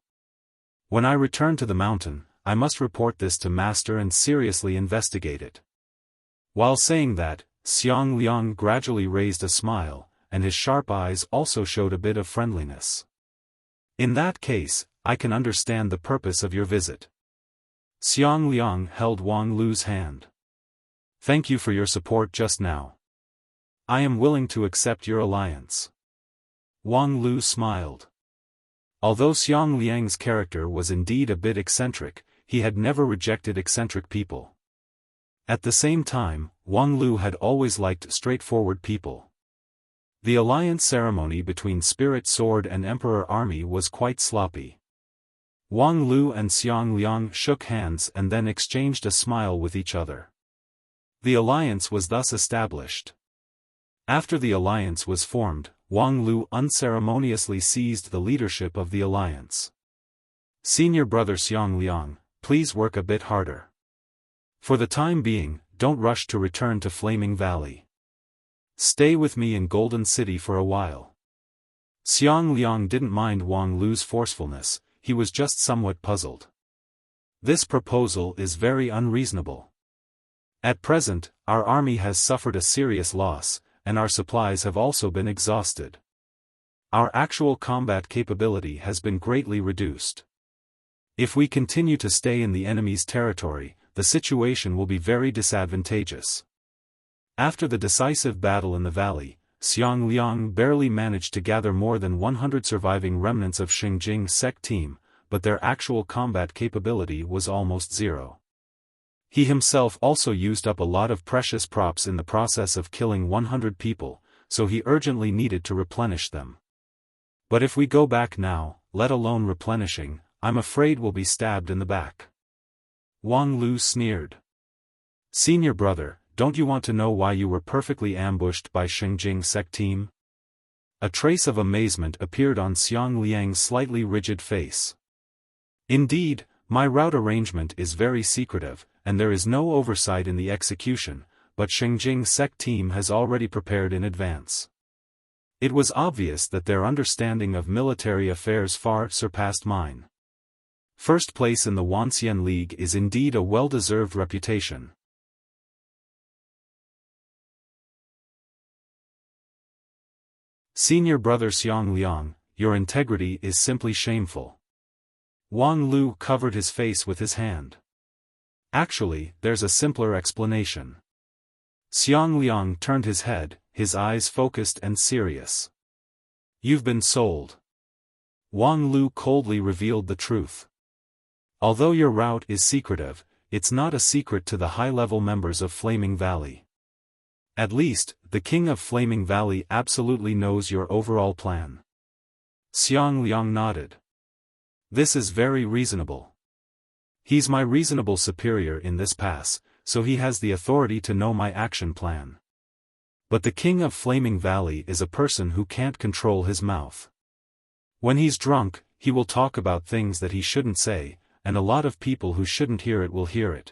When I return to the mountain, I must report this to Master and seriously investigate it. While saying that, Xiang Liang gradually raised a smile, and his sharp eyes also showed a bit of friendliness. "In that case, I can understand the purpose of your visit." Xiang Liang held Wang Lu's hand. "Thank you for your support just now. I am willing to accept your alliance." Wang Lu smiled. Although Xiang Liang's character was indeed a bit eccentric, he had never rejected eccentric people. At the same time, Wang Lu had always liked straightforward people. The alliance ceremony between Spirit Sword and Emperor Army was quite sloppy. Wang Lu and Xiang Liang shook hands and then exchanged a smile with each other. The alliance was thus established. After the alliance was formed, Wang Lu unceremoniously seized the leadership of the alliance. "Senior brother Xiang Liang, please work a bit harder. For the time being, don't rush to return to Flaming Valley. Stay with me in Golden City for a while." Xiang Liang didn't mind Wang Lu's forcefulness, he was just somewhat puzzled. "This proposal is very unreasonable. At present, our army has suffered a serious loss, and our supplies have also been exhausted. Our actual combat capability has been greatly reduced. If we continue to stay in the enemy's territory, the situation will be very disadvantageous." After the decisive battle in the valley, Xiang Liang barely managed to gather more than 100 surviving remnants of Xingjing sect team, but their actual combat capability was almost 0. He himself also used up a lot of precious props in the process of killing 100 people, so he urgently needed to replenish them. "But if we go back now, let alone replenishing, I'm afraid we'll be stabbed in the back." Wang Lu sneered. "Senior brother, don't you want to know why you were perfectly ambushed by Xingjing sect team?" A trace of amazement appeared on Xiang Liang's slightly rigid face. "Indeed, my route arrangement is very secretive, and there is no oversight in the execution, but Xingjing sect team has already prepared in advance." It was obvious that their understanding of military affairs far surpassed mine. First place in the Wanxian League is indeed a well-deserved reputation. Senior brother Xiang Liang, your integrity is simply shameful. Wang Lu covered his face with his hand. Actually, there's a simpler explanation. Xiang Liang turned his head, his eyes focused and serious. You've been sold. Wang Lu coldly revealed the truth. Although your route is secretive, it's not a secret to the high-level members of Flaming Valley. At least, the king of Flaming Valley absolutely knows your overall plan. Xiang Liang nodded. This is very reasonable. He's my reasonable superior in this pass, so he has the authority to know my action plan. But the king of Flaming Valley is a person who can't control his mouth. When he's drunk, he will talk about things that he shouldn't say, and a lot of people who shouldn't hear it will hear it.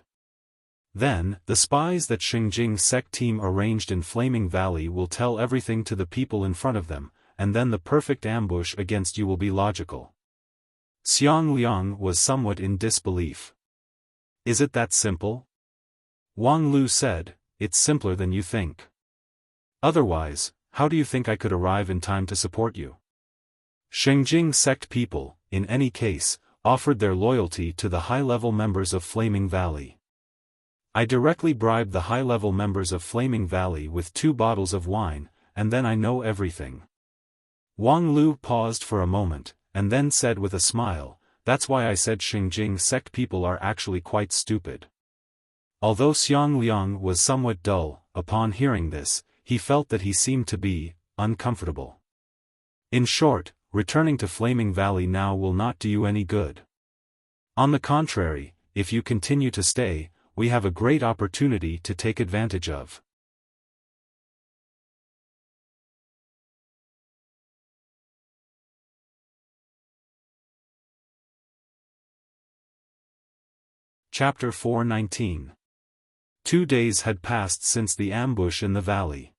Then, the spies that Xingjing sect team arranged in Flaming Valley will tell everything to the people in front of them, and then the perfect ambush against you will be logical. Xiang Liang was somewhat in disbelief. Is it that simple? Wang Lu said, it's simpler than you think. Otherwise, how do you think I could arrive in time to support you? Xingjing sect people, in any case, offered their loyalty to the high-level members of Flaming Valley. I directly bribed the high-level members of Flaming Valley with 2 bottles of wine, and then I know everything. Wang Lu paused for a moment, and then said with a smile, that's why I said Xingjing sect people are actually quite stupid. Although Xiang Liang was somewhat dull, upon hearing this, he felt that he seemed to be uncomfortable. In short, returning to Flaming Valley now will not do you any good. On the contrary, if you continue to stay, we have a great opportunity to take advantage of. Chapter 419. 2 days had passed since the ambush in the valley.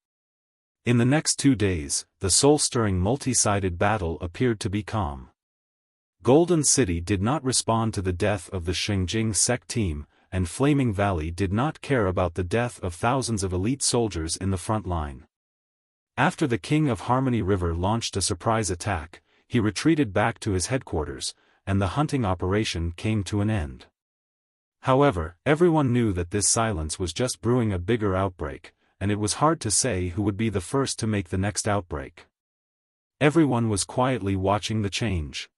In the next 2 days, the soul-stirring multi-sided battle appeared to be calm. Golden City did not respond to the death of the Xingjing sect team, and Flaming Valley did not care about the death of thousands of elite soldiers in the front line. After the King of Harmony River launched a surprise attack, he retreated back to his headquarters, and the hunting operation came to an end. However, everyone knew that this silence was just brewing a bigger outbreak, and it was hard to say who would be the first to make the next outbreak. Everyone was quietly watching the change.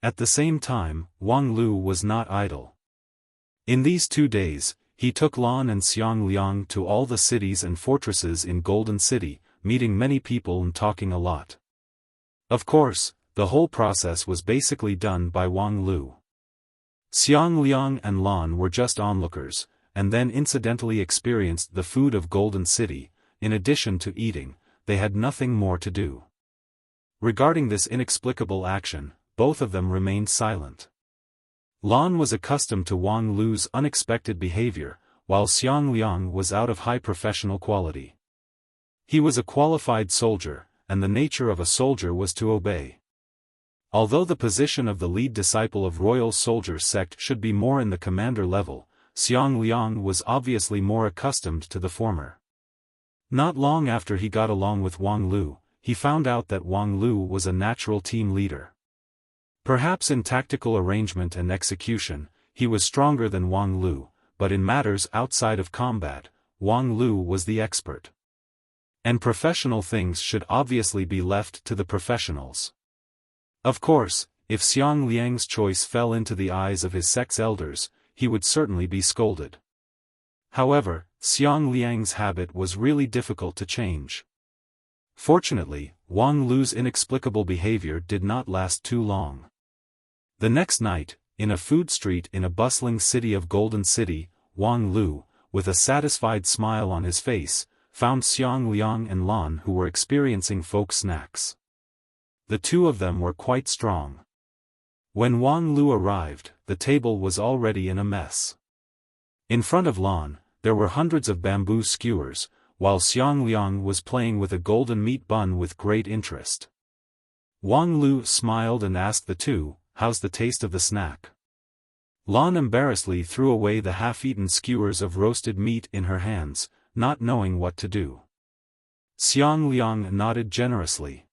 At the same time, Wang Lu was not idle. In these 2 days, he took Lan and Xiang Liang to all the cities and fortresses in Golden City, meeting many people and talking a lot. Of course, the whole process was basically done by Wang Lu. Xiang Liang and Lan were just onlookers, and then incidentally experienced the food of Golden City. In addition to eating, they had nothing more to do. Regarding this inexplicable action, both of them remained silent. Lan was accustomed to Wang Lu's unexpected behavior, while Xiang Liang was out of high professional quality. He was a qualified soldier, and the nature of a soldier was to obey. Although the position of the lead disciple of Royal Soldier sect should be more in the commander level, Xiang Liang was obviously more accustomed to the former. Not long after he got along with Wang Lu, he found out that Wang Lu was a natural team leader. Perhaps in tactical arrangement and execution, he was stronger than Wang Lu, but in matters outside of combat, Wang Lu was the expert. And professional things should obviously be left to the professionals. Of course, if Xiang Liang's choice fell into the eyes of his sect's elders, he would certainly be scolded. However, Xiang Liang's habit was really difficult to change. Fortunately, Wang Lu's inexplicable behavior did not last too long. The next night, in a food street in a bustling city of Golden City, Wang Lu, with a satisfied smile on his face, found Xiang Liang and Lan who were experiencing folk snacks. The 2 of them were quite strong. When Wang Lu arrived, the table was already in a mess. In front of Lan, there were hundreds of bamboo skewers, while Xiang Liang was playing with a golden meat bun with great interest. Wang Lu smiled and asked the 2, "How's the taste of the snack?" Lan embarrassedly threw away the half-eaten skewers of roasted meat in her hands, not knowing what to do. Xiang Liang nodded generously.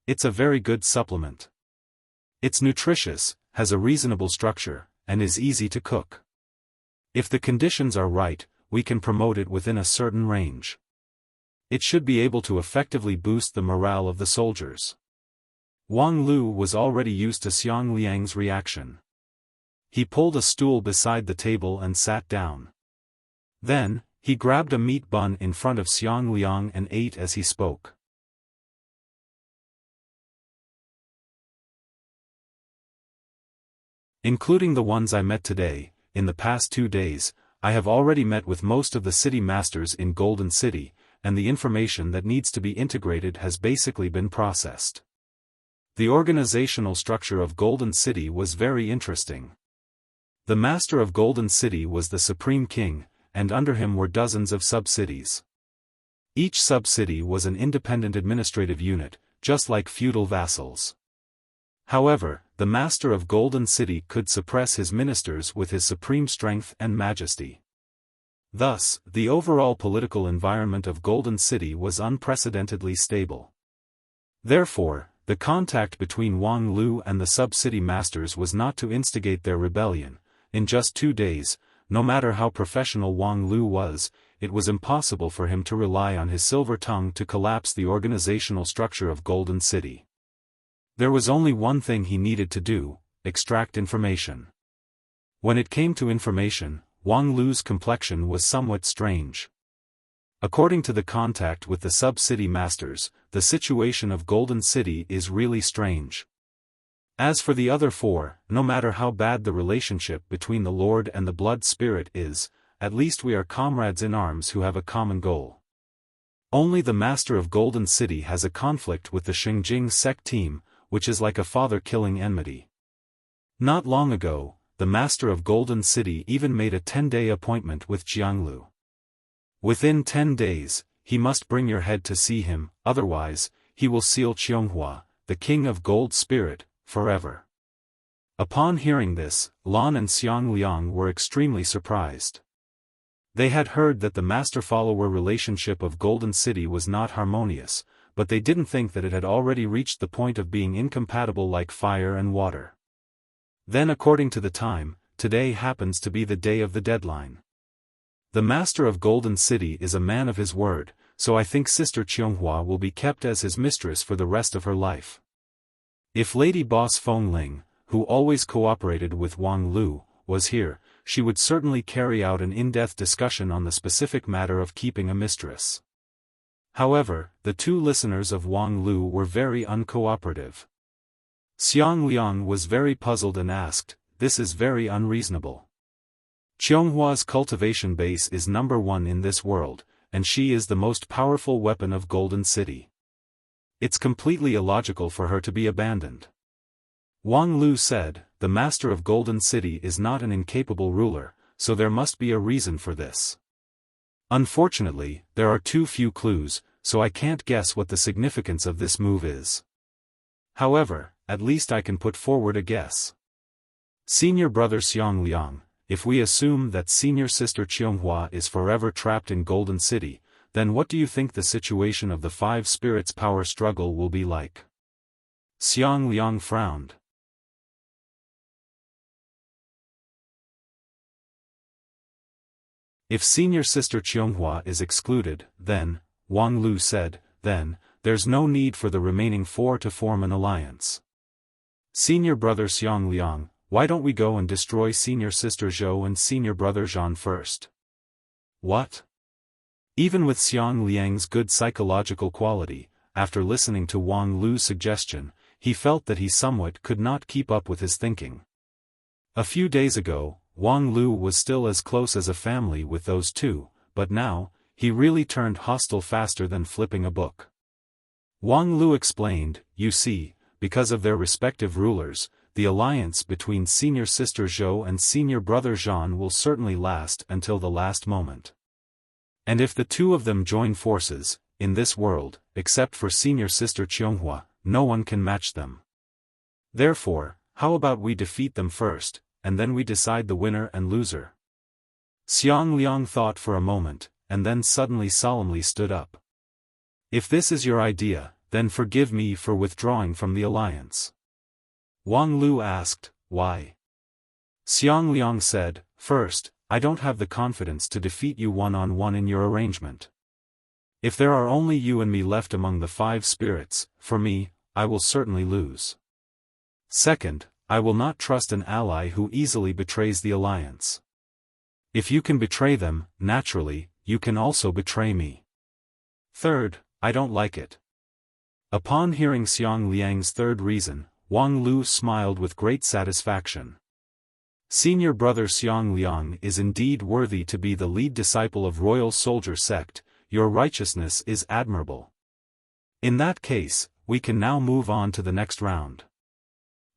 It's a very good supplement. It's nutritious, has a reasonable structure, and is easy to cook. If the conditions are right, we can promote it within a certain range. It should be able to effectively boost the morale of the soldiers. Wang Lu was already used to Xiang Liang's reaction. He pulled a stool beside the table and sat down. Then, he grabbed a meat bun in front of Xiang Liang and ate as he spoke. Including the ones I met today, in the past 2 days, I have already met with most of the city masters in Golden City, and the information that needs to be integrated has basically been processed. The organizational structure of Golden City was very interesting. The master of Golden City was the supreme king, and under him were dozens of sub-cities. Each sub-city was an independent administrative unit, just like feudal vassals. However, the master of Golden City could suppress his ministers with his supreme strength and majesty. Thus, the overall political environment of Golden City was unprecedentedly stable. Therefore, the contact between Wang Lu and the sub-city masters was not to instigate their rebellion. In just 2 days, no matter how professional Wang Lu was, it was impossible for him to rely on his silver tongue to collapse the organizational structure of Golden City. There was only one thing he needed to do: extract information. When it came to information, Wang Lu's complexion was somewhat strange. According to the contact with the sub-city masters, the situation of Golden City is really strange. As for the other 4, no matter how bad the relationship between the Lord and the Blood Spirit is, at least we are comrades in arms who have a common goal. Only the master of Golden City has a conflict with the Xingjing sect team, which is like a father-killing enmity. Not long ago, the master of Golden City even made a 10-day appointment with Jianglu. Within 10 days, he must bring your head to see him, otherwise, he will seal Qianghua, the king of Gold Spirit, forever. Upon hearing this, Lan and Xiang Liang were extremely surprised. They had heard that the master-follower relationship of Golden City was not harmonious, but they didn't think that it had already reached the point of being incompatible like fire and water. Then according to the time, today happens to be the day of the deadline. The master of Golden City is a man of his word, so I think Sister Qianghua will be kept as his mistress for the rest of her life. If Lady Boss Feng Ling, who always cooperated with Wang Lu, was here, she would certainly carry out an in-depth discussion on the specific matter of keeping a mistress. However, the 2 listeners of Wang Lu were very uncooperative. Xiang Liang was very puzzled and asked, "This is very unreasonable. Qianghua's cultivation base is number 1 in this world, and she is the most powerful weapon of Golden City. It's completely illogical for her to be abandoned." Wang Lu said, "The master of Golden City is not an incapable ruler, so there must be a reason for this. Unfortunately, there are too few clues, so I can't guess what the significance of this move is. However, at least I can put forward a guess. Senior brother Xiang Liang, if we assume that senior sister Qianghua is forever trapped in Golden City, then what do you think the situation of the 5 spirits' power struggle will be like?" Xiang Liang frowned. "If senior sister Qianghua is excluded, then," Wang Lu said, "then, there's no need for the remaining 4 to form an alliance. Senior brother Xiang Liang, why don't we go and destroy senior sister Zhou and senior brother Zhan first?" "What?" Even with Xiang Liang's good psychological quality, after listening to Wang Lu's suggestion, he felt that he somewhat could not keep up with his thinking. A few days ago, Wang Lu was still as close as a family with those 2, but now, he really turned hostile faster than flipping a book. Wang Lu explained, "You see, because of their respective rulers, the alliance between senior sister Zhou and senior brother Zhan will certainly last until the last moment. And if the 2 of them join forces, in this world, except for senior sister Qianghua, no one can match them. Therefore, how about we defeat them first, and then we decide the winner and loser?" Xiang Liang thought for a moment, and then suddenly solemnly stood up. If this is your idea, then forgive me for withdrawing from the alliance. Wang Lu asked, why? Xiang Liang said, first, I don't have the confidence to defeat you one-on-one in your arrangement. If there are only you and me left among the 5 spirits, for me, I will certainly lose. Second, I will not trust an ally who easily betrays the alliance. If you can betray them, naturally, you can also betray me. Third, I don't like it. Upon hearing Xiang Liang's third reason, Wang Lu smiled with great satisfaction. Senior brother Xiang Liang is indeed worthy to be the lead disciple of royal soldier sect. Your righteousness is admirable. In that case, we can now move on to the next round.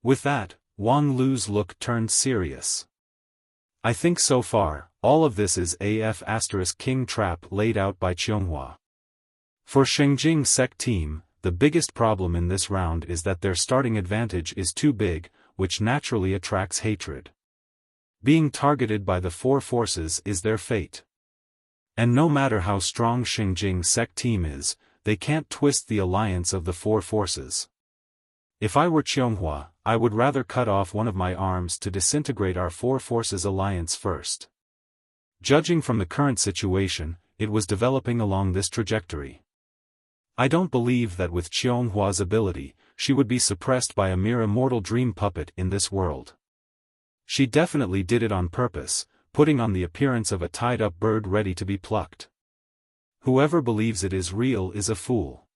With that, Wang Lu's look turned serious. I think so far, all of this is king trap laid out by Qianghua. For Shengjing sect team, the biggest problem in this round is that their starting advantage is too big, which naturally attracts hatred. Being targeted by the 4 forces is their fate. And no matter how strong Shengjing sect team is, they can't twist the alliance of the 4 forces. If I were Qianghua, I would rather cut off one of my arms to disintegrate our 4 forces alliance first. Judging from the current situation, it was developing along this trajectory. I don't believe that with Qianghua's ability, she would be suppressed by a mere immortal dream puppet in this world. She definitely did it on purpose, putting on the appearance of a tied-up bird ready to be plucked. Whoever believes it is real is a fool.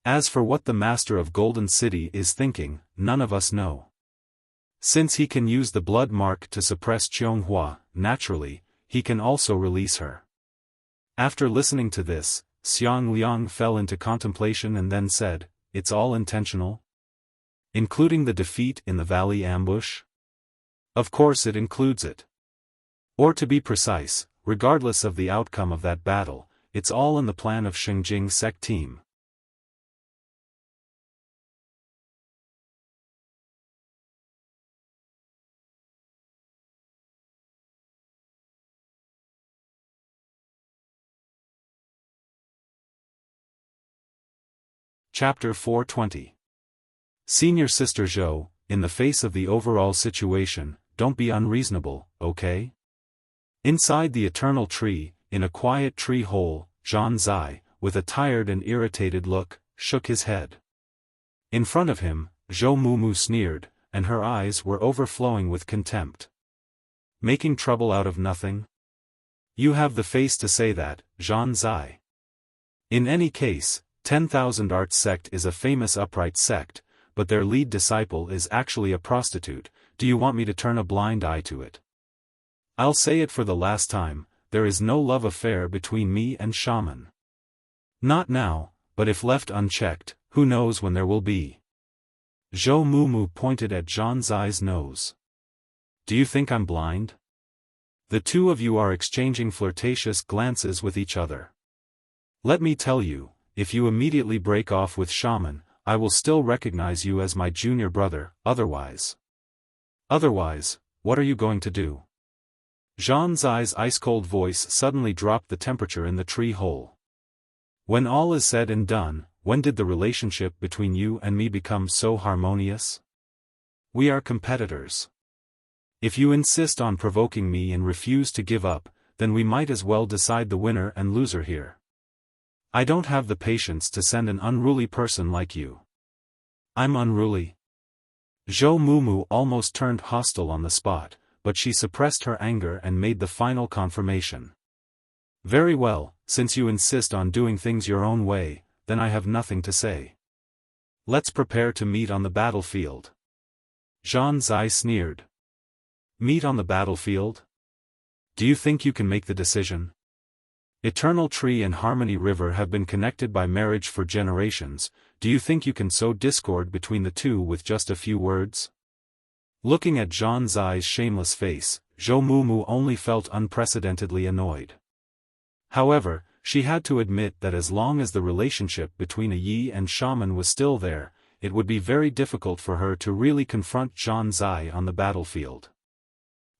As for what the master of Golden City is thinking, none of us know. Since he can use the blood mark to suppress Qianghua, naturally, he can also release her. After listening to this, Xiang Liang fell into contemplation and then said, it's all intentional? Including the defeat in the valley ambush? Of course it includes it. Or to be precise, regardless of the outcome of that battle, it's all in the plan of Shengjing sect team. Chapter 420. Senior Sister Zhou, in the face of the overall situation, don't be unreasonable, okay? Inside the eternal tree, in a quiet tree hole, Zhan Zai, with a tired and irritated look, shook his head. In front of him, Zhou Mumu sneered, and her eyes were overflowing with contempt. Making trouble out of nothing? You have the face to say that, Zhan Zai. In any case, 10,000 Arts sect is a famous upright sect, but their lead disciple is actually a prostitute. Do you want me to turn a blind eye to it? I'll say it for the last time, there is no love affair between me and Shaman. Not now, but if left unchecked, who knows when there will be. Zhou Mumu pointed at Zhan Zai's nose. Do you think I'm blind? The two of you are exchanging flirtatious glances with each other. Let me tell you, if you immediately break off with Shaman, I will still recognize you as my junior brother, otherwise. Otherwise, what are you going to do? Zhan Zai's ice-cold voice suddenly dropped the temperature in the tree hole. When all is said and done, when did the relationship between you and me become so harmonious? We are competitors. If you insist on provoking me and refuse to give up, then we might as well decide the winner and loser here. I don't have the patience to send an unruly person like you. I'm unruly. Zhou Mumu almost turned hostile on the spot, but she suppressed her anger and made the final confirmation. Very well, since you insist on doing things your own way, then I have nothing to say. Let's prepare to meet on the battlefield. Zhan Zai sneered. Meet on the battlefield? Do you think you can make the decision? Eternal Tree and Harmony River have been connected by marriage for generations. Do you think you can sow discord between the two with just a few words? Looking at Zhan Zai's shameless face, Zhou Mumu only felt unprecedentedly annoyed. However, she had to admit that as long as the relationship between a Yi and Shaman was still there, it would be very difficult for her to really confront Zhan Zai on the battlefield.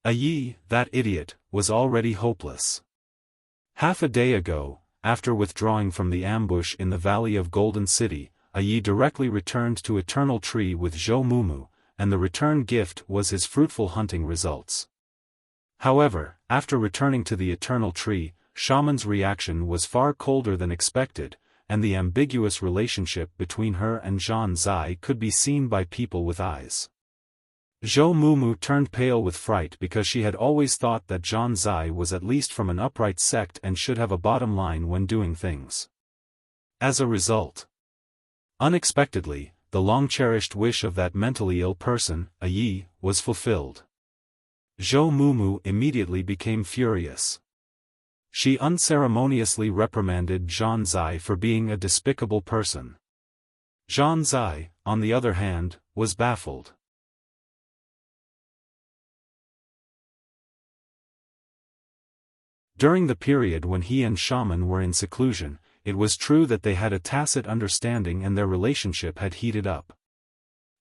A Yi, that idiot, was already hopeless. Half a day ago, after withdrawing from the ambush in the Valley of Golden City, Yi directly returned to Eternal Tree with Zhou Mumu, and the return gift was his fruitful hunting results. However, after returning to the Eternal Tree, Shaman's reaction was far colder than expected, and the ambiguous relationship between her and Zhan Zai could be seen by people with eyes. Zhou Mumu turned pale with fright because she had always thought that Zhan Zai was at least from an upright sect and should have a bottom line when doing things. As a result, unexpectedly, the long-cherished wish of that mentally ill person, Yi, was fulfilled. Zhou Mumu immediately became furious. She unceremoniously reprimanded Zhan Zai for being a despicable person. Zhan Zai, on the other hand, was baffled. During the period when he and Shaman were in seclusion, it was true that they had a tacit understanding and their relationship had heated up.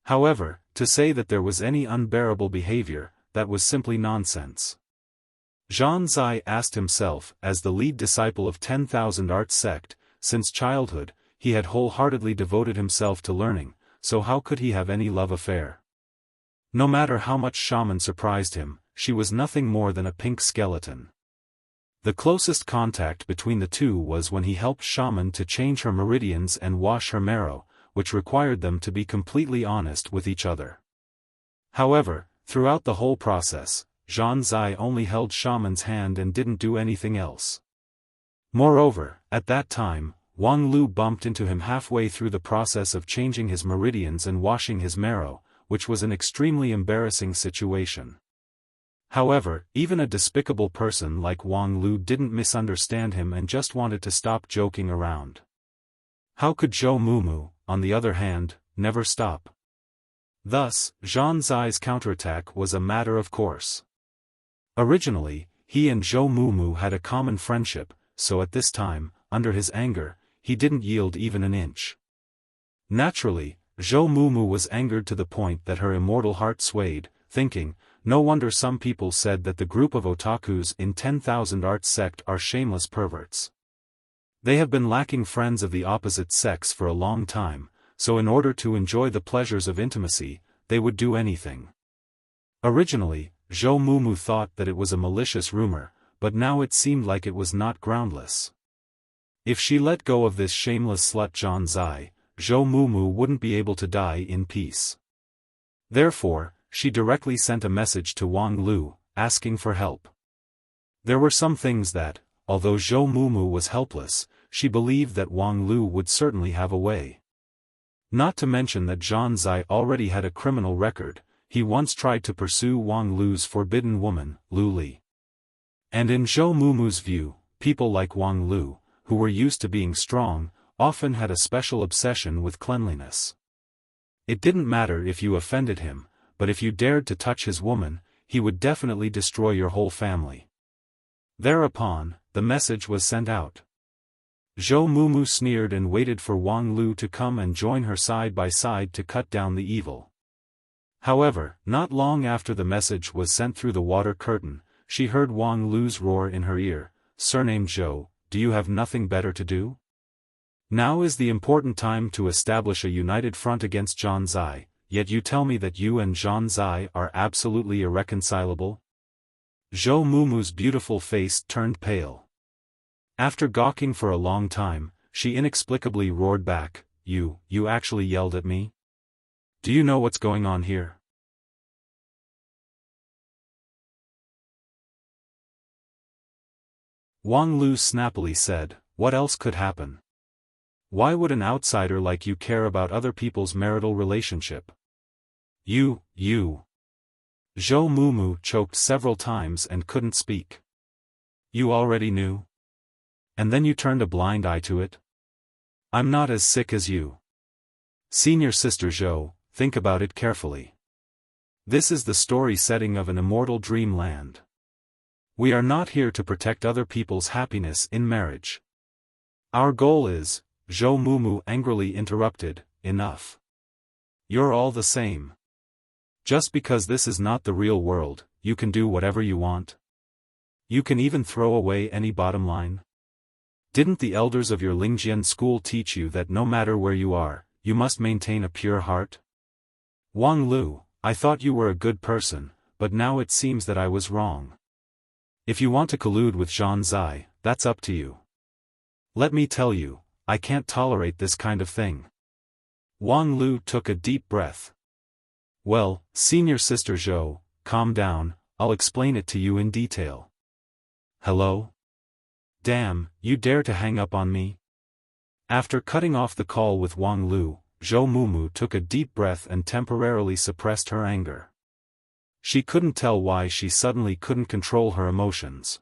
However, to say that there was any unbearable behavior, that was simply nonsense. Zhan Zai asked himself, as the lead disciple of 10,000 Arts sect, since childhood, he had wholeheartedly devoted himself to learning, so how could he have any love affair? No matter how much Shaman surprised him, she was nothing more than a pink skeleton. The closest contact between the two was when he helped Shaman to change her meridians and wash her marrow, which required them to be completely honest with each other. However, throughout the whole process, Zhan Zai only held Shaman's hand and didn't do anything else. Moreover, at that time, Wang Lu bumped into him halfway through the process of changing his meridians and washing his marrow, which was an extremely embarrassing situation. However, even a despicable person like Wang Lu didn't misunderstand him and just wanted to stop joking around. How could Zhou Mumu, on the other hand, never stop? Thus, Zhan Zai's counterattack was a matter of course. Originally, he and Zhou Mumu had a common friendship, so at this time, under his anger, he didn't yield even an inch. Naturally, Zhou Mumu was angered to the point that her immortal heart swayed, thinking, no wonder some people said that the group of otakus in 10,000 Arts sect are shameless perverts. They have been lacking friends of the opposite sex for a long time, so in order to enjoy the pleasures of intimacy, they would do anything. Originally, Zhou Mumu thought that it was a malicious rumor, but now it seemed like it was not groundless. If she let go of this shameless slut Zhan Zai, Zhou Mumu wouldn't be able to die in peace. Therefore, she directly sent a message to Wang Lu, asking for help. There were some things that, although Zhou Mumu was helpless, she believed that Wang Lu would certainly have a way. Not to mention that Zhan Zai already had a criminal record. He once tried to pursue Wang Lu's forbidden woman, Lu Li. And in Zhou Mumu's view, people like Wang Lu, who were used to being strong, often had a special obsession with cleanliness. It didn't matter if you offended him, but if you dared to touch his woman, he would definitely destroy your whole family. Thereupon, the message was sent out. Zhou Mumu sneered and waited for Wang Lu to come and join her side by side to cut down the evil. However, not long after the message was sent through the water curtain, she heard Wang Lu's roar in her ear, "Surnamed Zhou, do you have nothing better to do? Now is the important time to establish a united front against Zhan Zai, yet you tell me that you and Zhan Zai are absolutely irreconcilable?" Zhou Mumu's beautiful face turned pale. After gawking for a long time, she inexplicably roared back, You actually yelled at me? Do you know what's going on here?" Wang Lu snappily said, "What else could happen? Why would an outsider like you care about other people's marital relationship?" You. Zhou Mumu choked several times and couldn't speak. "You already knew? And then you turned a blind eye to it? I'm not as sick as you. Senior Sister Zhou, think about it carefully. This is the story setting of an immortal dreamland. We are not here to protect other people's happiness in marriage. Our goal is," Zhou Mumu angrily interrupted, "enough. You're all the same. Just because this is not the real world, you can do whatever you want. You can even throw away any bottom line. Didn't the elders of your Lingjian school teach you that no matter where you are, you must maintain a pure heart? Wang Lu, I thought you were a good person, but now it seems that I was wrong. If you want to collude with Zhan Zai, that's up to you. Let me tell you, I can't tolerate this kind of thing. Wang Lu took a deep breath. Well, senior sister Zhou, calm down, I'll explain it to you in detail. Hello? Damn, you dare to hang up on me? After cutting off the call with Wang Lu, Zhou Mumu took a deep breath and temporarily suppressed her anger. She couldn't tell why she suddenly couldn't control her emotions.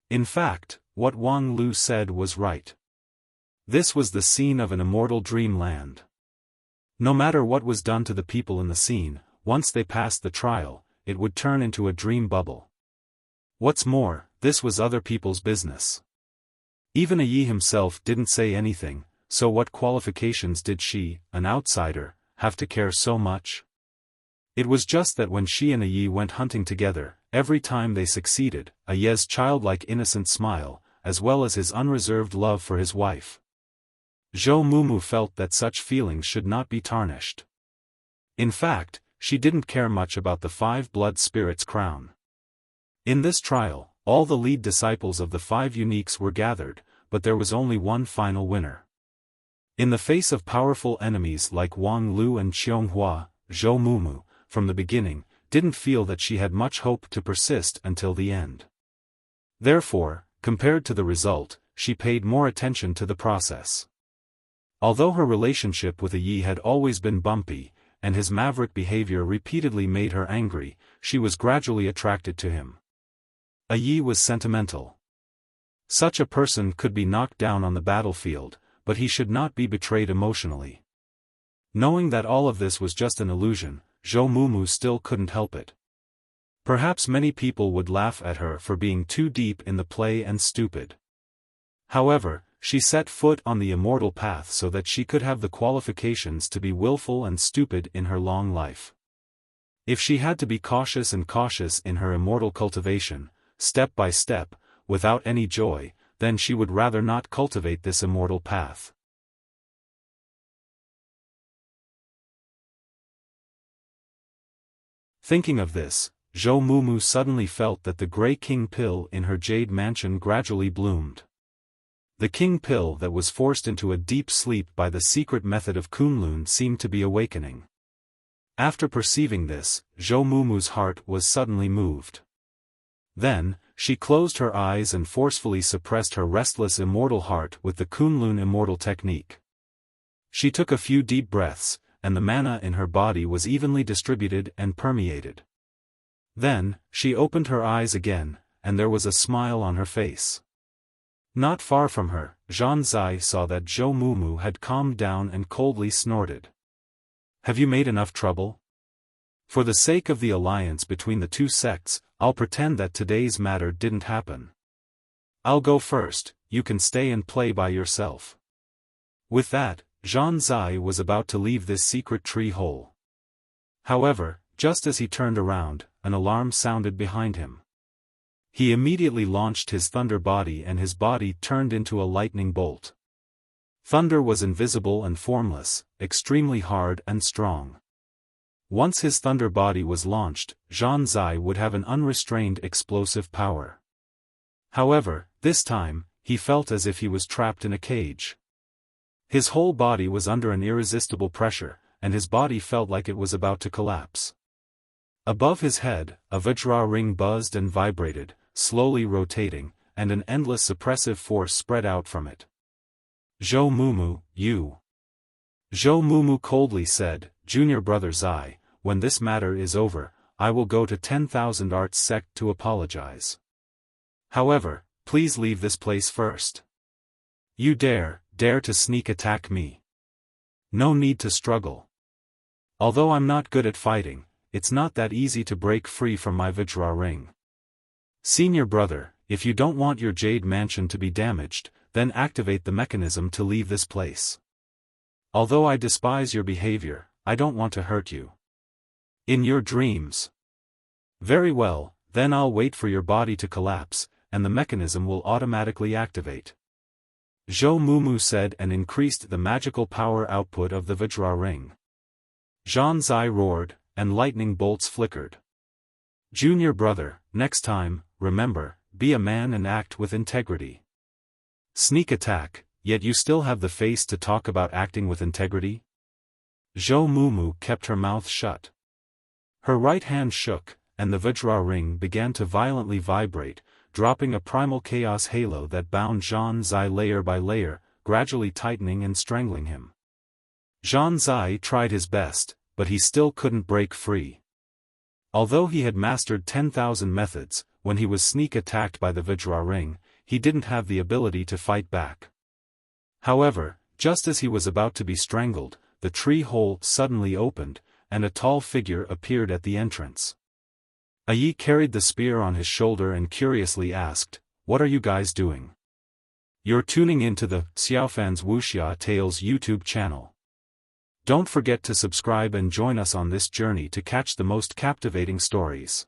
In fact, what Wang Lu said was right. This was the scene of an immortal dreamland. No matter what was done to the people in the scene, once they passed the trial, it would turn into a dream bubble. What's more, this was other people's business. Even Yi himself didn't say anything, so what qualifications did she, an outsider, have to care so much? It was just that when she and Yi went hunting together, every time they succeeded, Yi's childlike innocent smile, as well as his unreserved love for his wife. Zhou Mumu felt that such feelings should not be tarnished. In fact, she didn't care much about the 5 blood spirits crown. In this trial, all the lead disciples of the 5 uniques were gathered, but there was only one final winner. In the face of powerful enemies like Wang Lu and Xianghua, Zhou Mumu, from the beginning, didn't feel that she had much hope to persist until the end. Therefore, compared to the result, she paid more attention to the process. Although her relationship with Yi had always been bumpy, and his maverick behavior repeatedly made her angry, she was gradually attracted to him. Yi was sentimental. Such a person could be knocked down on the battlefield, but he should not be betrayed emotionally. Knowing that all of this was just an illusion, Zhou Mumu still couldn't help it. Perhaps many people would laugh at her for being too deep in the play and stupid. However, she set foot on the immortal path so that she could have the qualifications to be willful and stupid in her long life. If she had to be cautious in her immortal cultivation, step by step, without any joy, then she would rather not cultivate this immortal path. Thinking of this, Zhou Mumu suddenly felt that the Grey King pill in her jade mansion gradually bloomed. The king pill that was forced into a deep sleep by the secret method of Kunlun seemed to be awakening. After perceiving this, Zhou Mumu's heart was suddenly moved. Then, she closed her eyes and forcefully suppressed her restless immortal heart with the Kunlun immortal technique. She took a few deep breaths, and the mana in her body was evenly distributed and permeated. Then, she opened her eyes again, and there was a smile on her face. Not far from her, Zhan Zai saw that Zhou Mumu had calmed down and coldly snorted. Have you made enough trouble? For the sake of the alliance between the 2 sects, I'll pretend that today's matter didn't happen. I'll go first, you can stay and play by yourself. With that, Zhan Zai was about to leave this secret tree hole. However, just as he turned around, an alarm sounded behind him. He immediately launched his thunder body and his body turned into a lightning bolt. Thunder was invisible and formless, extremely hard and strong. Once his thunder body was launched, Zhan Zai would have an unrestrained explosive power. However, this time, he felt as if he was trapped in a cage. His whole body was under an irresistible pressure, and his body felt like it was about to collapse. Above his head, a Vajra ring buzzed and vibrated, slowly rotating, and an endless suppressive force spread out from it. Zhou Mumu, you. Zhou Mumu coldly said, Junior brother Zai, when this matter is over, I will go to 10,000 Arts sect to apologize. However, please leave this place first. You dare to sneak attack me. No need to struggle. Although I'm not good at fighting, it's not that easy to break free from my Vajra ring. Senior brother, if you don't want your jade mansion to be damaged, then activate the mechanism to leave this place. Although I despise your behavior, I don't want to hurt you. In your dreams. Very well, then I'll wait for your body to collapse, and the mechanism will automatically activate. Zhou Mumu said, and increased the magical power output of the Vajra ring. Zhan Zai roared, and lightning bolts flickered. Junior brother, next time, remember, be a man and act with integrity. Sneak attack, yet you still have the face to talk about acting with integrity? Zhou Mumu kept her mouth shut. Her right hand shook, and the Vajra ring began to violently vibrate, dropping a primal chaos halo that bound Zhan Zai layer by layer, gradually tightening and strangling him. Zhan Zai tried his best, but he still couldn't break free. Although he had mastered 10,000 methods, when he was sneak attacked by the Vajra ring, he didn't have the ability to fight back. However, just as he was about to be strangled, the tree hole suddenly opened, and a tall figure appeared at the entrance. Yi carried the spear on his shoulder and curiously asked, "What are you guys doing?" You're tuning into the Xiaofan's Wuxia Tales YouTube channel. Don't forget to subscribe and join us on this journey to catch the most captivating stories.